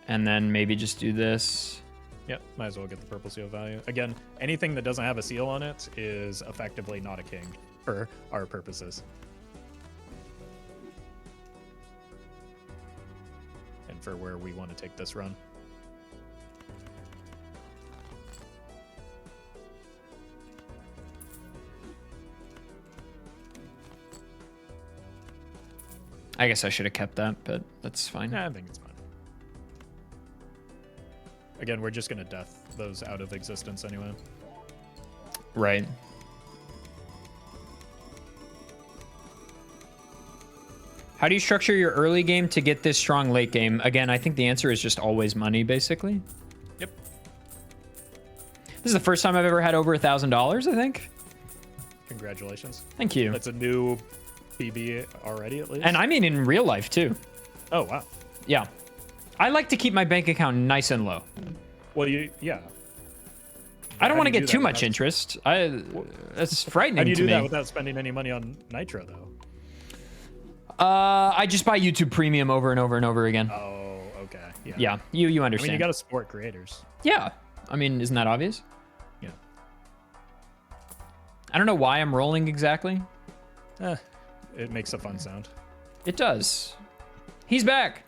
And then maybe just do this. Yep, might as well get the purple seal value. Again, anything that doesn't have a seal on it is effectively not a king for our purposes. And for where we want to take this run. I guess I should have kept that, but that's fine. Yeah, I think it's fine. Again, we're just going to death those out of existence anyway. Right. How do you structure your early game to get this strong late game? Again, I think the answer is just always money, basically. Yep. This is the first time I've ever had over $1,000, I think. Congratulations. Thank you. That's a new PB already, at least. And I mean in real life, too. Oh, wow. Yeah. I like to keep my bank account nice and low. Well, yeah. I don't want to get too much interest. That's frightening to me. How do you do that without spending any money on Nitro, though? I just buy YouTube Premium over and over and over again. Oh, okay. Yeah. Yeah, you understand. I mean, you got to support creators. Yeah. I mean, isn't that obvious? Yeah. I don't know why I'm rolling exactly. It makes a fun sound. It does. He's back.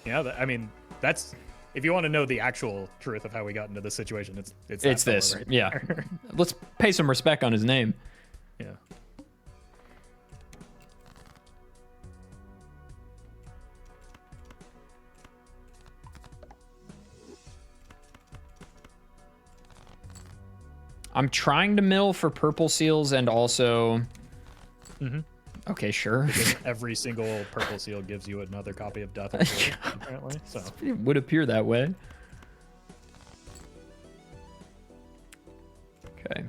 Yeah, I mean, that's if you want to know the actual truth of how we got into this situation, it's this. Right yeah. there. Let's pay some respect on his name. Yeah. I'm trying to mill for purple seals and also... Mm-hmm. Okay, sure. Because every single purple seal gives you another copy of Death, apparently. So It would appear that way. Okay.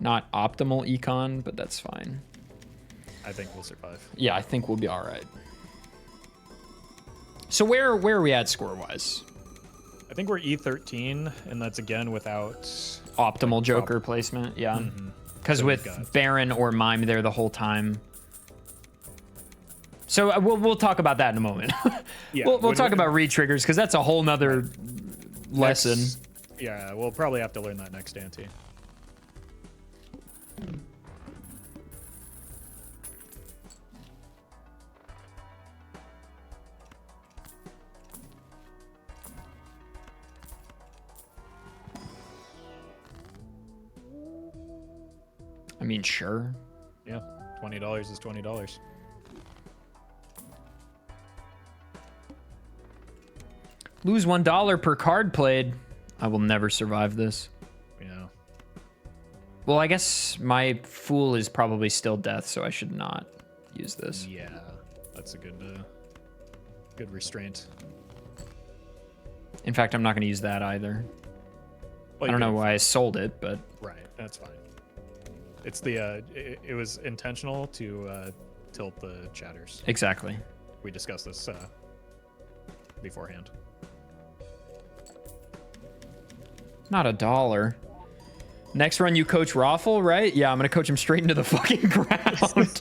Not optimal econ, but that's fine. I think we'll survive. Yeah, I think we'll be all right. So where are we at score-wise? I think we're E13, and that's again without Optimal Joker placement, yeah. Because So we've with got- Baron or Mime there the whole time. So we'll talk about that in a moment. Yeah, we'll when- talk about re-triggers because that's a whole nother lesson. Yeah, we'll probably have to learn that next ante. I mean, sure. Yeah, $20 is $20. Lose $1 per card played. I will never survive this. Yeah. Well, I guess my Fool is probably still death, so I should not use this. Yeah, that's a good restraint. In fact, I'm not going to use that either. Well, I don't you know could- why I sold it, but Right, that's fine. It's the it was intentional to tilt the chatters. exactly. We discussed this beforehand. Not $1. Next run, you coach Roffle, right? Yeah, I'm going to coach him straight into the fucking ground.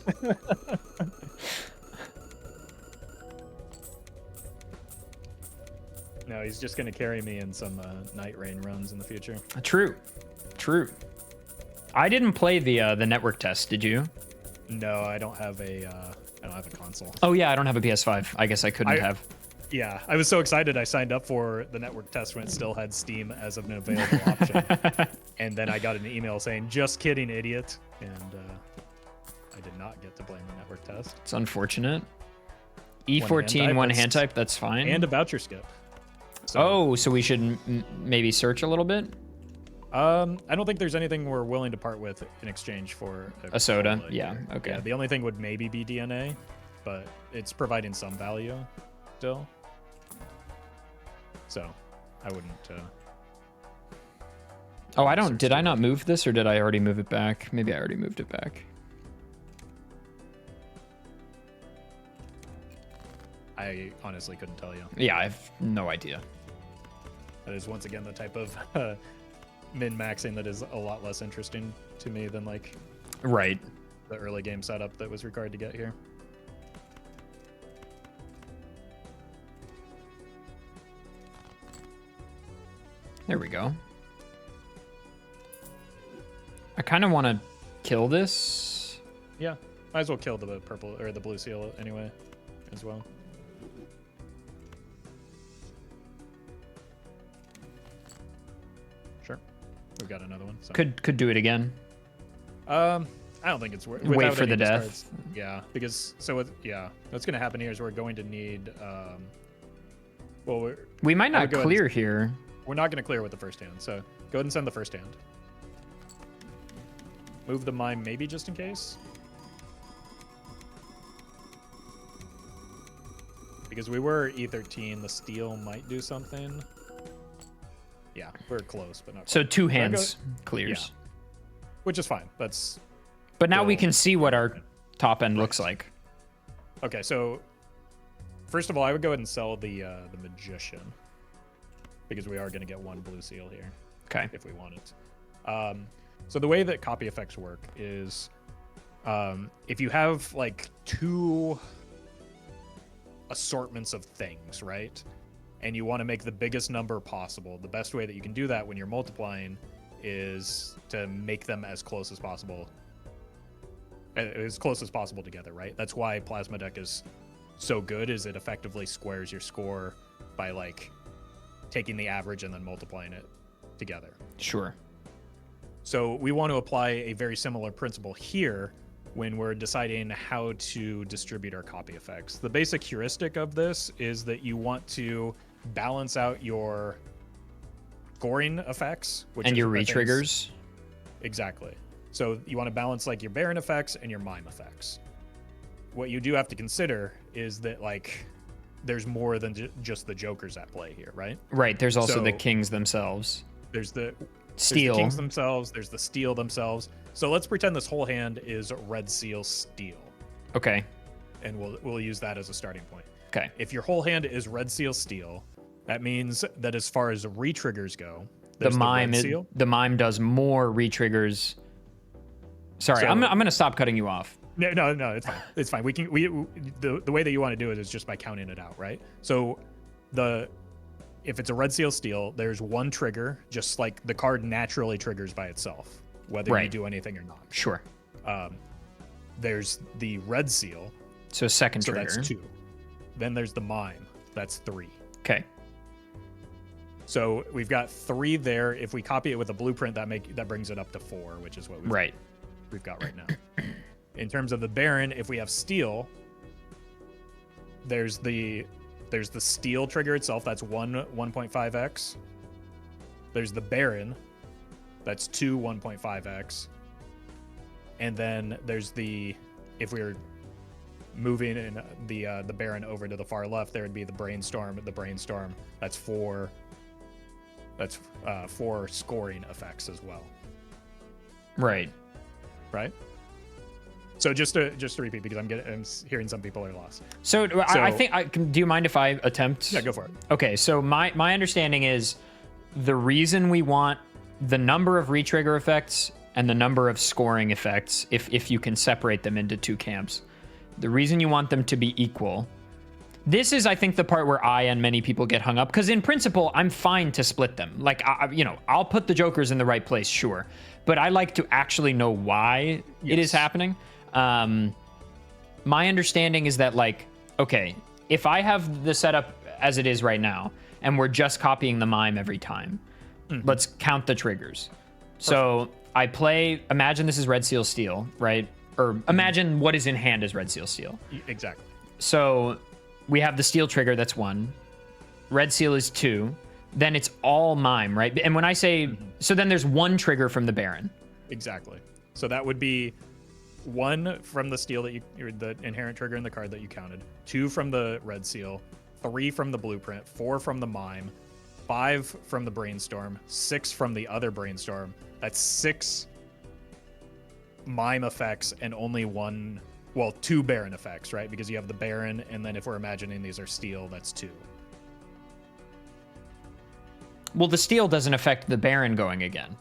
No, he's just gonna carry me in some night rain runs in the future. True. True. I didn't play the network test, did you? No, I don't have a console. Oh, yeah, I don't have a PS5. I guess I couldn't have. Yeah, I was so excited I signed up for the network test when it still had Steam as an available option. And then I got an email saying, just kidding, idiot. And I did not get to play in the network test. It's unfortunate. hand E14, type, one that's- hand type, that's fine. And a voucher skip. So, Oh, so we should maybe search a little bit? I don't think there's anything we're willing to part with in exchange for A soda? cola Yeah, here. okay. Yeah, the only thing would maybe be DNA, but it's providing some value still. So I wouldn't. Oh, I don't. Did I not move this or did I already move it back? Maybe I already moved it back. I honestly couldn't tell you. Yeah, I have no idea. That is once again the type of min-maxing that is a lot less interesting to me than like Right. the early game setup that was required to get here. There we go. I kind of want to kill this. Yeah, might as well kill the purple or the blue seal anyway, as well. Sure, we've got another one. So. Could do it again. I don't think it's worth. Wait for the death. Yeah, because what's gonna happen here is we're going to need. Well, We might I not would go ahead and- clear here. we're not gonna clear with the first hand, so go ahead and send the first hand. Move the mime maybe just in case. Because we were E13, the steel might do something. Yeah, we're close, but not. So quite. two But I go- hands clears. which is fine. That's But now we Well, can see what our top end looks like. okay. So first of all, I would go ahead and sell the magician because we are going to get one blue seal here Okay. if we want it. So the way that copy effects work is if you have like two assortments of things, right? And you want to make the biggest number possible, the best way that you can do that when you're multiplying is to make them as close as possible together, right? That's why Plasma Deck is so good, is it effectively squares your score by like taking the average and then multiplying it together. Sure. So we want to apply a very similar principle here when we're deciding how to distribute our copy effects. The basic heuristic of this is that you want to balance out your scoring effects, which And is, your I think, re-triggers. Exactly. So you want to balance like your Baron effects and your Mime effects. What you do have to consider is that like there's more than just the jokers at play here, right? Right. There's also the So- kings themselves. There's the Steel. kings themselves, there's the steel themselves. So let's pretend this whole hand is red seal steel, Okay. and we'll use that as a starting point. Okay. If your whole hand is red seal steel, that means that as far as re-triggers go, The there's mime red seal. the mime does more re-triggers. Sorry, So- I'm gonna stop cutting you off. No, it's fine. It's fine. The way that you want to do it is just by counting it out, right? So if it's a red seal steel, there's one trigger, just like the card naturally triggers by itself, whether you Right. do anything or not. Sure. There's the red seal, So second so trigger. that's 2. Then there's the mime, that's 3. Okay. So we've got 3 there. If we copy it with a blueprint, that brings it up to 4, which is what we've got right now. In terms of the Baron, if we have steel, there's the steel trigger itself. That's 1.5x. There's the Baron. That's 2 1.5x. And then there's if we're moving in the Baron over to the far left, there would be the Brainstorm. The Brainstorm, that's 4. That's 4 scoring effects as well. Right. Right? So just to repeat, because I'm hearing some people are lost. So, I So- think do you mind if I attempt? Yeah, go for it. Okay, so my understanding is the reason we want the number of re-trigger effects and the number of scoring effects, if you can separate them into 2 camps, the reason you want them to be equal. This is, I think, the part where I and many people get hung up, because in principle, I'm fine to split them. Like, I'll put the jokers in the right place, sure, but I like to actually know why it is Yes. happening. My understanding is that, like, okay, if I have the setup as it is right now, and we're just copying the mime every time, let's count the triggers. So I play, imagine this is red seal steel, right? Or imagine what is in hand is red seal steel. Exactly. So we have the steel trigger, that's 1. Red seal is 2. Then it's all mime, right? And when I say, so then there's 1 trigger from the Baron. Exactly. So that would be 1 from the steel the inherent trigger in the card that you counted, 2 from the red seal, 3 from the blueprint, 4 from the mime, 5 from the Brainstorm, 6 from the other Brainstorm. That's 6 mime effects and only 2 Baron effects, right? Because you have the Baron, and then if we're imagining these are steel, that's 2. Well, the steel doesn't affect the Baron going again.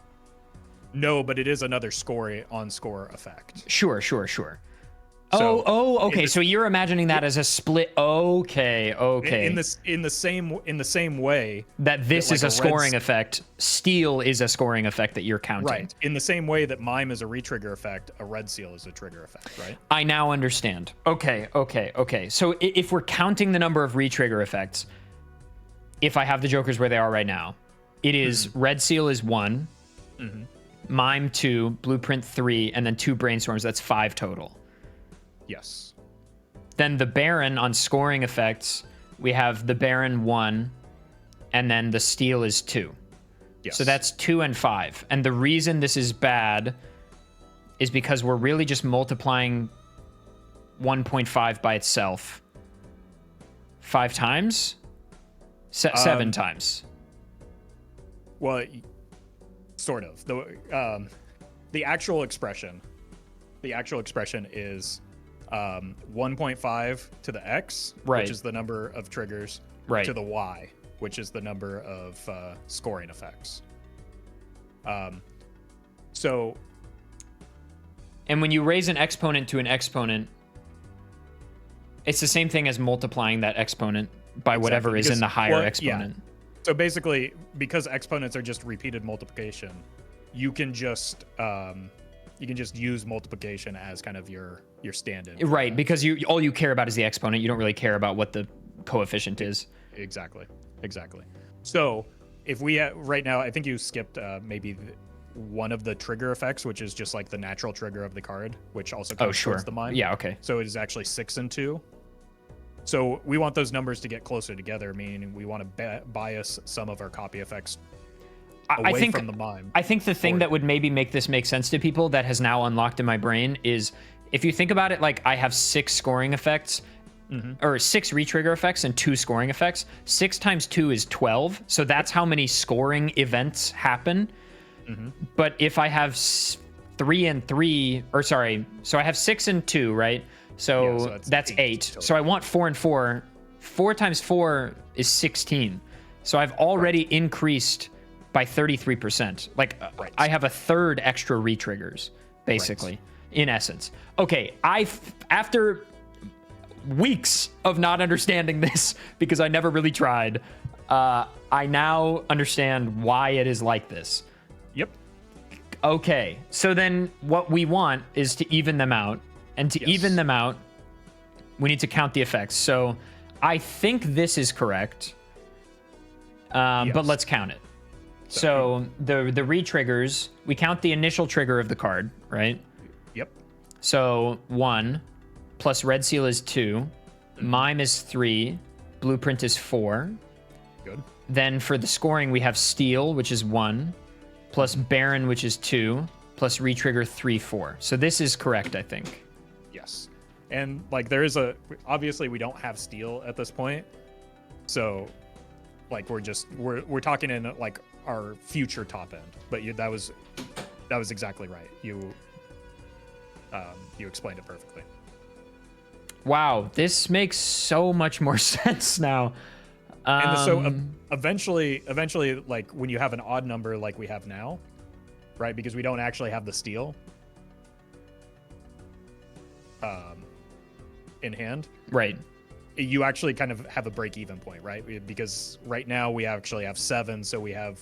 No, but it is another score effect. Sure. So, Okay. So you're imagining that as a split. Okay. In the same way That this that, is like, a scoring effect. Steel is a scoring effect that you're counting. Right. In the same way that mime is a re-trigger effect, a red seal is a trigger effect, right? I now understand. Okay. So if we're counting the number of re-trigger effects, if I have the jokers where they are right now, it is red seal is 1, mime 2, blueprint 3, and then 2 brainstorms. That's 5 total. Yes. Then the Baron on scoring effects, we have the Baron 1, and then the steel is 2. Yes. So that's 2 and 5. And the reason this is bad is because we're really just multiplying 1.5 by itself 5 times? 7 times. Well, sort of. The actual expression is 1.5 to the x, Right. which is the number of triggers, Right. to the y, which is the number of scoring effects. So And when you raise an exponent to an exponent, it's the same thing as multiplying that exponent by whatever is in the higher exponent. So basically, because exponents are just repeated multiplication, you can just use multiplication as kind of your stand-in. Right, because all you care about is the exponent. You don't really care about what the coefficient is. Exactly. So if we right now, I think you skipped maybe one of the trigger effects, which is just like the natural trigger of the card, which also counts towards the mime. Yeah, okay. So it is actually 6 and 2. So we want those numbers to get closer together, meaning we want to bias some of our copy effects I away think from the mime. I think the thing that would maybe make this make sense to people that has now unlocked in my brain is if you think about it, like I have 6 scoring effects. Or 6 retrigger effects and 2 scoring effects. 6 times 2 is 12. So that's how many scoring events happen. But if I have 3 and 3, or sorry, so I have 6 and 2, right? So, that's 8. So I want 4 and 4. 4 times 4 is 16. So I've already increased by 33%. Like I have a third extra retriggers, basically, in essence. Okay, after weeks of not understanding this because I never really tried, I now understand why it is like this. Yep. Okay, so then what we want is to even them out, and to even them out, we need to count the effects. So I think this is correct, but let's count it. So the re-triggers, we count the initial trigger of the card, right? Yep. So 1 plus red seal is 2, mime is 3, blueprint is 4. Good. Then for the scoring, we have steal, which is 1, plus baron, which is 2, plus retrigger 3, 4. So this is correct, I think. Yes. And like there is obviously we don't have steal at this point. So like we're talking in like our future top end. But that was exactly right. You explained it perfectly. Wow, this makes so much more sense now. And so eventually, like when you have an odd number like we have now, right? Because we don't actually have the steal in hand. Right. You actually kind of have a break-even point, right? Because right now we actually have 7, so we have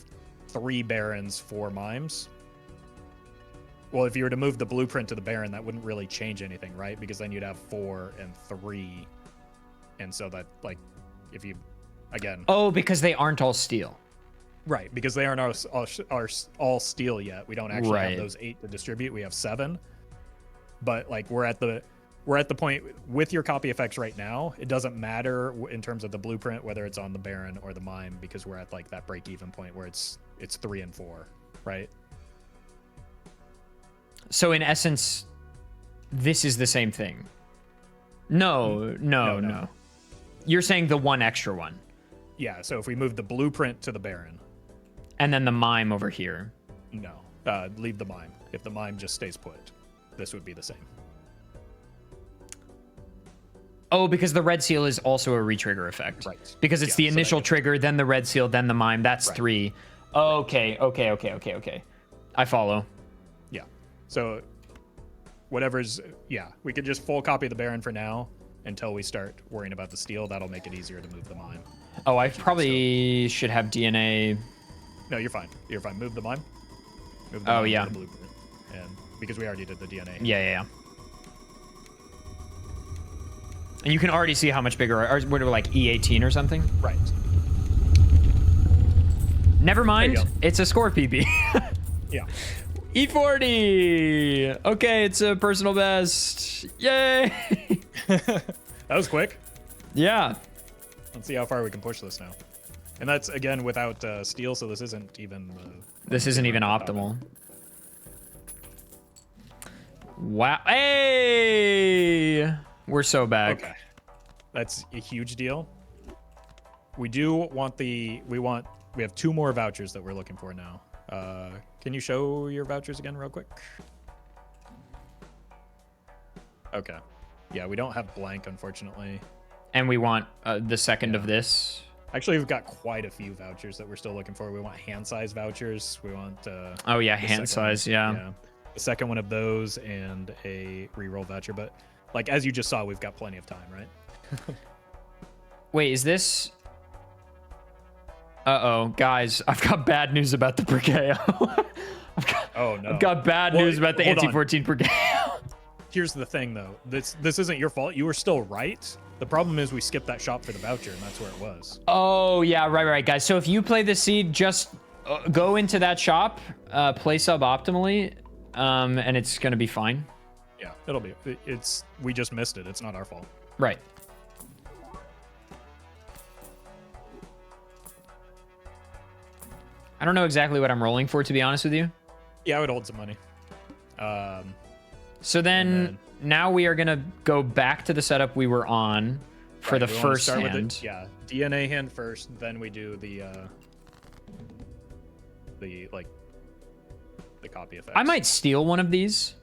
3 barons, 4 mimes. Well, if you were to move the blueprint to the baron, that wouldn't really change anything, right? Because then you'd have 4 and 3. And so that, like, if you, again... Oh, because they aren't all steel. Right, because they aren't all steel yet. We don't actually have those 8 to distribute. We have 7. But, like, we're at the point with your copy effects right now. It doesn't matter in terms of the blueprint, whether it's on the baron or the mime, because we're at, like, that break-even point where it's 3 and 4, right? So in essence, this is the same thing. No. You're saying the 1 extra one. Yeah, so if we move the blueprint to the baron. And then the mime over here. No, leave the mime. If the mime just stays put, this would be the same. Oh, because the red seal is also a retrigger effect. Right. Because it's the initial trigger, then the red seal, then the mime. That's 3. Okay. I follow. Yeah. So whatever's, we could just full copy the baron for now until we start worrying about the steal. That'll make it easier to move the mime. Oh, I probably should have DNA. No, you're fine. You're fine. Move the mime. Move the mime to yeah. The blueprint. And because we already did the DNA. Yeah. And you can already see how much bigger, or what are we, like E18 or something? Right. Never mind. It's a score PB. Yeah. E40. Okay, it's a personal best. Yay. That was quick. Yeah. Let's see how far we can push this now. And that's, again, without steal, so this isn't even... this isn't even optimal. Wow. Hey! We're so back. Okay. That's a huge deal. We do want we have 2 more vouchers that we're looking for now. Can you show your vouchers again real quick? Okay. Yeah, we don't have blank, unfortunately. And we want the second of this. Actually, we've got quite a few vouchers that we're still looking for. We want hand size vouchers. We want... oh, yeah, hand size, yeah. The second one of those and a reroll voucher. But, like, as you just saw, we've got plenty of time, right? Wait, is this... Uh-oh, guys, I've got bad news about the Brigeo. Oh, no. I've got bad news about the anti-14 Brigeo. Here's the thing, though. This isn't your fault. You were still right. The problem is we skipped that shop for the voucher, and that's where it was. Oh, yeah, right, guys. So if you play the seed, just go into that shop, play suboptimally, and it's going to be fine. Yeah, it'll be. We just missed it. It's not our fault. Right. I don't know exactly what I'm rolling for, to be honest with you. Yeah, I would hold some money. So then now we are going to go back to the setup we were on for the we wanna first start hand. with the, DNA hand first, then we do the copy effect. I might steal one of these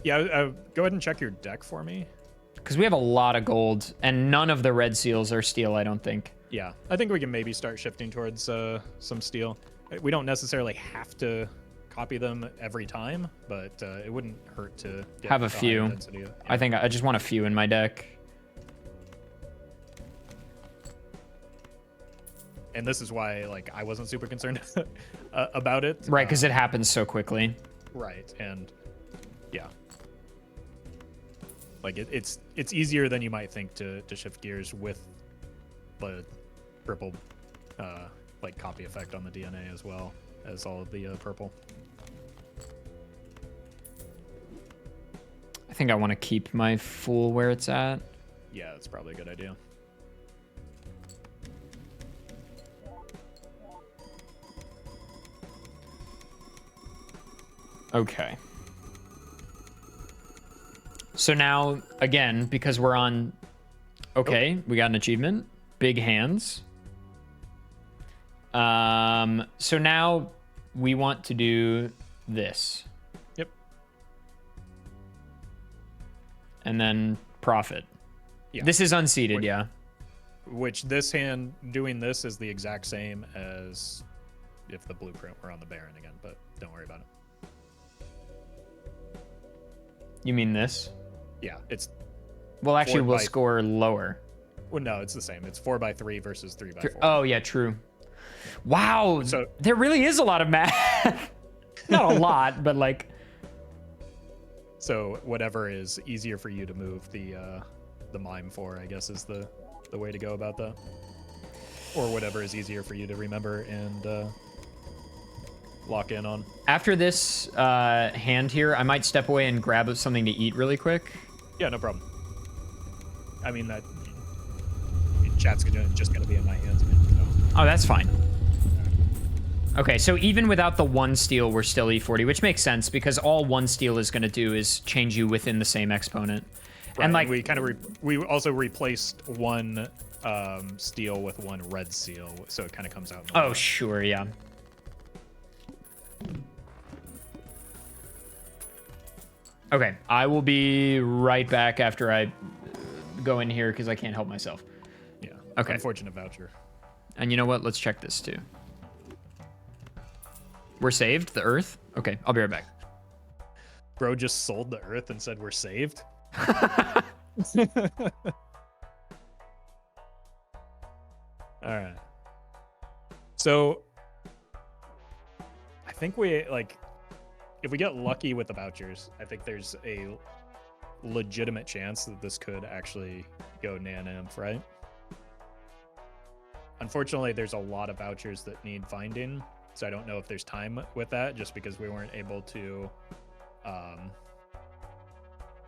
Yeah, go ahead and check your deck for me. because we have a lot of gold and none of the red seals are steel, I don't think. Yeah, I think we can maybe start shifting towards some steel. We don't necessarily have to copy them every time, but it wouldn't hurt to get Have a the higher few. density. Yeah. I think I just want a few in my deck. And this is why, like, I wasn't super concerned about it. Right, because it happens so quickly. Right, and yeah, like it's easier than you might think to shift gears with the purple like copy effect on the DNA as well as all of the purple. I think I want to keep my Fool where it's at. Yeah, that's probably a good idea. Okay. So now, again, because we're on... Okay, we got an achievement. Big hands. So now we want to do this. Yep. And then profit. Yeah. This is unseated, yeah. Which this hand doing this is the exact same as if the blueprint were on the Baron again, but don't worry about it. You mean this? Yeah, it's Well, actually, 4 we'll by- score lower. well, no, it's the same. It's 4x3 versus 3x4. Oh, yeah, true. Wow. So- there really is a lot of math. Not a lot, but like... So whatever is easier for you to move the mime for, I guess, is the way to go about that. Or whatever is easier for you to remember and lock in on. After this hand here, I might step away and grab something to eat really quick. Yeah, no problem. I mean, that chat's just gonna be in my hands again. So. Oh, that's fine. Okay, so even without the one steal, we're still E40, which makes sense because all one steal is going to do is change you within the same exponent. Right, and like we kind of we also replaced one steel with one red seal, so it kind of comes out. oh, sure, yeah. Okay, I will be right back after I go in here because I can't help myself. Yeah. Okay. Unfortunate voucher. And you know what? Let's check this too. We're saved, the Earth? Okay, I'll be right back. Bro just sold the Earth and said we're saved. All right. So I think we if we get lucky with the vouchers, I think there's a legitimate chance that this could actually go nan-amp, right? Unfortunately, there's a lot of vouchers that need finding, so I don't know if there's time with that, just because we weren't able to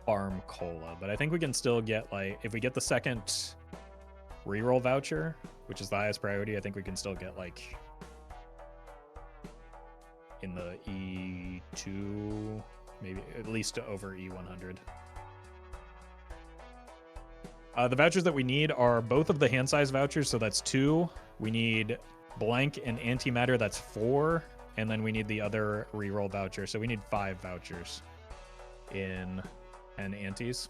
farm cola. But I think we can still get, like, if we get the second reroll voucher, which is the highest priority, I think we can still get, like, in the E2, maybe at least over E100. The vouchers that we need are both of the hand size vouchers, so that's 2. We need blank and antimatter, that's 4. And then we need the other reroll voucher, so we need 5 vouchers in 10 antis.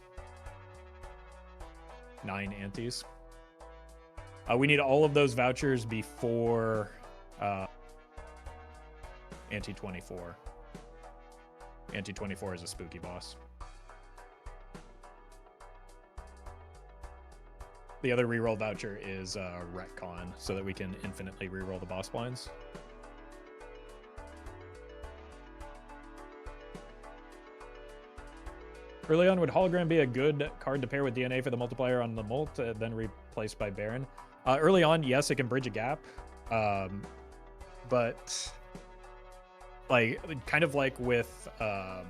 9 antis. We need all of those vouchers before Anti 24. Anti 24 is a spooky boss. The other reroll voucher is retcon, so that we can infinitely reroll the boss blinds. Early on, would Hologram be a good card to pair with DNA for the multiplier on the Molt, then replaced by Baron? Early on, yes, it can bridge a gap, but like kind of like with the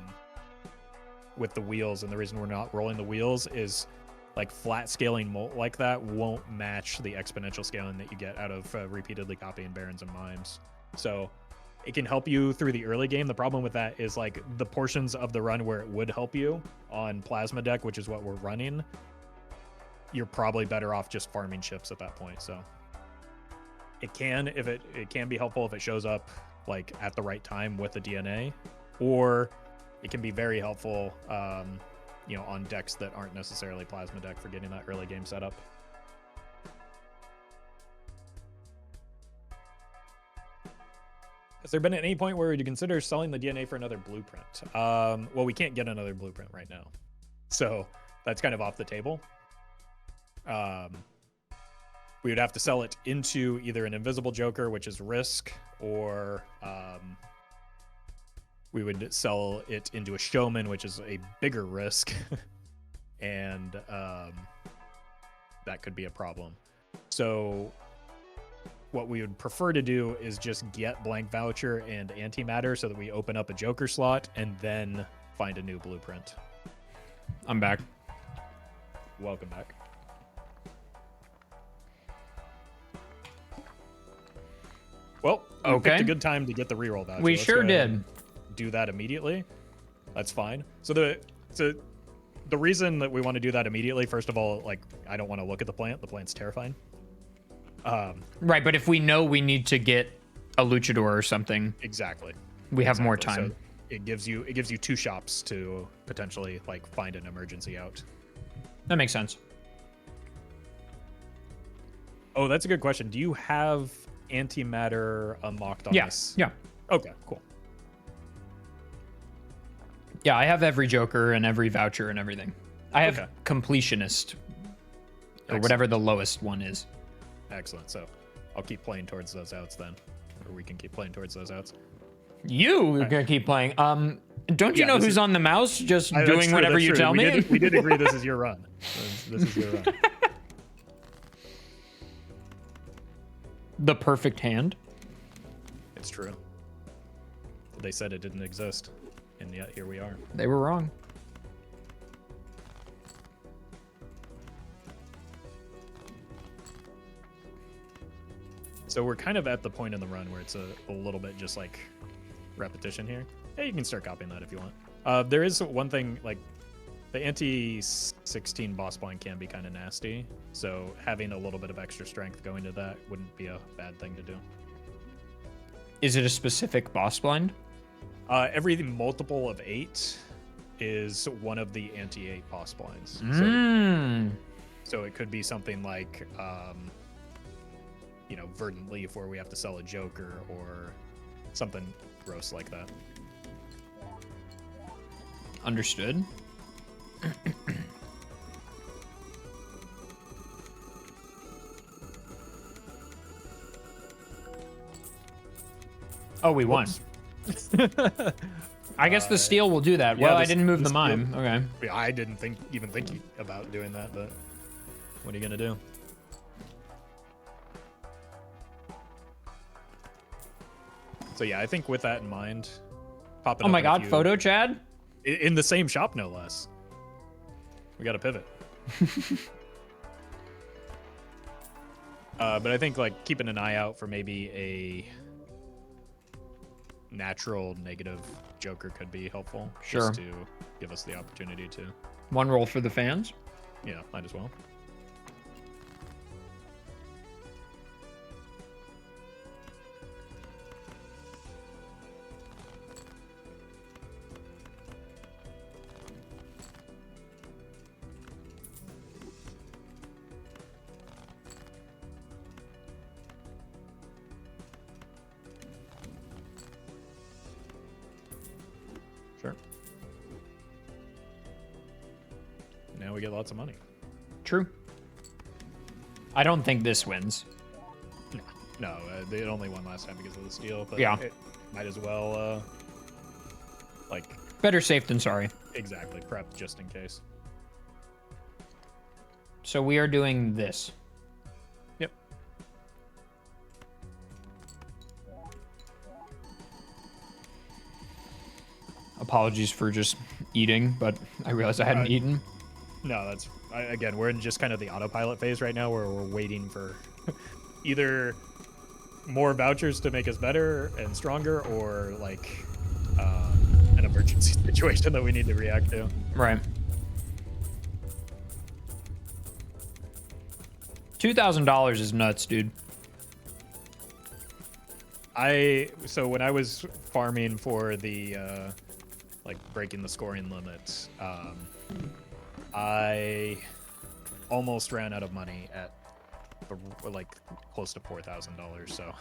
wheels, and the reason we're not rolling the wheels is like flat scaling Molt like that won't match the exponential scaling that you get out of repeatedly copying Barons and Mimes. So it can help you through the early game. The problem with that is like the portions of the run where it would help you on Plasma Deck, which is what we're running, you're probably better off just farming ships at that point. So it can be helpful if it shows up like at the right time with the DNA, or it can be very helpful on decks that aren't necessarily Plasma Deck for getting that early game setup. Has there been at any point where you consider selling the DNA for another blueprint? Well, we can't get another blueprint right now, so that's kind of off the table. We would have to sell it into either an Invisible Joker, which is risk, or we would sell it into a Showman, which is a bigger risk, and that could be a problem. So what we would prefer to do is just get blank Voucher and Antimatter so that we open up a Joker slot and then find a new blueprint. I'm back. Welcome back. Well, we picked a good time to get the reroll voucher. We Let's sure did. Do that immediately. That's fine. So the reason that we want to do that immediately, first of all, like I don't want to look at the plant. The plant's terrifying. Right, but if we know we need to get a luchador or something, exactly, we have more time. So it gives you 2 shops to potentially like find an emergency out. That makes sense. Oh, that's a good question. Do you have Antimatter unlocked on this? Yeah. Okay, cool. Yeah, I have every Joker and every Voucher and everything. I have Completionist, or whatever the lowest one is. Excellent. So I'll keep playing towards those outs then, or we can keep playing towards those outs. You're gonna keep playing. Don't you know who's on the mouse? Just doing whatever you tell me. We did agree this is your run. This is your run. The perfect hand. It's true. They said it didn't exist, and yet here we are. They were wrong. So we're kind of at the point in the run where it's a little bit just like repetition here. Yeah, you can start copying that if you want. There is one thing, like the anti-16 boss blind can be kind of nasty, so having a little bit of extra strength going to that wouldn't be a bad thing to do. Is it a specific boss blind? Every multiple of 8 is one of the anti-8 boss blinds. So it could be something like Verdant Leaf, where we have to sell a Joker, or something gross like that. Understood. Oh, we won. I guess the steel will do that. Well, I didn't move the mime. Okay. Yeah, I didn't even think about doing that, but what are you gonna do? So yeah, I think with that in mind, popping. Oh my God, photo Chad? In the same shop, no less. We got to pivot. But I think like keeping an eye out for maybe a natural negative Joker could be helpful. Sure. Just to give us the opportunity to. One roll for the fans. Yeah, might as well. Sure. Now we get lots of money. True. I don't think this wins. No, they only won last time because of the steal. But yeah, it might as well, like. Better safe than sorry. Exactly, prep just in case. So we are doing this. Yep. Apologies for just eating, but I realized I hadn't eaten. No, that's again, we're in just kind of the autopilot phase right now, where we're waiting for either more vouchers to make us better and stronger, or like an emergency situation that we need to react to. Right. $2,000 is nuts, dude. So when I was farming for the like breaking the scoring limits, I almost ran out of money at like close to $4,000. So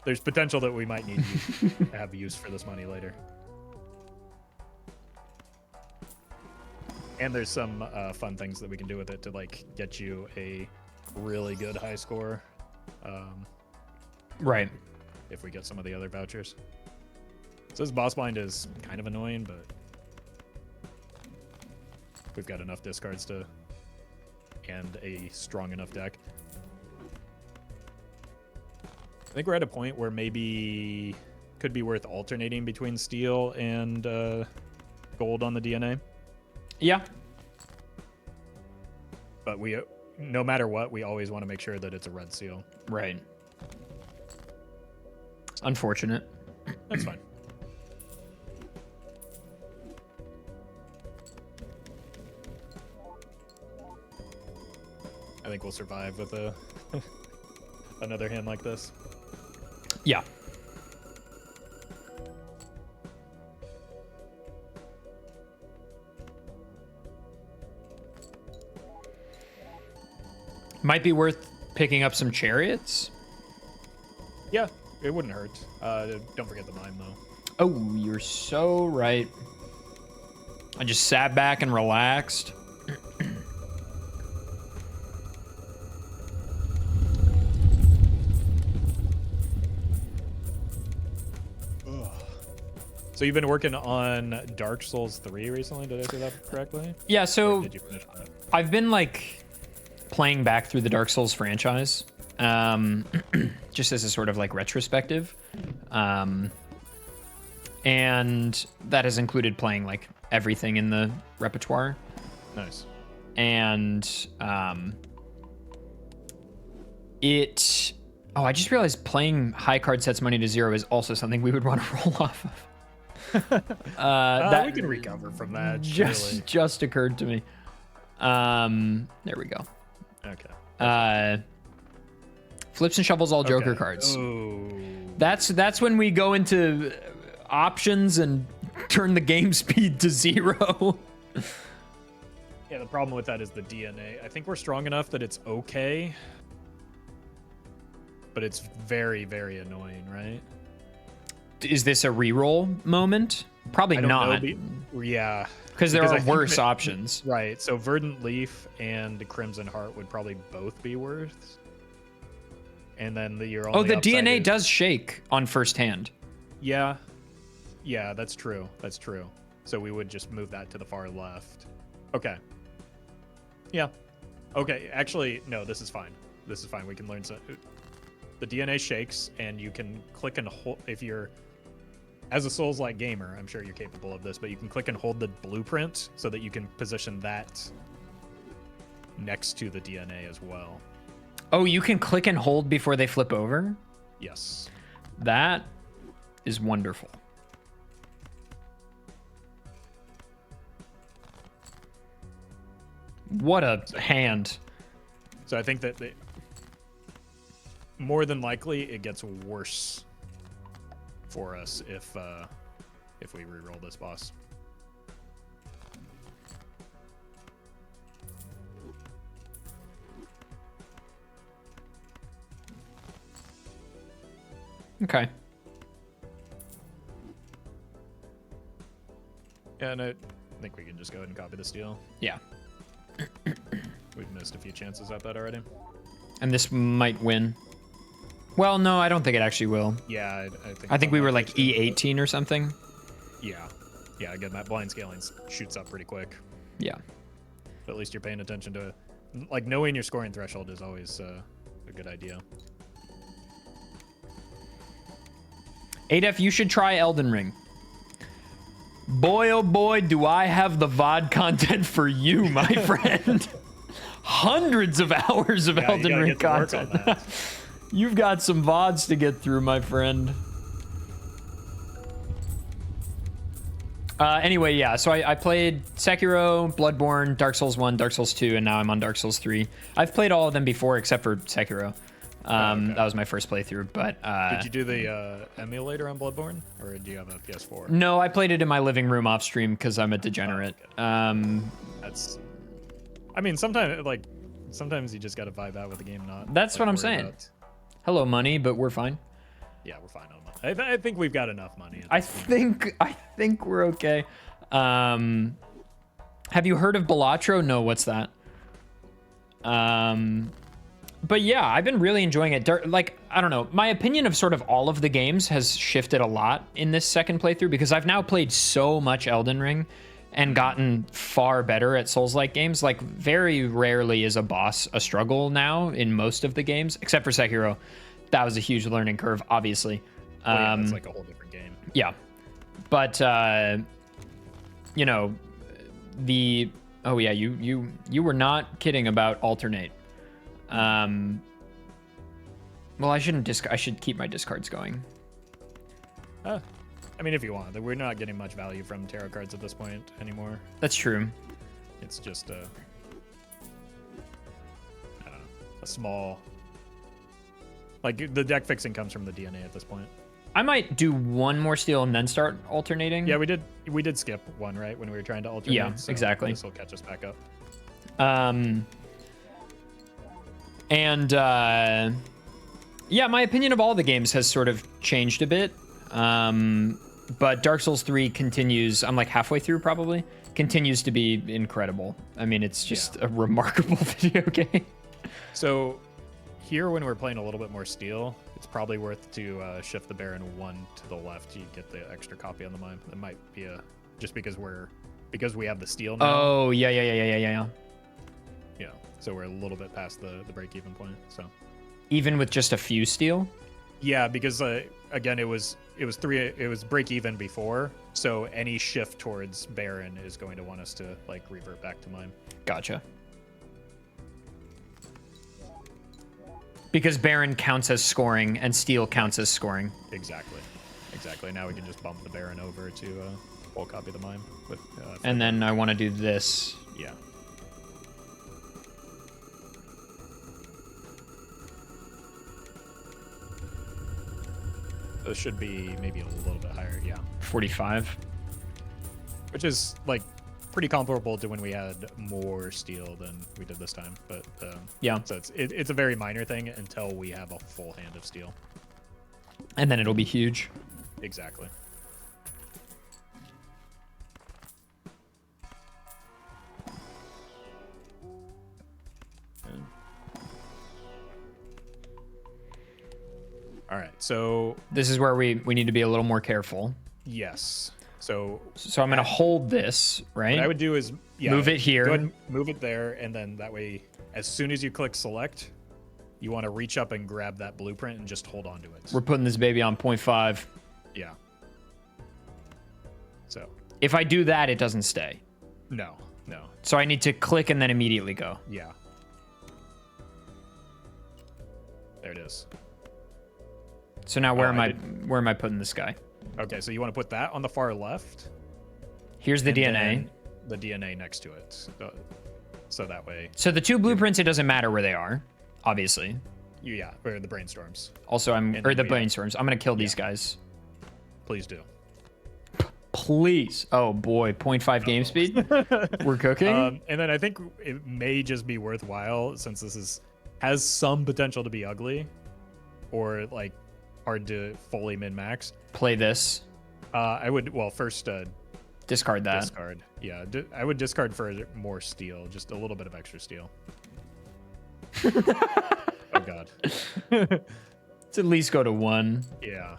there's potential that we might need to have use for this money later. And there's some fun things that we can do with it to like get you a really good high score. Right. If we get some of the other vouchers. So this boss blind is kind of annoying, but we've got enough discards to and a strong enough deck. I think we're at a point where maybe could be worth alternating between steel and gold on the DNA. Yeah. But we, no matter what, we always want to make sure that it's a red seal. Right. Unfortunate. That's fine. I think we'll survive with a another hand like this. Yeah. Might be worth picking up some chariots. Yeah, it wouldn't hurt. Don't forget the mine, though. Oh, you're so right. I just sat back and relaxed. So you've been working on Dark Souls 3 recently? Did I say that correctly? Yeah, Or so did you finish on it? I've been like playing back through the Dark Souls franchise, just as a sort of like retrospective. And that has included playing like everything in the repertoire. Nice. And I just realized playing high card sets money to 0 is also something we would want to roll off of. That we can recover from that. just occurred to me. There we go. Okay. Flips and shovels all Joker Okay. cards. Ooh. That's when we go into options and turn the game speed to 0. Yeah, the problem with that is the DNA. I think we're strong enough that it's okay, but it's very, very annoying, right? Is this a reroll moment? Probably I don't not. know, yeah. Because there Because I are think worse that- options. Right, so Verdant Leaf and Crimson Heart would probably both be worth. And then you're Oh, the DNA does shake on first hand. Yeah. Yeah, that's true. That's true. So we would just move that to the far left. Okay. Yeah. Okay, actually, no, this is fine. This is fine. We can learn some. The DNA shakes, and you can click and hold. If you're, as a Souls-like gamer, I'm sure you're capable of this, but you can click and hold the blueprint so that you can position that next to the DNA as well. Oh, you can click and hold before they flip over? Yes. That is wonderful. What a hand. So I think that more than likely it gets worse for us if we reroll this boss. Okay. Yeah, and I think we can just go ahead and copy the steal. Yeah. We've missed a few chances at that already. And this might win. Well, no, I don't think it actually will. Yeah, I think we were like unlikely to, E18 or something. Yeah. Yeah, again, that blind scaling shoots up pretty quick. Yeah. But at least you're paying attention to, like, knowing your scoring threshold is always a good idea. Adef, you should try Elden Ring. Boy, oh boy, do I have the VOD content for you, my friend. Hundreds of hours of Yeah, you Elden gotta Ring get to work on content. that. You've got some VODs to get through, my friend. Anyway, yeah, so I played Sekiro, Bloodborne, Dark Souls 1, Dark Souls 2, and now I'm on Dark Souls 3. I've played all of them before except for Sekiro. Okay. That was my first playthrough, but... Did you do the emulator on Bloodborne, or do you have a PS4? No, I played it in my living room off stream because I'm a degenerate. That's... I mean, sometimes you just gotta vibe out with the game, not... That's like, what I'm worry saying. about- Hello, money, but we're fine. Yeah, we're fine on money. I think we've got enough money. I think we're okay. Have you heard of Balatro? No, what's that? But yeah, I've been really enjoying it. Like, I don't know, my opinion of sort of all of the games has shifted a lot in this second playthrough because I've now played so much Elden Ring and gotten far better at Souls-like games. Like, very rarely is a boss a struggle now in most of the games, except for Sekiro. That was a huge learning curve, obviously. Yeah, it's like a whole different game. Yeah, but you know, oh yeah, you were not kidding about alternate. Well, I should keep my discards going. I mean, if you want, we're not getting much value from tarot cards at this point anymore. That's true. It's just I don't know, a small. Like, the deck fixing comes from the DNA at this point. I might do one more steal and then start alternating. Yeah, we did skip one, right, when we were trying to alternate. Yeah, so exactly. This will catch us back up. Yeah, my opinion of all the games has sort of changed a bit. But Dark Souls 3 continues, I'm like halfway through probably, continues to be incredible. I mean, it's just a remarkable video game. So here, when we're playing a little bit more steel, it's probably worth to shift the Baron 1 to the left. You get the extra copy on the mime. It might be just because we have the steel now. Oh, yeah. Yeah, so we're a little bit past the break-even point. So even with just a few steel? Yeah, because again, it was break even before, so any shift towards Baron is going to want us to like revert back to mime. Gotcha. Because Baron counts as scoring and steel counts as scoring. Exactly. Now we can just bump the Baron over to full copy the mime with. And then I want to do this. Yeah. This should be maybe a little bit higher, yeah. 45. Which is like pretty comparable to when we had more steel than we did this time, but yeah. So it's a very minor thing until we have a full hand of steel. And then it'll be huge. Exactly. All right, so this is where we need to be a little more careful. Yes. So I'm gonna hold this, right? What I would do is move it here. Go ahead and move it there, and then that way, as soon as you click select, you want to reach up and grab that blueprint and just hold on to it. We're putting this baby on 0.5. Yeah. So if I do that, it doesn't stay. No. So I need to click and then immediately go. Yeah. There it is. So now where am I putting this guy? Okay, so you want to put that on the far left. Here's the DNA. The DNA next to it. So that way. So the two blueprints, it doesn't matter where they are, obviously. Yeah, or the brainstorms. Also, the brainstorms. I'm gonna kill these guys. Please do. Please. Oh boy, 0.5 game speed. We're cooking. And then I think it may just be worthwhile, since this has some potential to be ugly, or like hard to fully min-max. Play this. I would, well, first discard that. Discard. Yeah, I would discard for more steel, just a little bit of extra steel. Oh god. Let's at least go to 1. Yeah.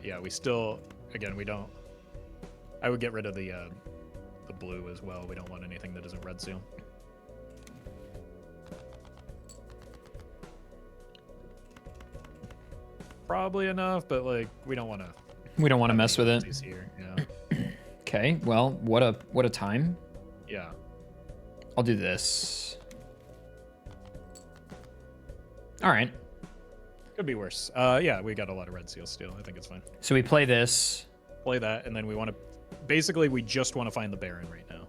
Yeah, we still, again, we don't. I would get rid of the blue as well. We don't want anything that isn't red seal. Probably enough, but like we don't want to mess with it. Here. Yeah. Okay. Well, what a time. Yeah. I'll do this. All right. Could be worse. Yeah, we got a lot of red seals still. I think it's fine. So we play this. Play that, and then we want to... Basically, we just want to find the Baron right now.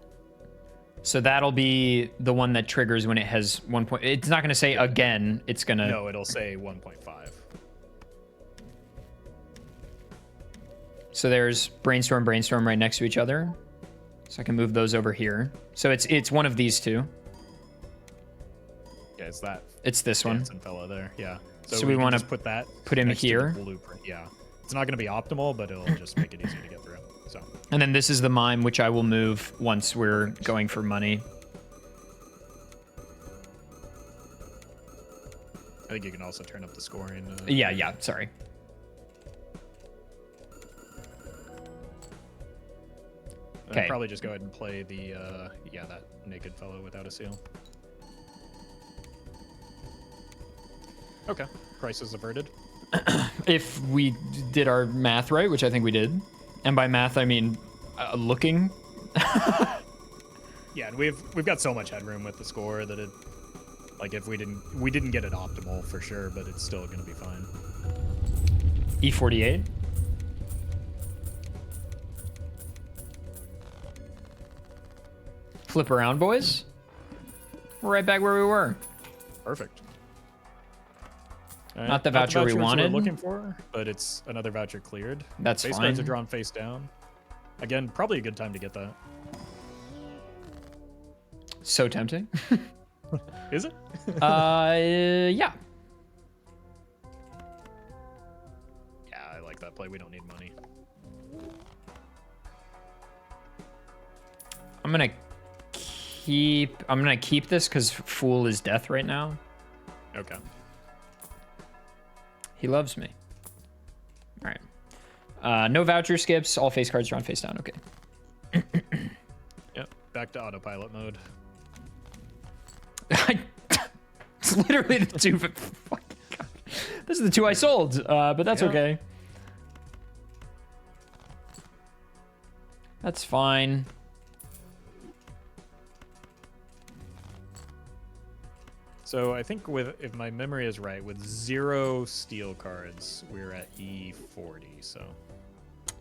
So that'll be the one that triggers when it has 1 point. It's not going to say again. It's going to... No, it'll say 1.5. So there's Brainstorm, Brainstorm right next to each other. So I can move those over here. So it's one of these two. Yeah, it's that. It's this one. Dancing fella there. Yeah. So we can want to just put that. put him next to the here. blueprint. Yeah. It's not going to be optimal, but it'll just make it easy to get through. So. And then this is the mime, which I will move once we're going for money. I think you can also turn up the scoring. Yeah, sorry. Okay. Probably just go ahead and play the, that naked fellow without a seal. Okay. Crisis averted. If we did our math right, which I think we did. And by math, I mean looking. Yeah, and we've got so much headroom with the score that it, like, if we didn't get it optimal for sure, but it's still going to be fine. E48. Flip around, boys. We're right back where we were. Perfect. All right. Not the voucher we wanted. We're looking for, but it's another voucher cleared. That's Face fine. cards are drawn face down. Again, probably a good time to get that. So tempting. Is it? Yeah. Yeah, I like that play. We don't need money. I'm gonna keep this because Fool is death right now. Okay. He loves me. All right. No voucher skips. All face cards drawn face down. Okay. Yep. Back to autopilot mode. It's literally the two. This is the two I sold, but that's Yeah. okay. That's fine. So I think if my memory is right, with 0 steel cards, we're at E40. So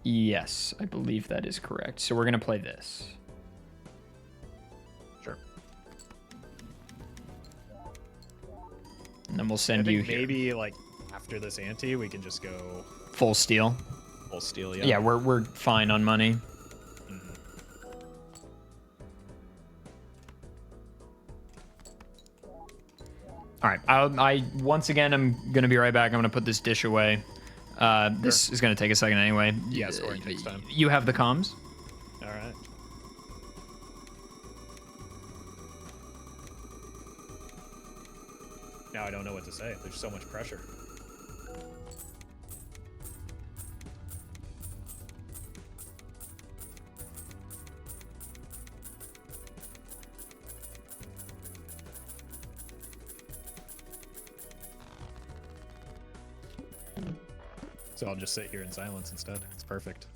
Yes, I believe that is correct. So we're gonna play this. sure. And then we'll I send you think here. maybe like after this ante, we can just go Full steel. full steel. Yeah, we're fine on money. All right, I once again I'm gonna be right back. I'm gonna put this dish away. This is gonna take a second anyway. Yeah, scoring takes time. You have the comms. All right. Now I don't know what to say. There's so much pressure. So I'll just sit here in silence instead. It's perfect.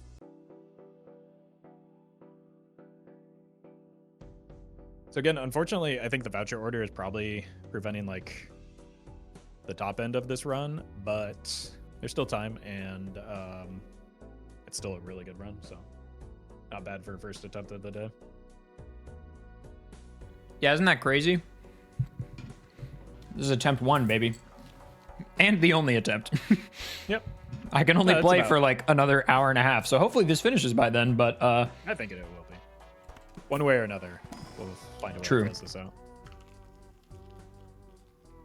So again, unfortunately, I think the voucher order is probably preventing like the top end of this run, but there's still time, and it's still a really good run. So not bad for first attempt of the day. Yeah, isn't that crazy? This is attempt 1, baby, and the only attempt. Yep. I can only That's play about for it. like another hour and a half, so hopefully this finishes by then. But I think it will be. One way or another, we'll find a way True. to close this out.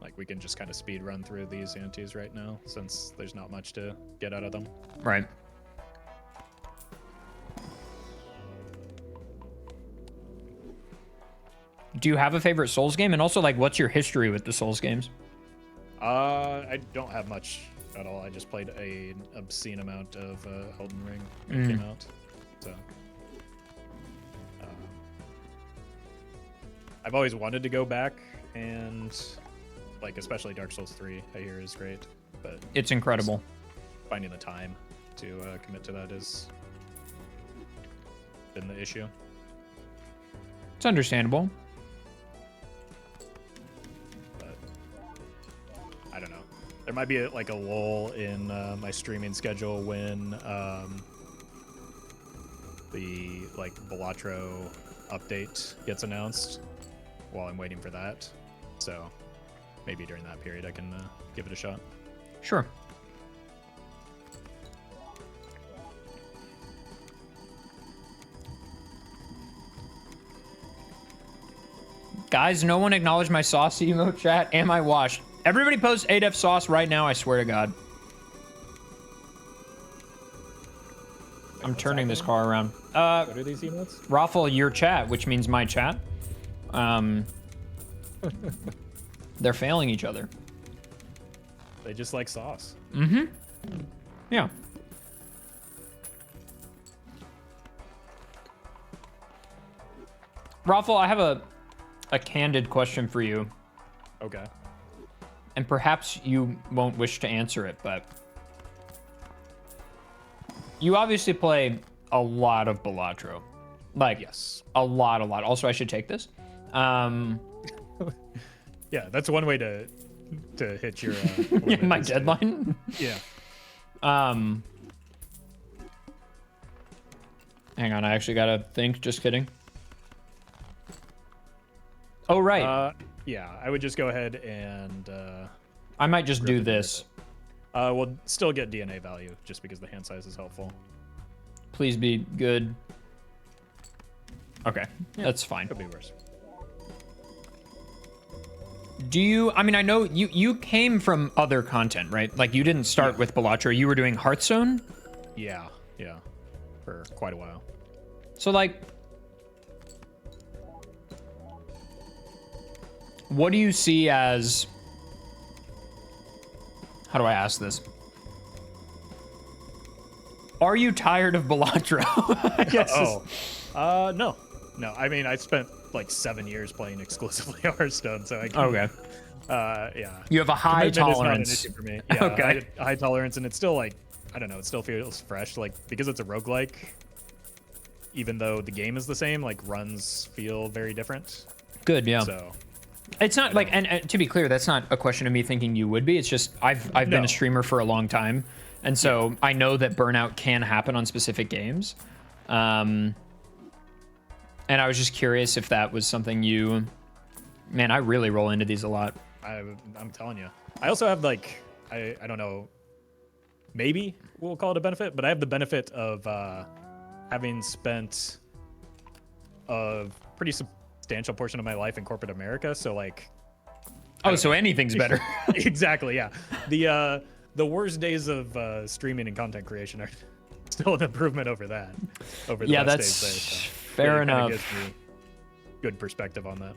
Like, we can just kind of speed run through these antes right now, since there's not much to get out of them. right. Do you have a favorite Souls game? And also, like, what's your history with the Souls games? I don't have much at all. I just played an obscene amount of Elden Ring when it came out. So I've always wanted to go back, and like especially Dark Souls 3, I hear is great, but It's incredible. finding the time to commit to that has been the issue. It's understandable. But I don't know. There might be like a lull in my streaming schedule when the like Balatro update gets announced while I'm waiting for that. So maybe during that period I can give it a shot. Sure. Guys, no one acknowledged my saucy emote chat. Am I washed? Everybody post 8F sauce right now, I swear to God. I'm turning this car around. What are these emotes? Roffle, your chat, which means my chat. They're failing each other. They just like sauce. Mm-hmm. Yeah. Roffle, I have a candid question for you. Okay. And perhaps you won't wish to answer it, but you obviously play a lot of Balatro. Like, Yes. a lot. Also, I should take this. Yeah, that's one way to hit your Yeah, limit my is to- deadline. Yeah. Hang on, I actually gotta think. Just kidding. Oh, right. Yeah, I would just go ahead and I might just do this. we'll still get DNA value just because the hand size is helpful. Please be good. Okay, that's fine. Could be worse. Do you, I mean, I know you came from other content, right? Like, you didn't start with Balatro. You were doing Hearthstone? Yeah, for quite a while. So, like, what do you see as, how do I ask this? Are you tired of Balatro? I guess No. I mean, I spent like 7 years playing exclusively Hearthstone, so I can, Okay. yeah. You have a high Commitment is not an tolerance. issue for me. Yeah, Okay. high tolerance, and it's still like, I don't know, it still feels fresh. Like, because it's a roguelike, even though the game is the same, like, runs feel very different. Good, yeah. So, It's not like, and to be clear, that's not a question of me thinking you would be. It's just I've been No. a streamer for a long time, and so I know that burnout can happen on specific games. And I was just curious if that was something you. Man, I really roll into these a lot. I'm telling you. I also have, like, I don't know, maybe we'll call it a benefit, but I have the benefit of having spent a pretty substantial portion of my life in corporate America. So, like, Oh, so anything's better. exactly, yeah. The worst days of streaming and content creation are still an improvement over that. Over the Yeah, best that's days there. So fair it kinda enough. gives me good perspective on that.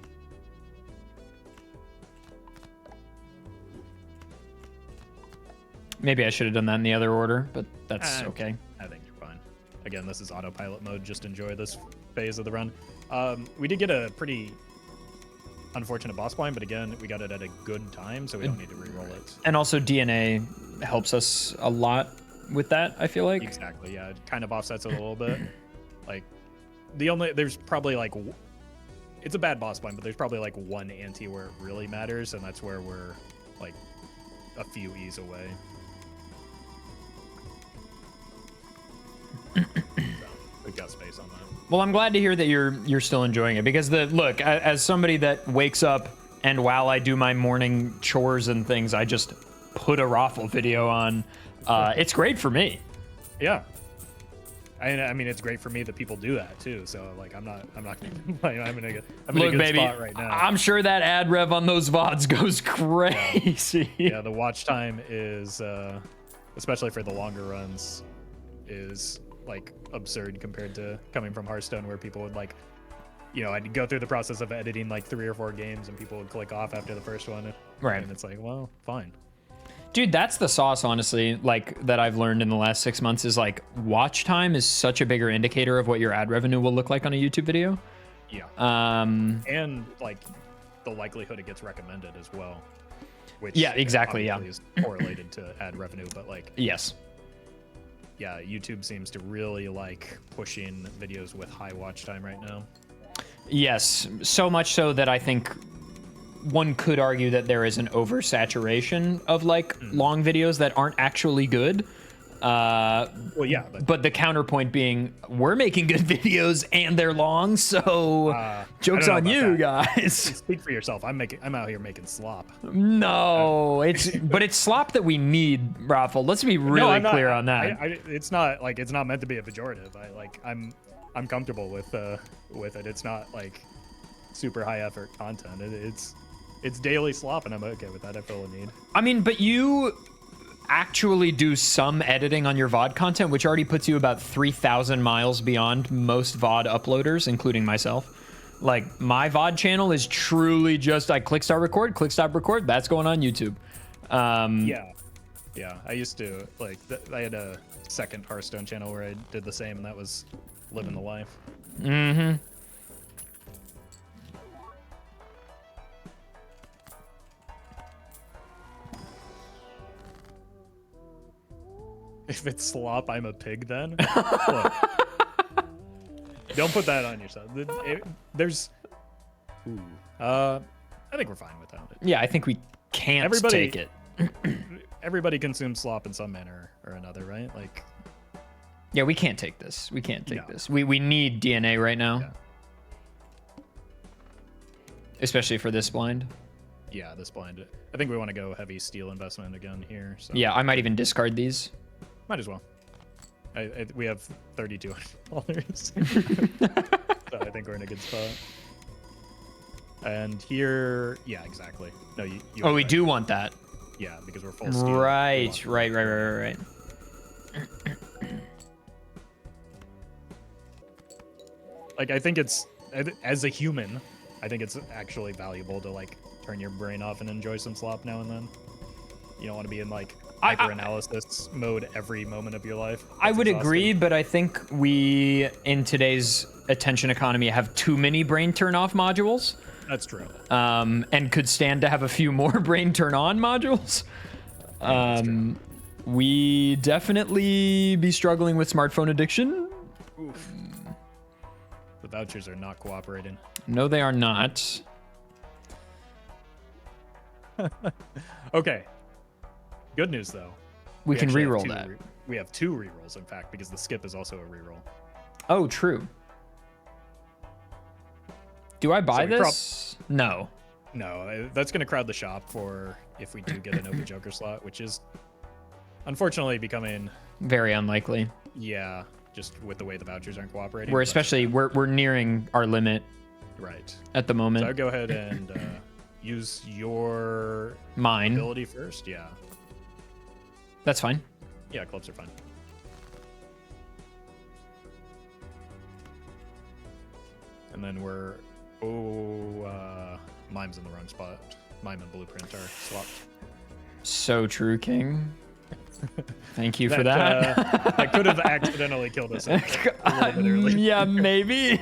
Maybe I should have done that in the other order, but that's okay. I think you're fine. Again, this is autopilot mode. Just enjoy this phase of the run. We did get a pretty unfortunate boss blind, but again, we got it at a good time, so we don't need to re-roll it. And also DNA helps us a lot with that, I feel like. Exactly, yeah. It kind of offsets it a little bit. Like, there's probably like, it's a bad boss blind, but there's probably like one ante where it really matters, and that's where we're like a few E's away. So, we've got space on that. Well, I'm glad to hear that you're still enjoying it, because look, as somebody that wakes up and while I do my morning chores and things, I just put a Roffle video on. It's great for me. Yeah. I mean, it's great for me that people do that too. So, like, I'm not gonna I'm in a Look, good baby, spot right now. I'm sure that ad rev on those VODs goes crazy. Yeah, the watch time is, especially for the longer runs, is like absurd compared to coming from Hearthstone, where people would, like, you know, I'd go through the process of editing like 3 or 4 games and people would click off after the first one. Right. And it's like, well, fine. Dude, that's the sauce, honestly, like, that I've learned in the last 6 months is, like, watch time is such a bigger indicator of what your ad revenue will look like on a YouTube video. Yeah. And like the likelihood it gets recommended as well. Which Yeah, exactly, yeah. is correlated to ad revenue, but like, Yes. yeah, YouTube seems to really like pushing videos with high watch time right now. Yes, so much so that I think one could argue that there is an oversaturation of like long videos that aren't actually good. Well, yeah, But the counterpoint being, we're making good videos and they're long, so jokes on you guys. Speak for yourself. I'm out here making slop. No, but it's slop that we need, Roffle. Let's be really clear on that. It's not meant to be a pejorative. I'm comfortable with it. It's not like super high effort content. It's daily slop, and I'm okay with that. I feel a need. I mean, but you actually do some editing on your VOD content, which already puts you about 3,000 miles beyond most VOD uploaders, including myself. Like, my VOD channel is truly just I click start record, click stop record. That's going on YouTube. Yeah. I used to I had a second Hearthstone channel where I did the same, and that was living the life. Mm-hmm. If it's slop, I'm a pig then. Look, don't put that on yourself. I think we're fine without it. Yeah, I think we can't take it. Everybody consumes slop in some manner or another, right? Like, yeah, we can't take this. We can't take this. We need DNA right now. Yeah. Especially for this blind. Yeah, this blind. I think we want to go heavy steel investment again here. So. Yeah, I might even discard these. Might as well. We have $3,200. So I think we're in a good spot. And here, yeah, exactly. No, you oh, we do want that. Yeah, because we're full steel. Right. Like, I think it's, as a human, I think it's actually valuable to like turn your brain off and enjoy some slop now and then. You don't want to be in like hyper-analysis mode every moment of your life. I would agree, but I think we, in today's attention economy, have too many brain turn-off modules. That's true. And could stand to have a few more brain turn-on modules. We definitely be struggling with smartphone addiction. Oof. The vouchers are not cooperating. No, they are not. Okay. Good news, though. We can re-roll that. We have 2 re-rolls, in fact, because the skip is also a re-roll. Oh, true. Do I buy this? No. No, that's going to crowd the shop for if we do get an open Joker slot, which is unfortunately becoming... very unlikely. Yeah, just with the way the vouchers aren't cooperating. We're nearing our limit. Right. At the moment. So I'll go ahead and use your... Mine. Ability first, yeah. That's fine. Yeah, clubs are fine. And then we're... Mime's in the wrong spot. Mime and Blueprint are swapped. So true, King. Thank you for that. That could have accidentally killed us a little bit early. Yeah, maybe.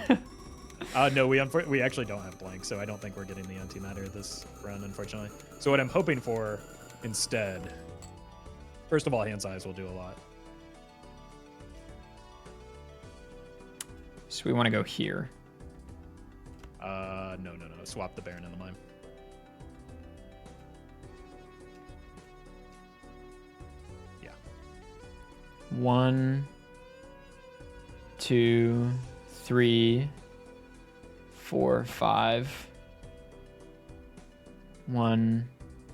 No, we actually don't have blank, so I don't think we're getting the antimatter this round, unfortunately. So what I'm hoping for instead... First of all, hand size will do a lot. So we want to go here. No. Swap the Baron and the Mime. Yeah. 1, 2, 3, 4, 5. 1,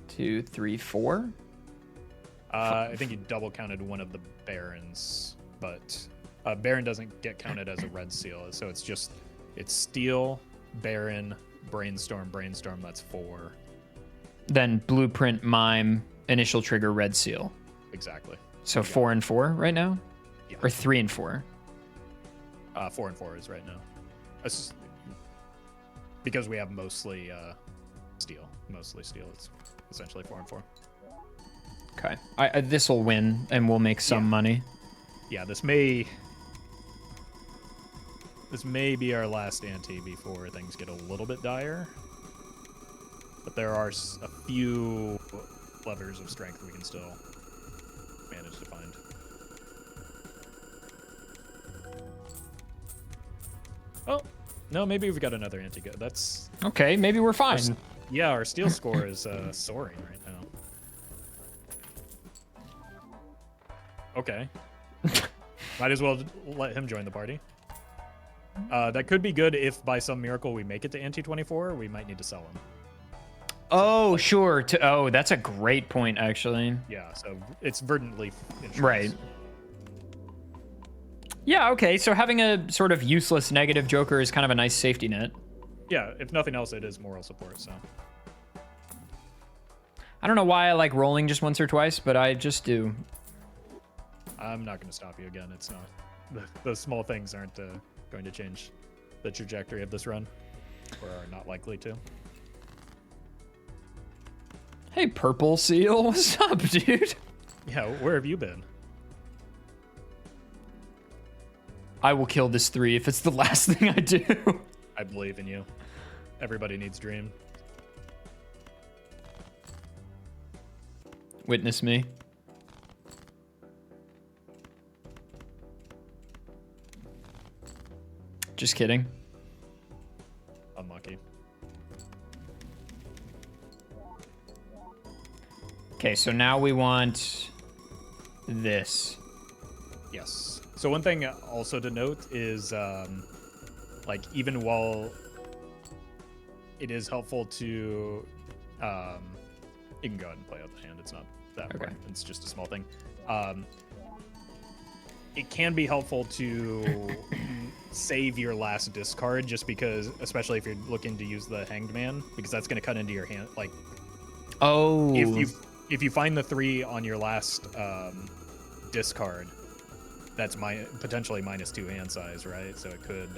2, 3, 4. I think you double counted one of the Barons, but Baron doesn't get counted as a red seal, so it's Steel, Baron, Brainstorm, that's 4. Then Blueprint, Mime, initial trigger, red seal. Exactly. So 4 and 4 right now? Yeah. Or 3 and 4? 4 and 4 is right now. Because we have mostly steel. It's essentially 4 and 4. Okay. This will win, and we'll make some money. Yeah, this may be our last ante before things get a little bit dire. But there are a few levers of strength we can still manage to find. Oh, no, maybe we've got another ante. That's okay. Maybe we're fine. Yeah, our steal score is soaring right now. Okay. Might as well let him join the party. That could be good if by some miracle we make it to Ante 24. We might need to sell him. Oh, sure. Oh, that's a great point, actually. Yeah, so it's verdant leaf insurance. Right. Yeah, okay. So having a sort of useless negative Joker is kind of a nice safety net. Yeah, if nothing else, it is moral support, so. I don't know why I like rolling just once or twice, but I just do. I'm not going to stop you again. It's not. The small things aren't going to change the trajectory of this run, or are not likely to. Hey, Purple Seal. What's up, dude? Yeah, where have you been? I will kill this 3 if it's the last thing I do. I believe in you. Everybody needs Dream. Witness me. Just kidding. Unlucky. Okay, so now we want this. Yes. So one thing also to note is, like, even while it is helpful to, you can go ahead and play out the hand. It's not that important. It's just a small thing. It can be helpful to save your last discard, just because, especially if you're looking to use the Hanged Man, because that's going to cut into your hand. Like, Oh. if you find the 3 on your last discard, that's potentially -2 hand size, right? So it could.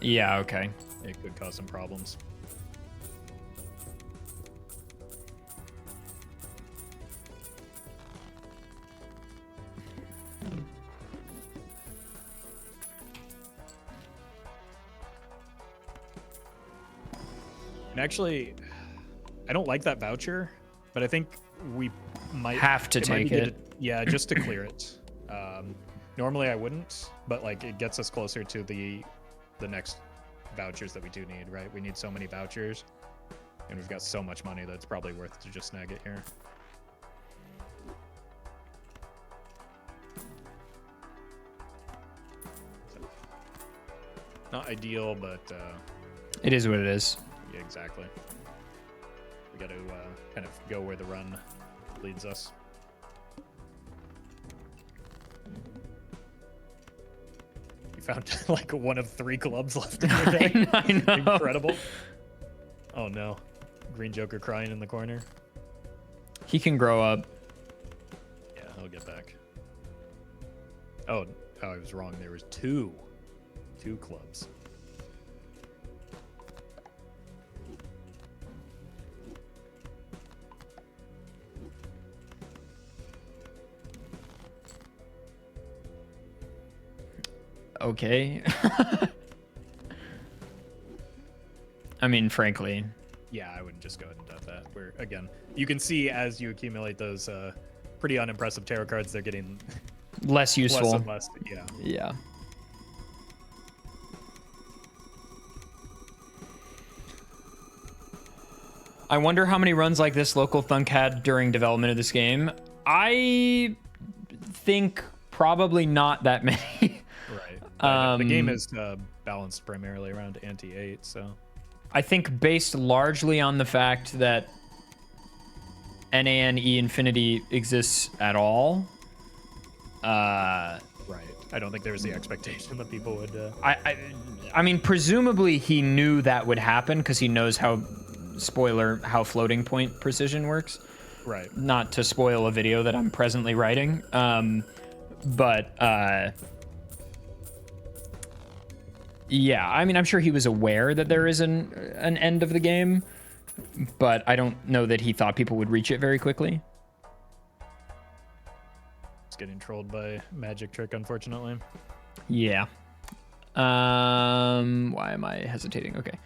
Yeah. Okay. It could cause some problems. And actually, I don't like that voucher, but I think we might have to take it. Yeah, just to clear it. Normally I wouldn't, but like it gets us closer to the next vouchers that we do need, right? We need so many vouchers, and we've got so much money that it's probably worth to just snag it here. So, not ideal, but It is what it is. yeah, exactly. We got to kind of go where the run leads us. You found like one of 3 clubs left in your deck. I know. Incredible. Oh no. Green Joker crying in the corner. He can grow up. Yeah, he'll get back. Oh, I was wrong. There was 2 clubs. Okay. I mean, frankly. Yeah, I wouldn't just go ahead and dump that. Where again, you can see as you accumulate those pretty unimpressive tarot cards, they're getting Less useful. less and less. Yeah. Yeah. I wonder how many runs like this Local Thunk had during development of this game. I think probably not that many. Right. The game is balanced primarily around Ante-8, so. I think based largely on the fact that NANE Infinity exists at all. Right. I don't think there was the expectation that people would. I mean, presumably he knew that would happen because he knows how floating point precision works. Right. Not to spoil a video that I'm presently writing, but yeah, I mean, I'm sure he was aware that there is an end of the game, but I don't know that he thought people would reach it very quickly. It's getting trolled by Magic Trick, unfortunately. Yeah. Why am I hesitating? Okay.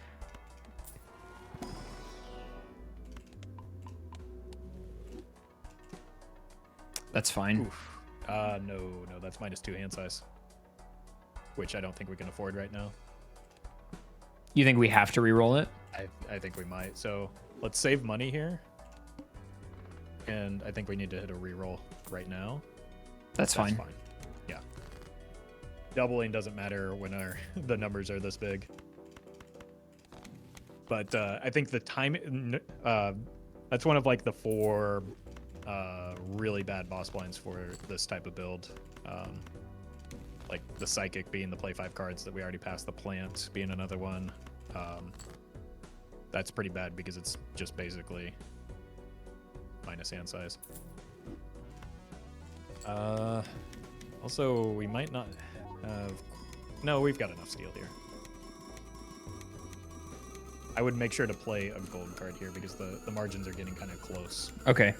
That's fine. Oof. No, that's -2 hand size, which I don't think we can afford right now. You think we have to re-roll it? I think we might. So let's save money here. And I think we need to hit a reroll right now. That's fine. Yeah. Doubling doesn't matter when the numbers are this big. But I think the time, that's one of like the 4 really bad boss blinds for this type of build. Like the Psychic being the play 5 cards that we already passed, the Plant being another one. That's pretty bad because it's just basically minus hand size. Also, we might not have... No, we've got enough steel here. I would make sure to play a gold card here because the margins are getting kind of close. Okay.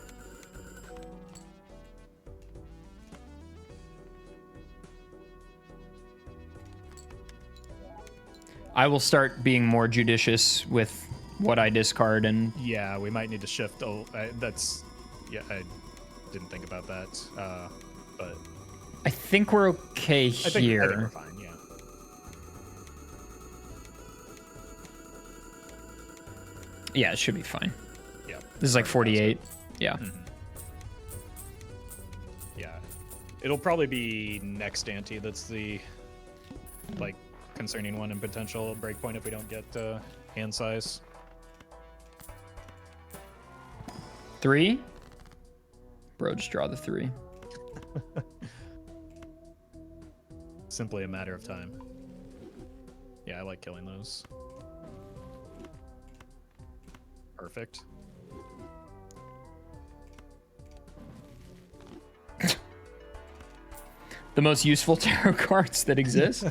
I will start being more judicious with what I discard and... Yeah, we might need to shift. That's... Yeah, I didn't think about that. But... I think we're okay here. I think we're fine, yeah. Yeah, it should be fine. Yeah. This is like 48. Yeah. Mm-hmm. Yeah. It'll probably be next ante that's the, like, concerning one and potential breakpoint if we don't get hand size. 3? Bro, just draw the 3. Simply a matter of time. Yeah, I like killing those. Perfect. The most useful tarot cards that exist.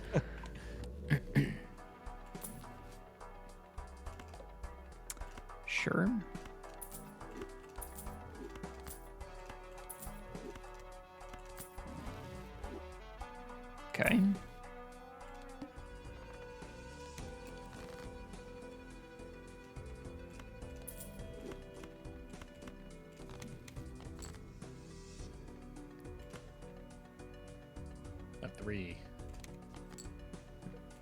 Sure. Okay. A 3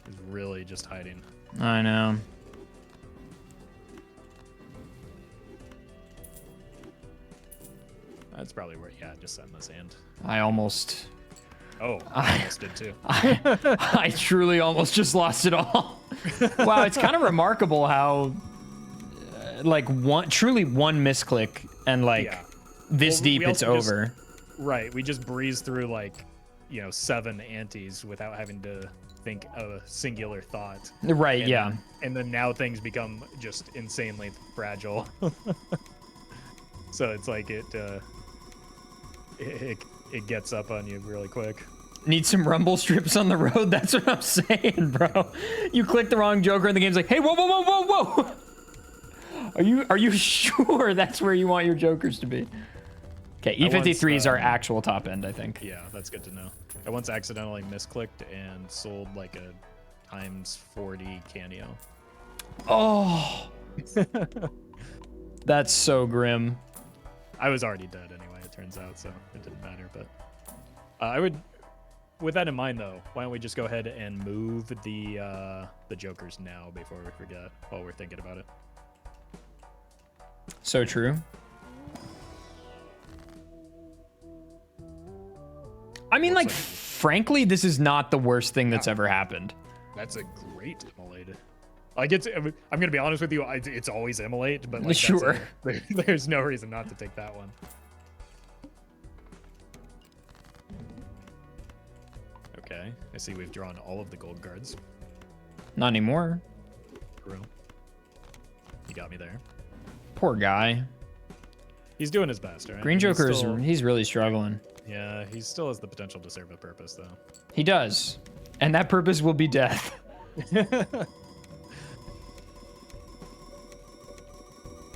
is really just hiding. I know. That's probably where, yeah, just send this hand. I almost... Oh, I almost did too. I truly almost just lost it all. Wow, it's kind of remarkable how, like, truly one misclick and, like, Yeah. this Well, deep we it's also just- over. Right, we just breezed through, like, 7 antes without having to think a singular thought. Right, And yeah. and then now things become just insanely fragile. So it's like it gets up on you really quick. Need some rumble strips on the road? That's what I'm saying, bro. You click the wrong joker and the game's like, hey, whoa, whoa, whoa, whoa, whoa. Are you sure that's where you want your jokers to be? Okay, E53 is our actual top end, I think. Yeah, that's good to know. I once accidentally misclicked and sold like a ×40 Canio. Oh. That's so grim. I was already dead anyway, it turns out, so it didn't matter. But I would, with that in mind, though, why don't we just go ahead and move the jokers now before we forget while we're thinking about it. So true. I mean, like, frankly, this is not the worst thing that's ever happened. That's a great immolate. Like, I'm gonna be honest with you, it's always immolate, but like, Sure. There's no reason not to take that one. Okay, I see we've drawn all of the gold cards. Not anymore. True. You got me there. Poor guy. He's doing his best, right? Green He's Joker, still- he's really struggling. Yeah, he still has the potential to serve a purpose, though. He does. And that purpose will be death.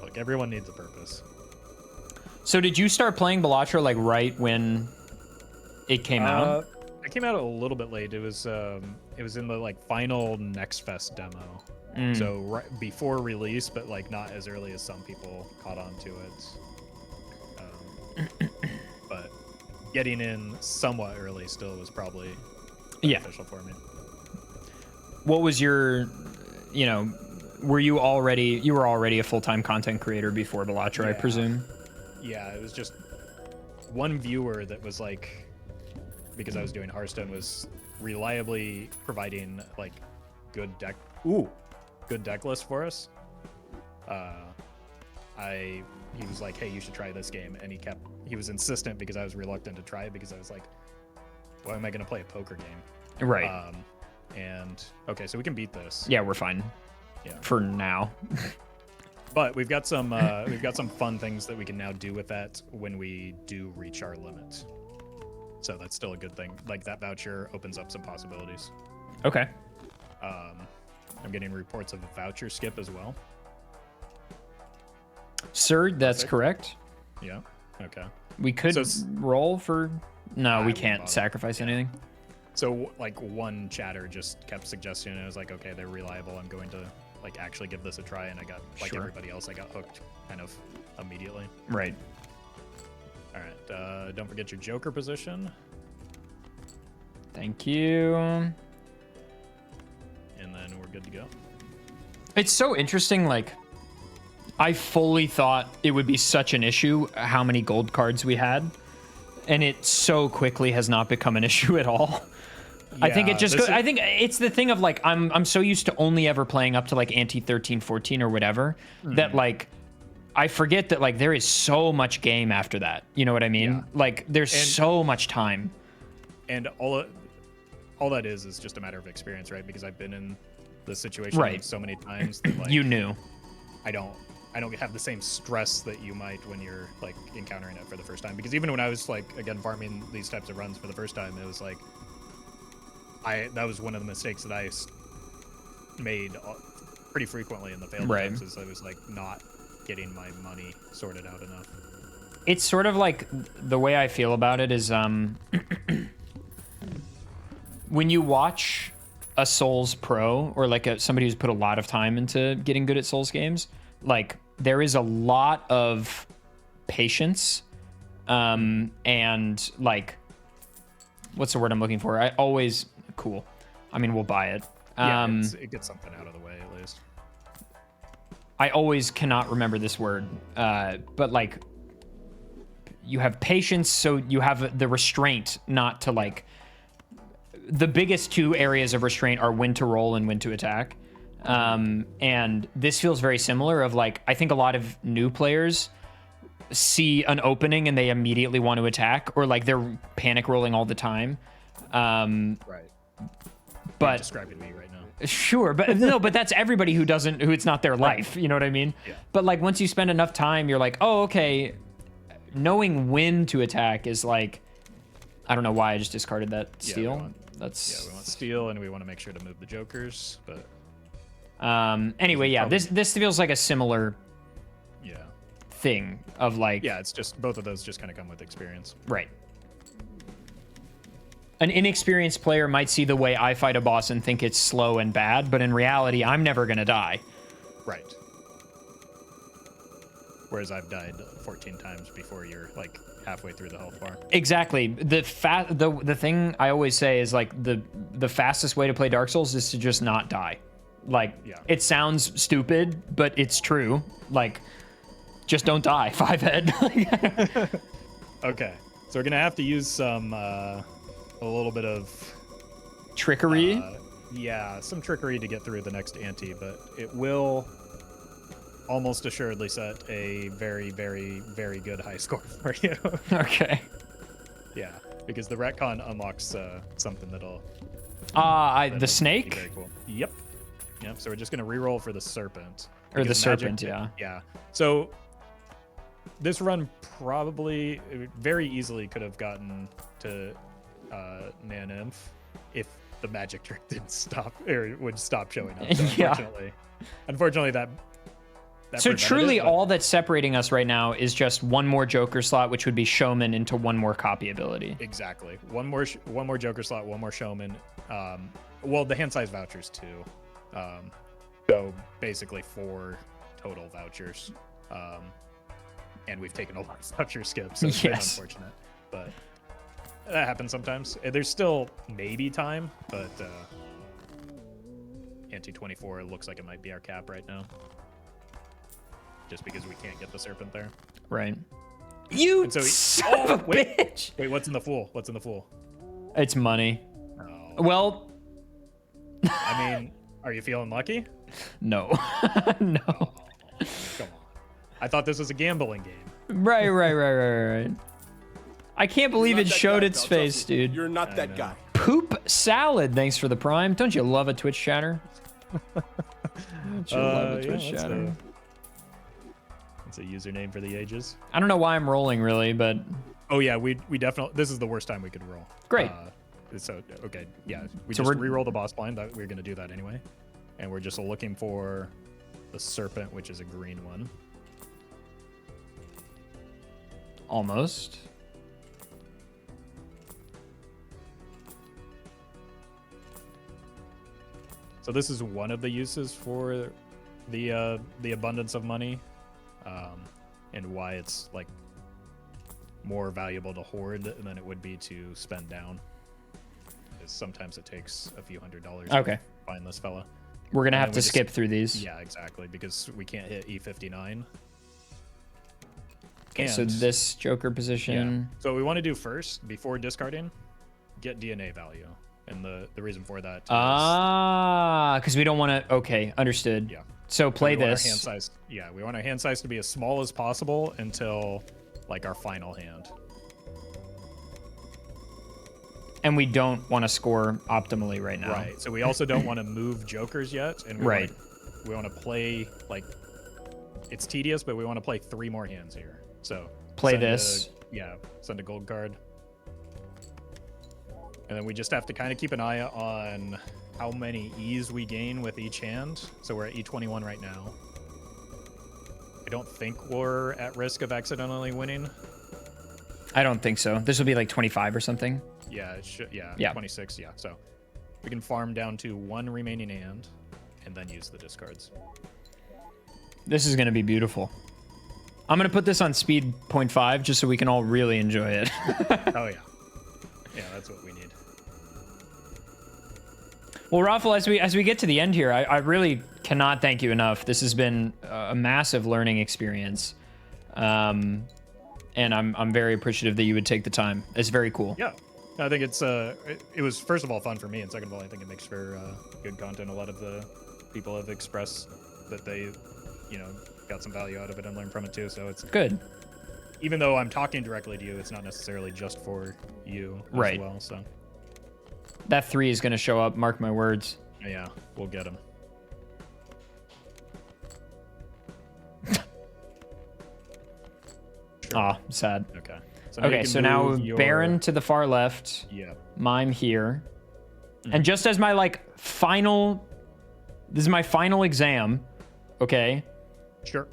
Look, everyone needs a purpose. So did you start playing Balatro, like, right when it came out? It came out a little bit late. It was in the like final Next Fest demo. So right before release, but like not as early as some people caught on to it. But getting in somewhat early still was probably Yeah. beneficial for me. What was your, were you already a full-time content creator before Balatro, I Yeah. presume? Yeah, it was just one viewer that was like, because I was doing Hearthstone, was reliably providing like good deck lists for us. He was like, hey, you should try this game, and he was insistent because I was reluctant to try it because I was like, why am I gonna play a poker game? Right. And okay, so we can beat this. Yeah, we're fine. Yeah. For now. But we've got some fun things that we can now do with that when we do reach our limit. So that's still a good thing. Like that voucher opens up some possibilities. Okay. I'm getting reports of a voucher skip as well. Sir, that's Perfect. correct. Yeah. Okay. We could So roll for... No, we wouldn't can't bother. sacrifice anything. So like one chatter just kept suggesting, and I was like, okay, they're reliable. I'm going to like actually give this a try, and I got like Sure. everybody else, I got hooked kind of immediately. Right. All right. Don't forget your Joker position, Thank you. and then we're good to go. It's so interesting, like... I fully thought it would be such an issue how many gold cards we had, and it so quickly has not become an issue at all. I think it just I think it's the thing of like I'm so used to only ever playing up to like ante 13, 14 or whatever that like I forget that like there is so much game after that. You know what I mean? Yeah. Like there's so much time. And all that is just a matter of experience, right? Because I've been in this situation Right. so many times that like You knew. I don't have the same stress that you might when you're like encountering it for the first time. Because even when I was like again farming these types of runs for the first time, it was like that was one of the mistakes that I made pretty frequently in the failed Right. attempts, is I was like not getting my money sorted out enough. It's sort of like the way I feel about it is when you watch a Souls pro or like somebody who's put a lot of time into getting good at Souls games, like there is a lot of patience and like what's the word I'm looking for? Cool. I mean, we'll buy it. Yeah, it gets something out of the way at least. I always cannot remember this word, but like you have patience, so you have the restraint not to like. The biggest two areas of restraint are when to roll and when to attack, and this feels very similar. Of like, I think a lot of new players see an opening and they immediately want to attack, or like they're panic rolling all the time. Right. But You're describing me right now. Sure, but no, but that's everybody who it's not their life. You know what I mean? Yeah. But like once you spend enough time, you're like, oh, okay. Knowing when to attack is like, I don't know why I just discarded that steal. We want steal, and we want to make sure to move the jokers. But anyway, yeah, this feels like a similar yeah, thing of like, yeah, it's just both of those just kind of come with experience. right. An inexperienced player might see the way I fight a boss and think it's slow and bad, but in reality, I'm never gonna die. Right. Whereas I've died 14 times before you're like halfway through the health bar. Exactly. The thing I always say is like the fastest way to play Dark Souls is to just not die. Like it sounds stupid, but it's true. Like just don't die. 5 head. Okay. So we're gonna have to use some a little bit of trickery. Yeah, some trickery to get through the next ante, but it will almost assuredly set a very, very, very good high score for you. Okay. Yeah, because the retcon unlocks something that'll. The be snake? very cool. Yep. So we're just gonna reroll for the serpent. Or the because serpent, magic- yeah. Yeah. So this run probably very easily could have gotten to Nanimf if the magic trick didn't stop or would stop showing up. So Yeah. Unfortunately, that So prevented truly, it, but- all that's separating us right now is just one more Joker slot, which would be Showman, into one more copy ability. Exactly. One more Joker slot, one more Showman. Well, the hand size vouchers too. So basically 4 total vouchers. And we've taken a lot of voucher skips, so it's been Yes. unfortunate. But that happens sometimes. There's still maybe time, but Anti-24 looks like it might be our cap right now. Just because we can't get the serpent there. Right. You And so son of a bitch. Wait, what's in the Fool? What's in the Fool? It's money. Oh. Well, I mean, are you feeling lucky? no. No. Oh, come on. I thought this was a gambling game. Right. I can't believe You're it not that showed guy, its pal. face, Trust me. dude. You're not that guy. Poop salad, thanks for the prime. Don't you love a Twitch chatter? Don't you love a Twitch chatter? It's a username for the ages. I don't know why I'm rolling, really, but... Oh, yeah, we definitely... This is the worst time we could roll. Great. So, okay, yeah. We So just we're- re-roll the boss blind. We're going to do that anyway. And we're just looking for the serpent, which is a green one. Almost. So this is one of the uses for the abundance of money, and why it's like more valuable to hoard than it would be to spend down. Because sometimes it takes a few $100s Okay. to find this fella. We're going to have we to just- skip through these. Yeah, exactly, because we can't hit E59. Okay, so And- this Joker position. So what we want to do first, before discarding, get DNA value. And the reason for that is... Because we don't want to... Okay, understood. Yeah. So play we want our this. hand size, yeah, we want our hand size to be as small as possible until like our final hand. And we don't want to score optimally right now. Right. So we also don't want to move jokers yet, and Right. we want to play like it's tedious, but we want to play 3 more hands here. So Play send this. send a gold card, and then we just have to kind of keep an eye on how many E's we gain with each hand. So we're at E21 right now. I don't think we're at risk of accidentally winning. I don't think so. This will be like 25 or something. Yeah, it should. Yeah, Yeah. 26. Yeah, so we can farm down to 1 remaining hand, and then use the discards. This is going to be beautiful. I'm going to put this on speed 0.5 just so we can all really enjoy it. Oh yeah, yeah, that's what we need. Well, Roffle, as we get to the end here, I really cannot thank you enough. This has been a massive learning experience. And I'm very appreciative that you would take the time. It's very cool. Yeah, I think it was first of all fun for me, and second of all, I think it makes for good content. A lot of the people have expressed that they, got some value out of it and learned from it too. So it's Good. even though I'm talking directly to you, it's not necessarily just for you Right. as well. So That 3 is going to show up, mark my words. yeah, we'll get him. Ah, sad. Okay. Okay, so now Baron to the far left. Yeah. Mime here. And just as my this is my final exam, okay? Sure.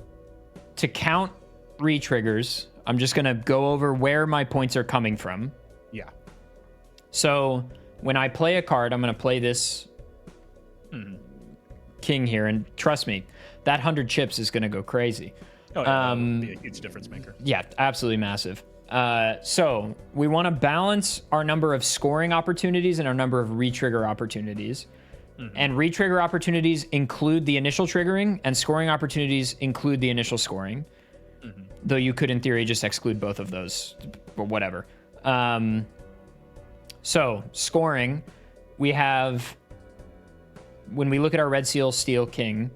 To count re-triggers, I'm just gonna go over where my points are coming from. Yeah. So when I play a card, I'm gonna play this king here, and trust me, that 100 chips is gonna go crazy. Oh, yeah, that would be a huge difference maker. Yeah, absolutely massive. So we want to balance our number of scoring opportunities and our number of re-trigger opportunities. And re-trigger opportunities include the initial triggering, and scoring opportunities include the initial scoring. Though you could, in theory, just exclude both of those, but whatever. So scoring, we have, when we look at our Red Seal Steel King,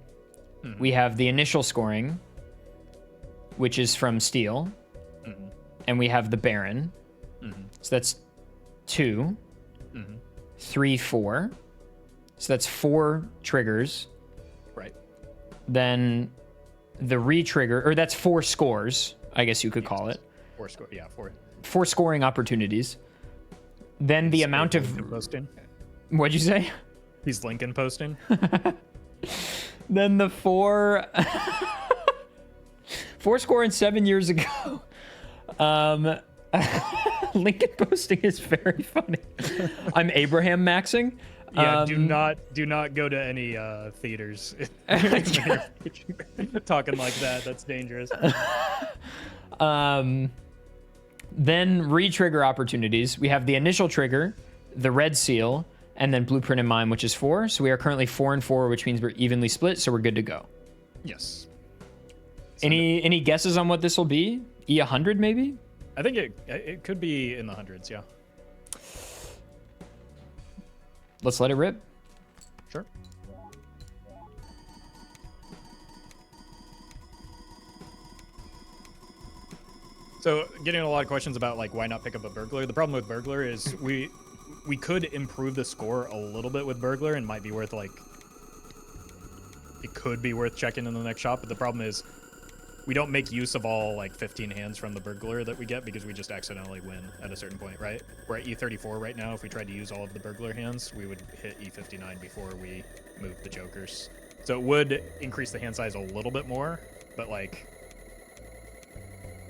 we have the initial scoring, which is from Steel. And we have the Baron. So that's 2, 3, 4. So that's 4 triggers. Right. Then the re-trigger, or that's 4 scores, I guess you could call it. 4 score. Yeah, 4. 4 scoring opportunities. Then the amount of... Lincoln posting. What'd you say? He's Lincoln posting. Then the 4... 4 scoring 7 years ago. Lincoln posting is very funny. I'm Abraham maxing. Yeah, do not go to any theaters. Talking like that, that's dangerous. Then re-trigger opportunities. We have the initial trigger, the Red Seal, and then Blueprint and Mime, which is 4. So we are currently 4 and 4, which means we're evenly split, so we're good to go. Yes. Any guesses on what this will be? E100 maybe? I think it could be in the hundreds, yeah. Let's let it rip. Sure. So getting a lot of questions about like why not pick up a burglar. The problem with burglar is we could improve the score a little bit with burglar and might be worth like it could be worth checking in the next shop, but the problem is we don't make use of all like 15 hands from the burglar that we get because we just accidentally win at a certain point, right? We're at E34 right now. If we tried to use all of the burglar hands, we would hit E59 before we move the jokers. So it would increase the hand size a little bit more, but like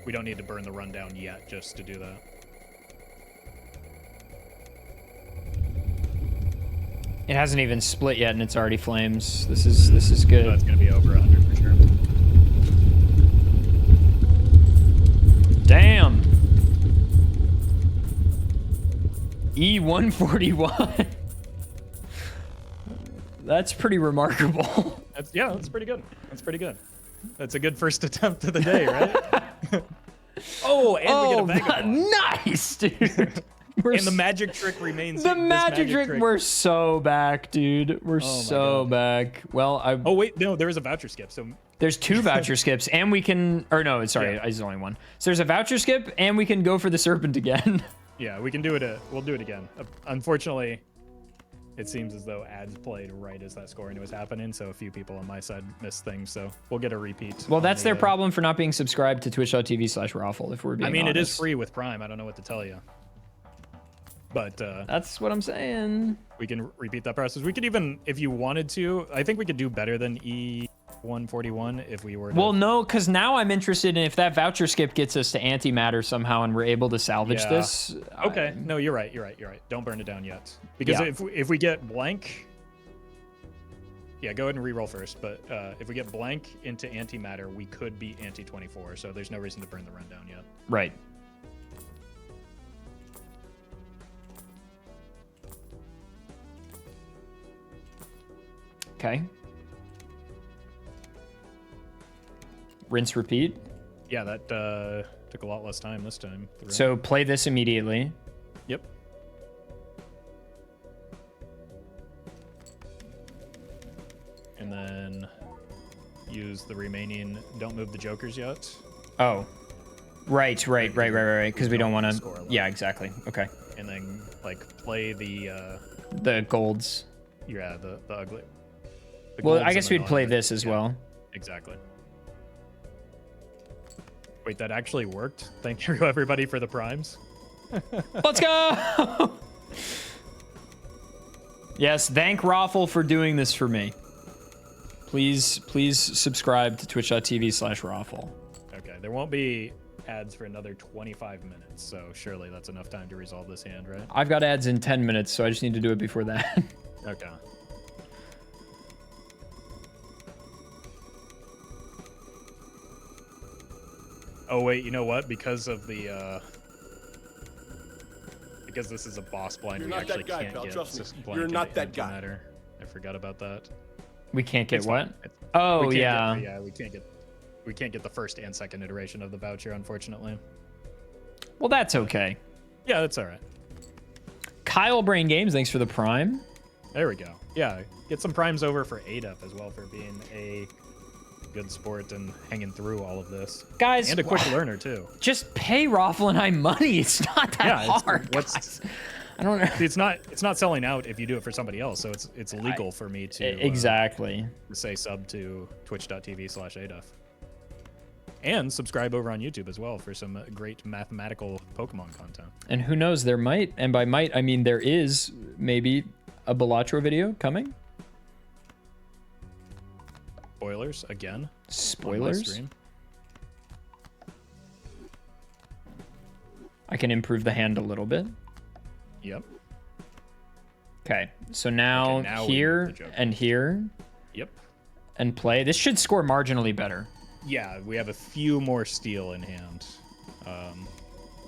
we don't need to burn the rundown yet just to do that. It hasn't even split yet, and it's already flames. This is good. So that's gonna be over 100 for sure. Damn. E141. That's pretty remarkable. That's pretty good. That's pretty good. That's a good first attempt of the day, right? Oh, and we get a vagabond. Nice, dude. And the magic trick remains. The magic trick. We're so back, dude. We're so back. Well, Oh wait, no, there is a voucher skip. So there's 2 voucher skips, and we can. Or no, sorry, there's only 1. So there's a voucher skip, and we can go for the serpent again. Yeah, we can do it. We'll do it again. Unfortunately, it seems as though ads played right as that scoring was happening, so a few people on my side missed things. So we'll get a repeat. Well, that's their problem for not being subscribed to twitch.tv/Roffle. If we're being honest. it is free with Prime. I don't know what to tell you. But that's what I'm saying. We can repeat that process. We could even, if you wanted to, I think we could do better than E141 if we were to... Well, no, because now I'm interested in if that voucher skip gets us to antimatter somehow and we're able to salvage this. Okay. No, you're right. You're right. Don't burn it down yet. Because if we get blank... Yeah, go ahead and re-roll first. But if we get blank into antimatter, we could be anti-24. So there's no reason to burn the rundown yet. Right. Okay. Rinse, repeat. Yeah, that took a lot less time this time. So play this immediately. Yep. And then use the remaining. Don't move the jokers yet. Oh. Right. Because we don't want to. Yeah, exactly. Okay. And then like play the golds. Yeah, the ugly. Well, I guess we'd play this as well. Exactly. Wait, that actually worked. Thank you, everybody, for the primes. Let's go! Yes, thank Roffle for doing this for me. Please subscribe to twitch.tv/Roffle. Okay, there won't be ads for another 25 minutes, so surely that's enough time to resolve this hand, right? I've got ads in 10 minutes, so I just need to do it before that. Okay. Oh wait, you know what? Because of the because this is a boss blind, You're we not actually that guy, can't pal. get Trust me. blind You're not into that guy. antimatter. I forgot about that. We can't get It's what? fine. Oh, We yeah. can't get, we can't get the first and second iteration of the voucher, unfortunately. Well, that's okay. Yeah, that's all right. Kyle Brain Games, thanks for the prime. There we go. Yeah, get some primes over for ADUP as well for being a good sport and hanging through all of this. Guys, and a quick learner too. Just pay Roffle and I money. It's not that hard. Guys. I don't know. See, it's not selling out if you do it for somebody else, so it's legal for me to exactly say sub to twitch.tv/ADUF. And subscribe over on YouTube as well for some great mathematical Pokemon content. And who knows, there might, and by might I mean there is maybe a Balatro video coming. Spoilers again. Spoilers. I can improve the hand a little bit. Yep. Okay, so now here and here. Yep. And play. This should score marginally better. Yeah, we have a few more steel in hand,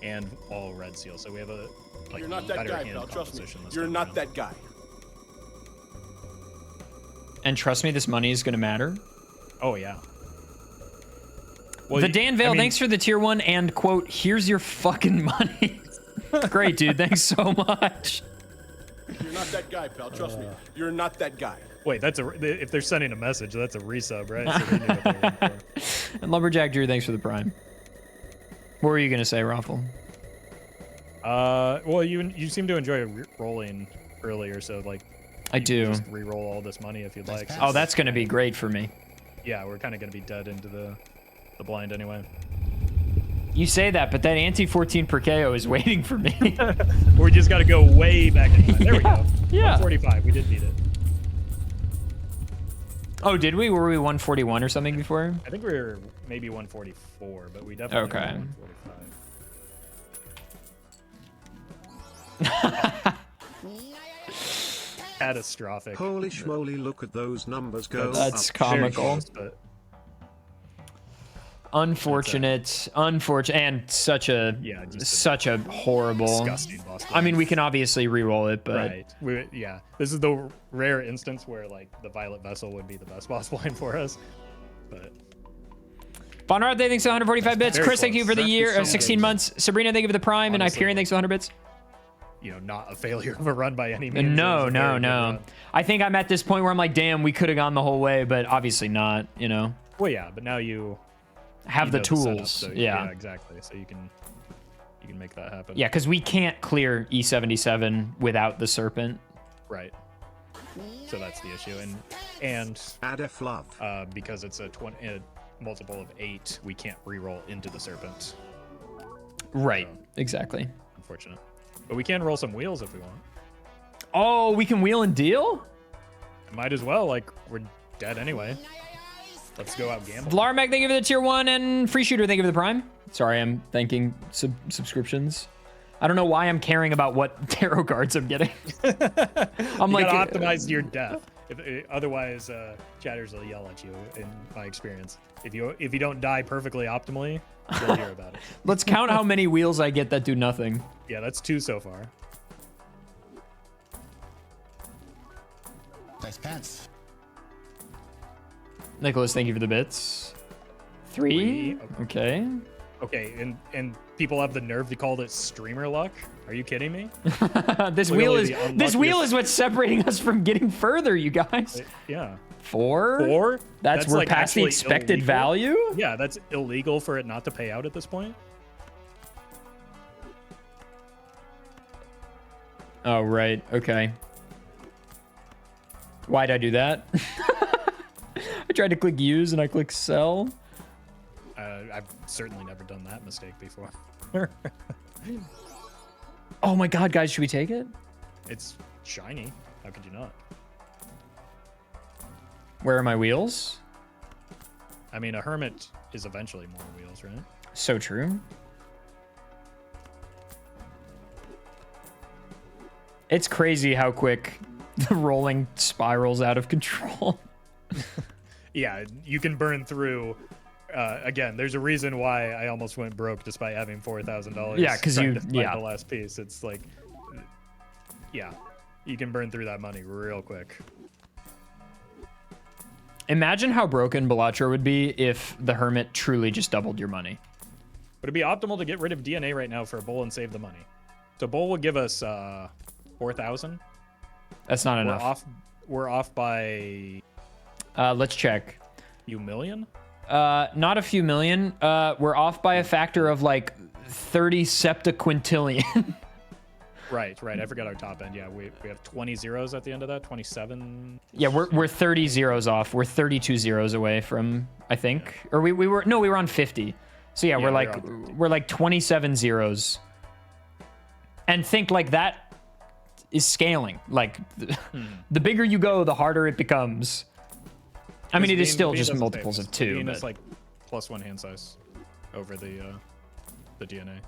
and all red seal. So we have a You're not that guy, pal. Trust me. You're not that guy. And trust me, this money is going to matter. Oh, yeah. Well, the Dan Vale, thanks for the tier 1 and quote, here's your fucking money. Great, dude. Thanks so much. You're not that guy, pal. Trust me. You're not that guy. Wait, if they're sending a message, that's a resub, right? So they knew what they were looking for. And Lumberjack Drew, thanks for the prime. What were you going to say, Roffle? Well, you seem to enjoy rolling earlier, so like I do. Just re-roll all this money if you'd like. Oh, that's going to be great for me. Yeah, we're kind of going to be dead into the blind anyway. You say that, but that anti-14 per KO is waiting for me. We just got to go way back in time. There we go. Yeah. 145. We did beat it. Oh, did we? Were we 141 or something before? I think we were maybe 144, but we definitely were 145. Catastrophic. Holy schmoly, look at those numbers go That's up. comical. Close, but Unfortunate, and such a horrible, disgusting boss fight. I mean, we can obviously re-roll it, but right. Yeah, this is the rare instance where like the Violet Vessel would be the best boss blind for us. But Bonrad, thanks for 145 bits. Very Chris, thank you for the close. year, That's 16 months. Sabrina, thank you for the prime, and Honestly, Hyperion, thanks for 100 bits. you know, not a failure of a run by any means. No. It was a very good run. I think I'm at this point where I'm like, damn, we could have gone the whole way, but obviously not. You know, Well, yeah, but now you have the know setup, tools. so Yeah, exactly. So you can make that happen. yeah, because we can't clear E77 without the Serpent. Right. So that's the issue, and Adef love. because it's a multiple of 8, we can't re-roll into the Serpent. Right. Exactly. Unfortunate. But we can roll some wheels if we want. Oh, we can wheel and deal? Might as well. Like, we're dead anyway. Let's go out gamble. Vlarmag, thank you for the tier 1, and Free Shooter, thank you for the prime. Sorry, I'm thanking subscriptions. I don't know why I'm caring about what tarot cards I'm getting. I'm You like, gotta optimize your death. Otherwise, chatters will yell at you. In my experience, if you don't die perfectly optimally, you'll hear about it. let's count how many wheels I get that do nothing. Yeah, that's 2 so far. Nice pants. Nicholas, thank you for the bits. 3? Okay. Okay, and people have the nerve to call it streamer luck. Are you kidding me? This Clearly wheel is what's separating us from getting further, you guys. Yeah. 4? 4? We're like past the actually expected illegal. value? Yeah, that's illegal for it not to pay out at this point. Oh, right. Okay. Why'd I do that? I tried to click use and I click sell. I've certainly never done that mistake before. Oh my god, guys, should we take it? It's shiny. How could you not? Where are my wheels? I mean, a hermit is eventually more wheels, right? So true. It's crazy how quick the rolling spirals out of control. Yeah, you can burn through. Again, there's a reason why I almost went broke despite having $4,000. Yeah, 'cause trying you- to find yeah. the last piece. It's like, yeah, you can burn through that money real quick. Imagine how broken Balatro would be if the Hermit truly just doubled your money. Would it be optimal to get rid of DNA right now for a bull and save the money? So bull would give us 4,000. That's not enough. We're off by Let's check. few million. Not a few million. We're off by a factor of like 30 septaquintillion. Right. I forgot our top end. Yeah, we have 20 zeros at the end of that. 27. Yeah, we're 30 zeros off. We're 32 zeros away from, I think, or we were on 50. So yeah, Yeah, we're like 27 zeros. And think like that is scaling. Like the bigger you go, the harder it becomes. I mean, it is still just multiples of 2. It's But like +1 hand size over the DNA.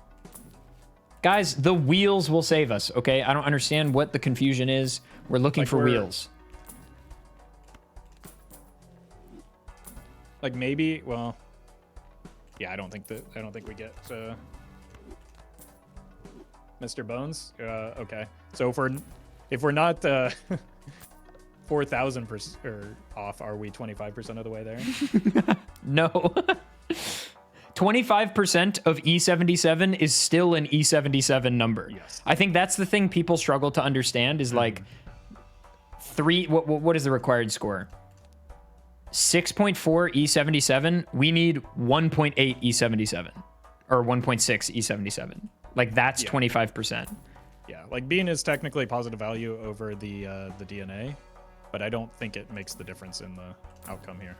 guys, the wheels will save us. Okay, I don't understand what the confusion is. We're looking for wheels. Like maybe, well, yeah, I don't think we get Mr. Bones. Okay, so if we're not 4,000% off. Are we 25% of the way there? No. 25% of E77 is still an E77 number. Yes. I think that's the thing people struggle to understand is like what is the required score? 6.4 E77. We need 1.8 E77 or 1.6 E77. Like that's 25%. Yeah, like being is technically positive value over the DNA, but I don't think it makes the difference in the outcome here.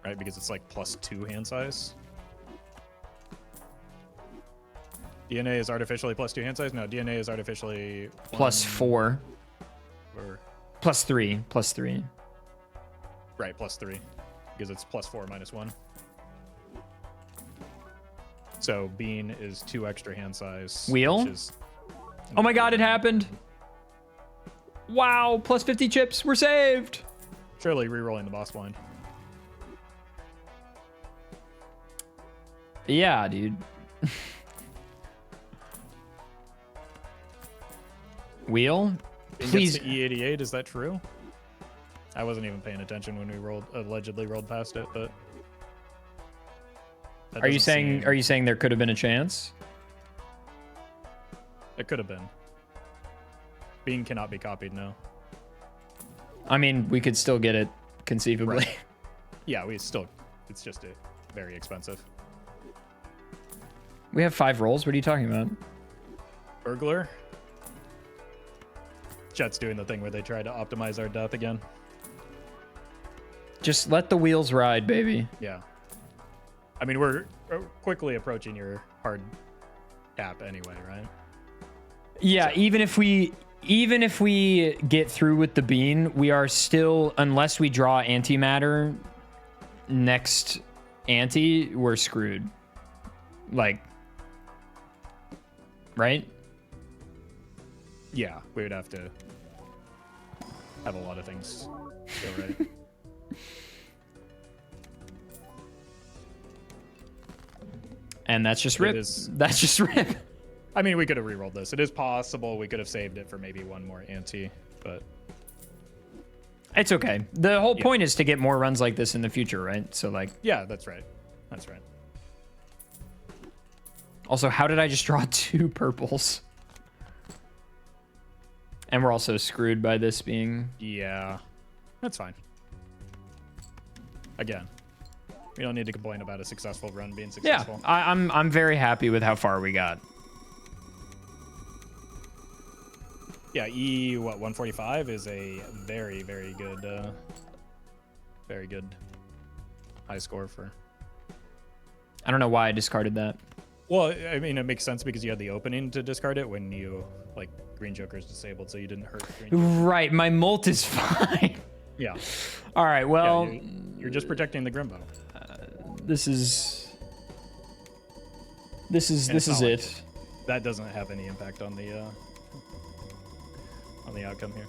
Right, because it's like +2 hand size. DNA is artificially +2 hand size? No, DNA is artificially... +4. Or... +3. +3. Right, +3. Because it's +4 -1. So bean is 2 extra hand size. Wheel? Which is... Oh my god, it happened. Wow, +50 chips. We're saved. Surely re-rolling the boss blind. Yeah, dude. Wheel? Please. To E88, is that true? I wasn't even paying attention when we allegedly rolled past it, but... Are you saying there could have been a chance? It could have been. Bean cannot be copied, no. I mean, we could still get it conceivably. Right. Yeah, it's just very expensive. We have 5 rolls. What are you talking about? Burglar. Chet's doing the thing where they try to optimize our death again. Just let the wheels ride, baby. Yeah. I mean, we're quickly approaching your hard cap anyway, right? Yeah, so. even if we get through with the bean, we are still, unless we draw antimatter next ante, we're screwed. Like, right? Yeah, we would have to have a lot of things go right. And that's just rip. That's just rip. I mean, we could have re-rolled this. It is possible we could have saved it for maybe one more ante, but... It's okay. The whole point is to get more runs like this in the future, right? So, like... Yeah, that's right. That's right. Also, how did I just draw 2 purples? And we're also screwed by this being... Yeah, that's fine. Again, we don't need to complain about a successful run being successful. Yeah, I'm very happy with how far we got. Yeah, 145 is a very, very good high score for... I don't know why I discarded that. Well, I mean, it makes sense because you had the opening to discard it when you, like, Green Joker is disabled, so you didn't hurt Green Joker. Right, my molt is fine. Yeah. All right, well... Yeah, you're just protecting the Grimbo. This is it. That doesn't have any impact on the outcome here.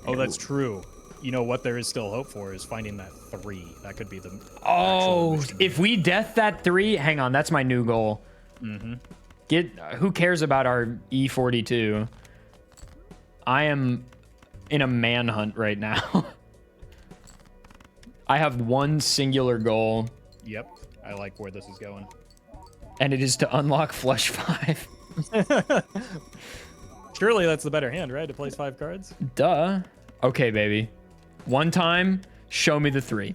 Oh, that's true. You know what there is still hope for is finding that 3. That could be the... Oh, if we death that 3... Hang on, that's my new goal. Mm-hmm. Who cares about our E42? I am in a manhunt right now. I have one singular goal. Yep, I like where this is going. And it is to unlock Flush 5. Surely that's the better hand, right? To place 5 cards? Duh. Okay, baby. One time, show me the 3.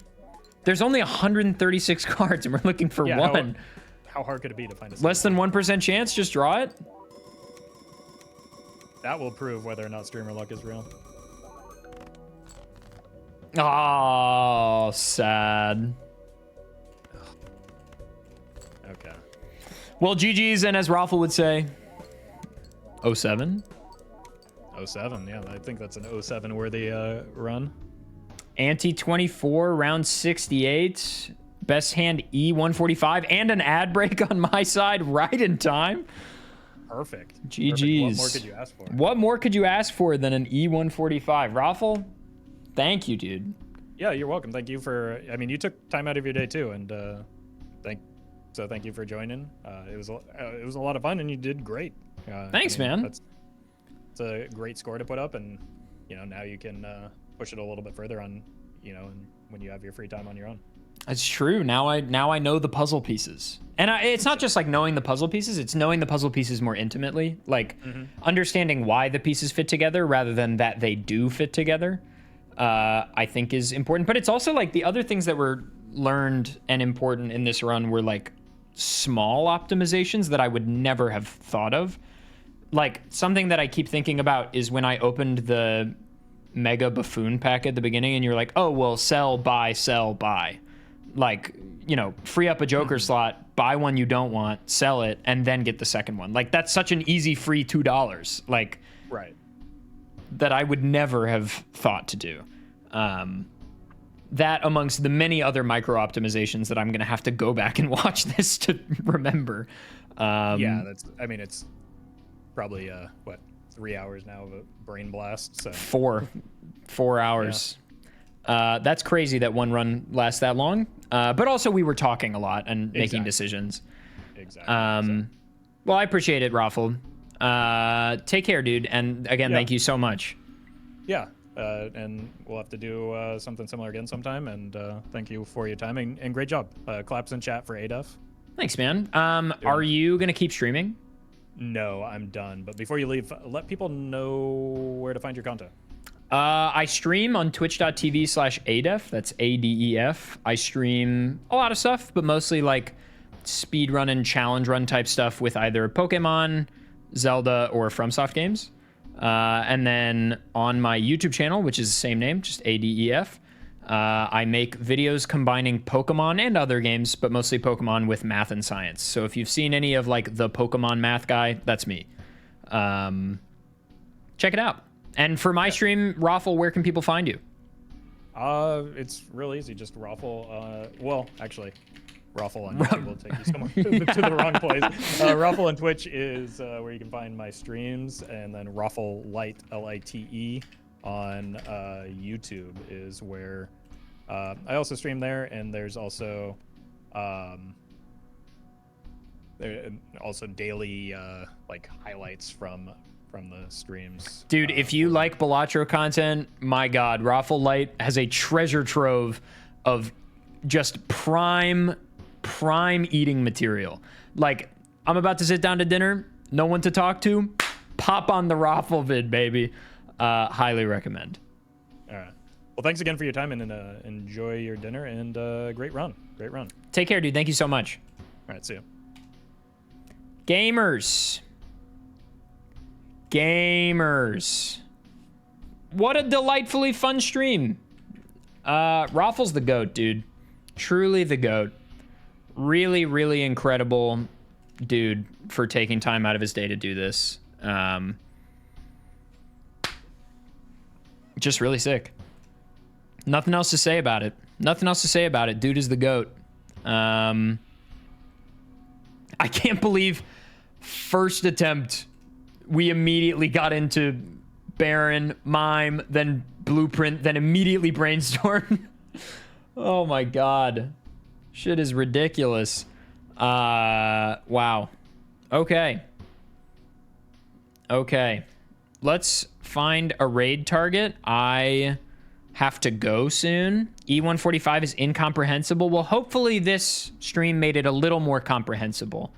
There's only 136 cards, and we're looking for 1. How hard could it be to find a... Less than 1% chance? Just draw it? That will prove whether or not streamer luck is real. Oh, sad. Okay. Well, GG's, and as Roffle would say, 07? 07, yeah. I think that's an 07 worthy run. Ante 24, round 68. Best hand E145, and an ad break on my side right in time. Perfect. GG's. What more could you ask for? What more could you ask for than an E145? Raffle, thank you, dude. Yeah, you're welcome. Thank you for... I mean, you took time out of your day, too, and thank you for joining. It was a lot of fun, and you did great. Thanks, man. It's a great score to put up, and now you can push it a little bit further on, when you have your free time on your own. It's true. Now I know the puzzle pieces, and it's not just like knowing the puzzle pieces. It's knowing the puzzle pieces more intimately, like understanding why the pieces fit together rather than that they do fit together. I think is important, but it's also like the other things that were learned and important in this run were like small optimizations that I would never have thought of. Like something that I keep thinking about is when I opened the Mega Buffoon pack at the beginning, and you're like, oh well, sell, buy, like, free up a Joker slot, buy one you don't want, sell it, and then get the second one. Like that's such an easy free $2. Like, right. That I would never have thought to do. That amongst the many other micro optimizations that I'm going to have to go back and watch this to remember. Yeah, it's probably, 3 hours now of a brain blast. So 4 hours. Yeah. That's crazy that one run lasts that long. But also we were talking a lot and making decisions. Exactly. Well, I appreciate it, Roffle. Take care, dude. And again, thank you so much. Yeah. And we'll have to do something similar again sometime. And thank you for your time and great job. Claps in chat for ADEF. Thanks, man. Are you going to keep streaming? No, I'm done. But before you leave, let people know where to find your content. I stream on twitch.tv/ADEF. That's ADEF. I stream a lot of stuff, but mostly like speedrun and challenge run type stuff with either Pokemon, Zelda, or FromSoft games. And then on my YouTube channel, which is the same name, just ADEF, I make videos combining Pokemon and other games, but mostly Pokemon with math and science. So if you've seen any of like the Pokemon math guy, that's me. Check it out. And for my stream, Roffle, where can people find you? It's real easy. Just Roffle. Well, actually, Roffle on YouTube will take you somewhere to the wrong place. Roffle on Twitch is where you can find my streams, and then Roffle Lite, Lite, on YouTube is where I also stream there, and there's also daily like highlights from the streams. Dude, if you like Balatro content, my God, Roffle Lite has a treasure trove of just prime eating material. Like, I'm about to sit down to dinner, no one to talk to, pop on the Roffle vid, baby. Highly recommend. All right. Well, thanks again for your time, and enjoy your dinner, and great run. Take care, dude. Thank you so much. All right, see you. Gamers. What a delightfully fun stream. Roffle's the GOAT, dude. Truly the GOAT. Really, really incredible dude for taking time out of his day to do this. Just really sick. Nothing else to say about it. Dude is the GOAT. I can't believe first attempt we immediately got into Baron, Mime, then Blueprint, then immediately Brainstorm. Oh my God. Shit is ridiculous. Wow. Okay. Let's find a raid target. I have to go soon. E145 is incomprehensible. Well, hopefully this stream made it a little more comprehensible.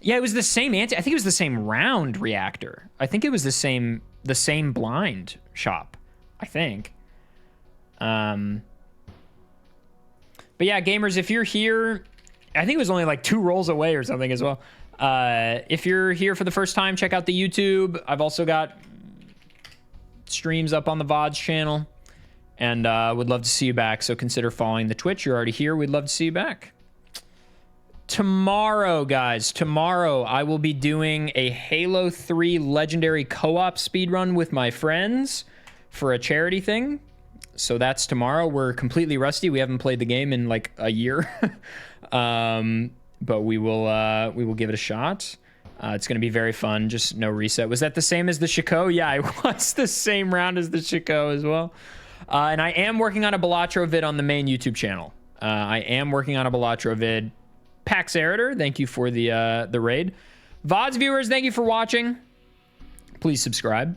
Yeah, it was the same I think it was the same round reactor. I think it was the same blind shop, I think. But yeah, gamers, if you're here, I think it was only like 2 rolls away or something as well. If you're here for the first time, check out the YouTube. I've also got streams up on the VODs channel, and would love to see you back. So consider following the Twitch. You're already here. We'd love to see you back. Tomorrow, guys, I will be doing a Halo 3 Legendary co-op speedrun with my friends for a charity thing. So that's tomorrow. We're completely rusty. We haven't played the game in like a year. But we will give it a shot. It's going to be very fun. Just no reset. Was that the same as the Chico? Yeah, it was the same round as the Chico as well. And I am working on a Balatro vid on the main YouTube channel. Pax Eritor, thank you for the raid. VODs viewers, thank you for watching. Please subscribe.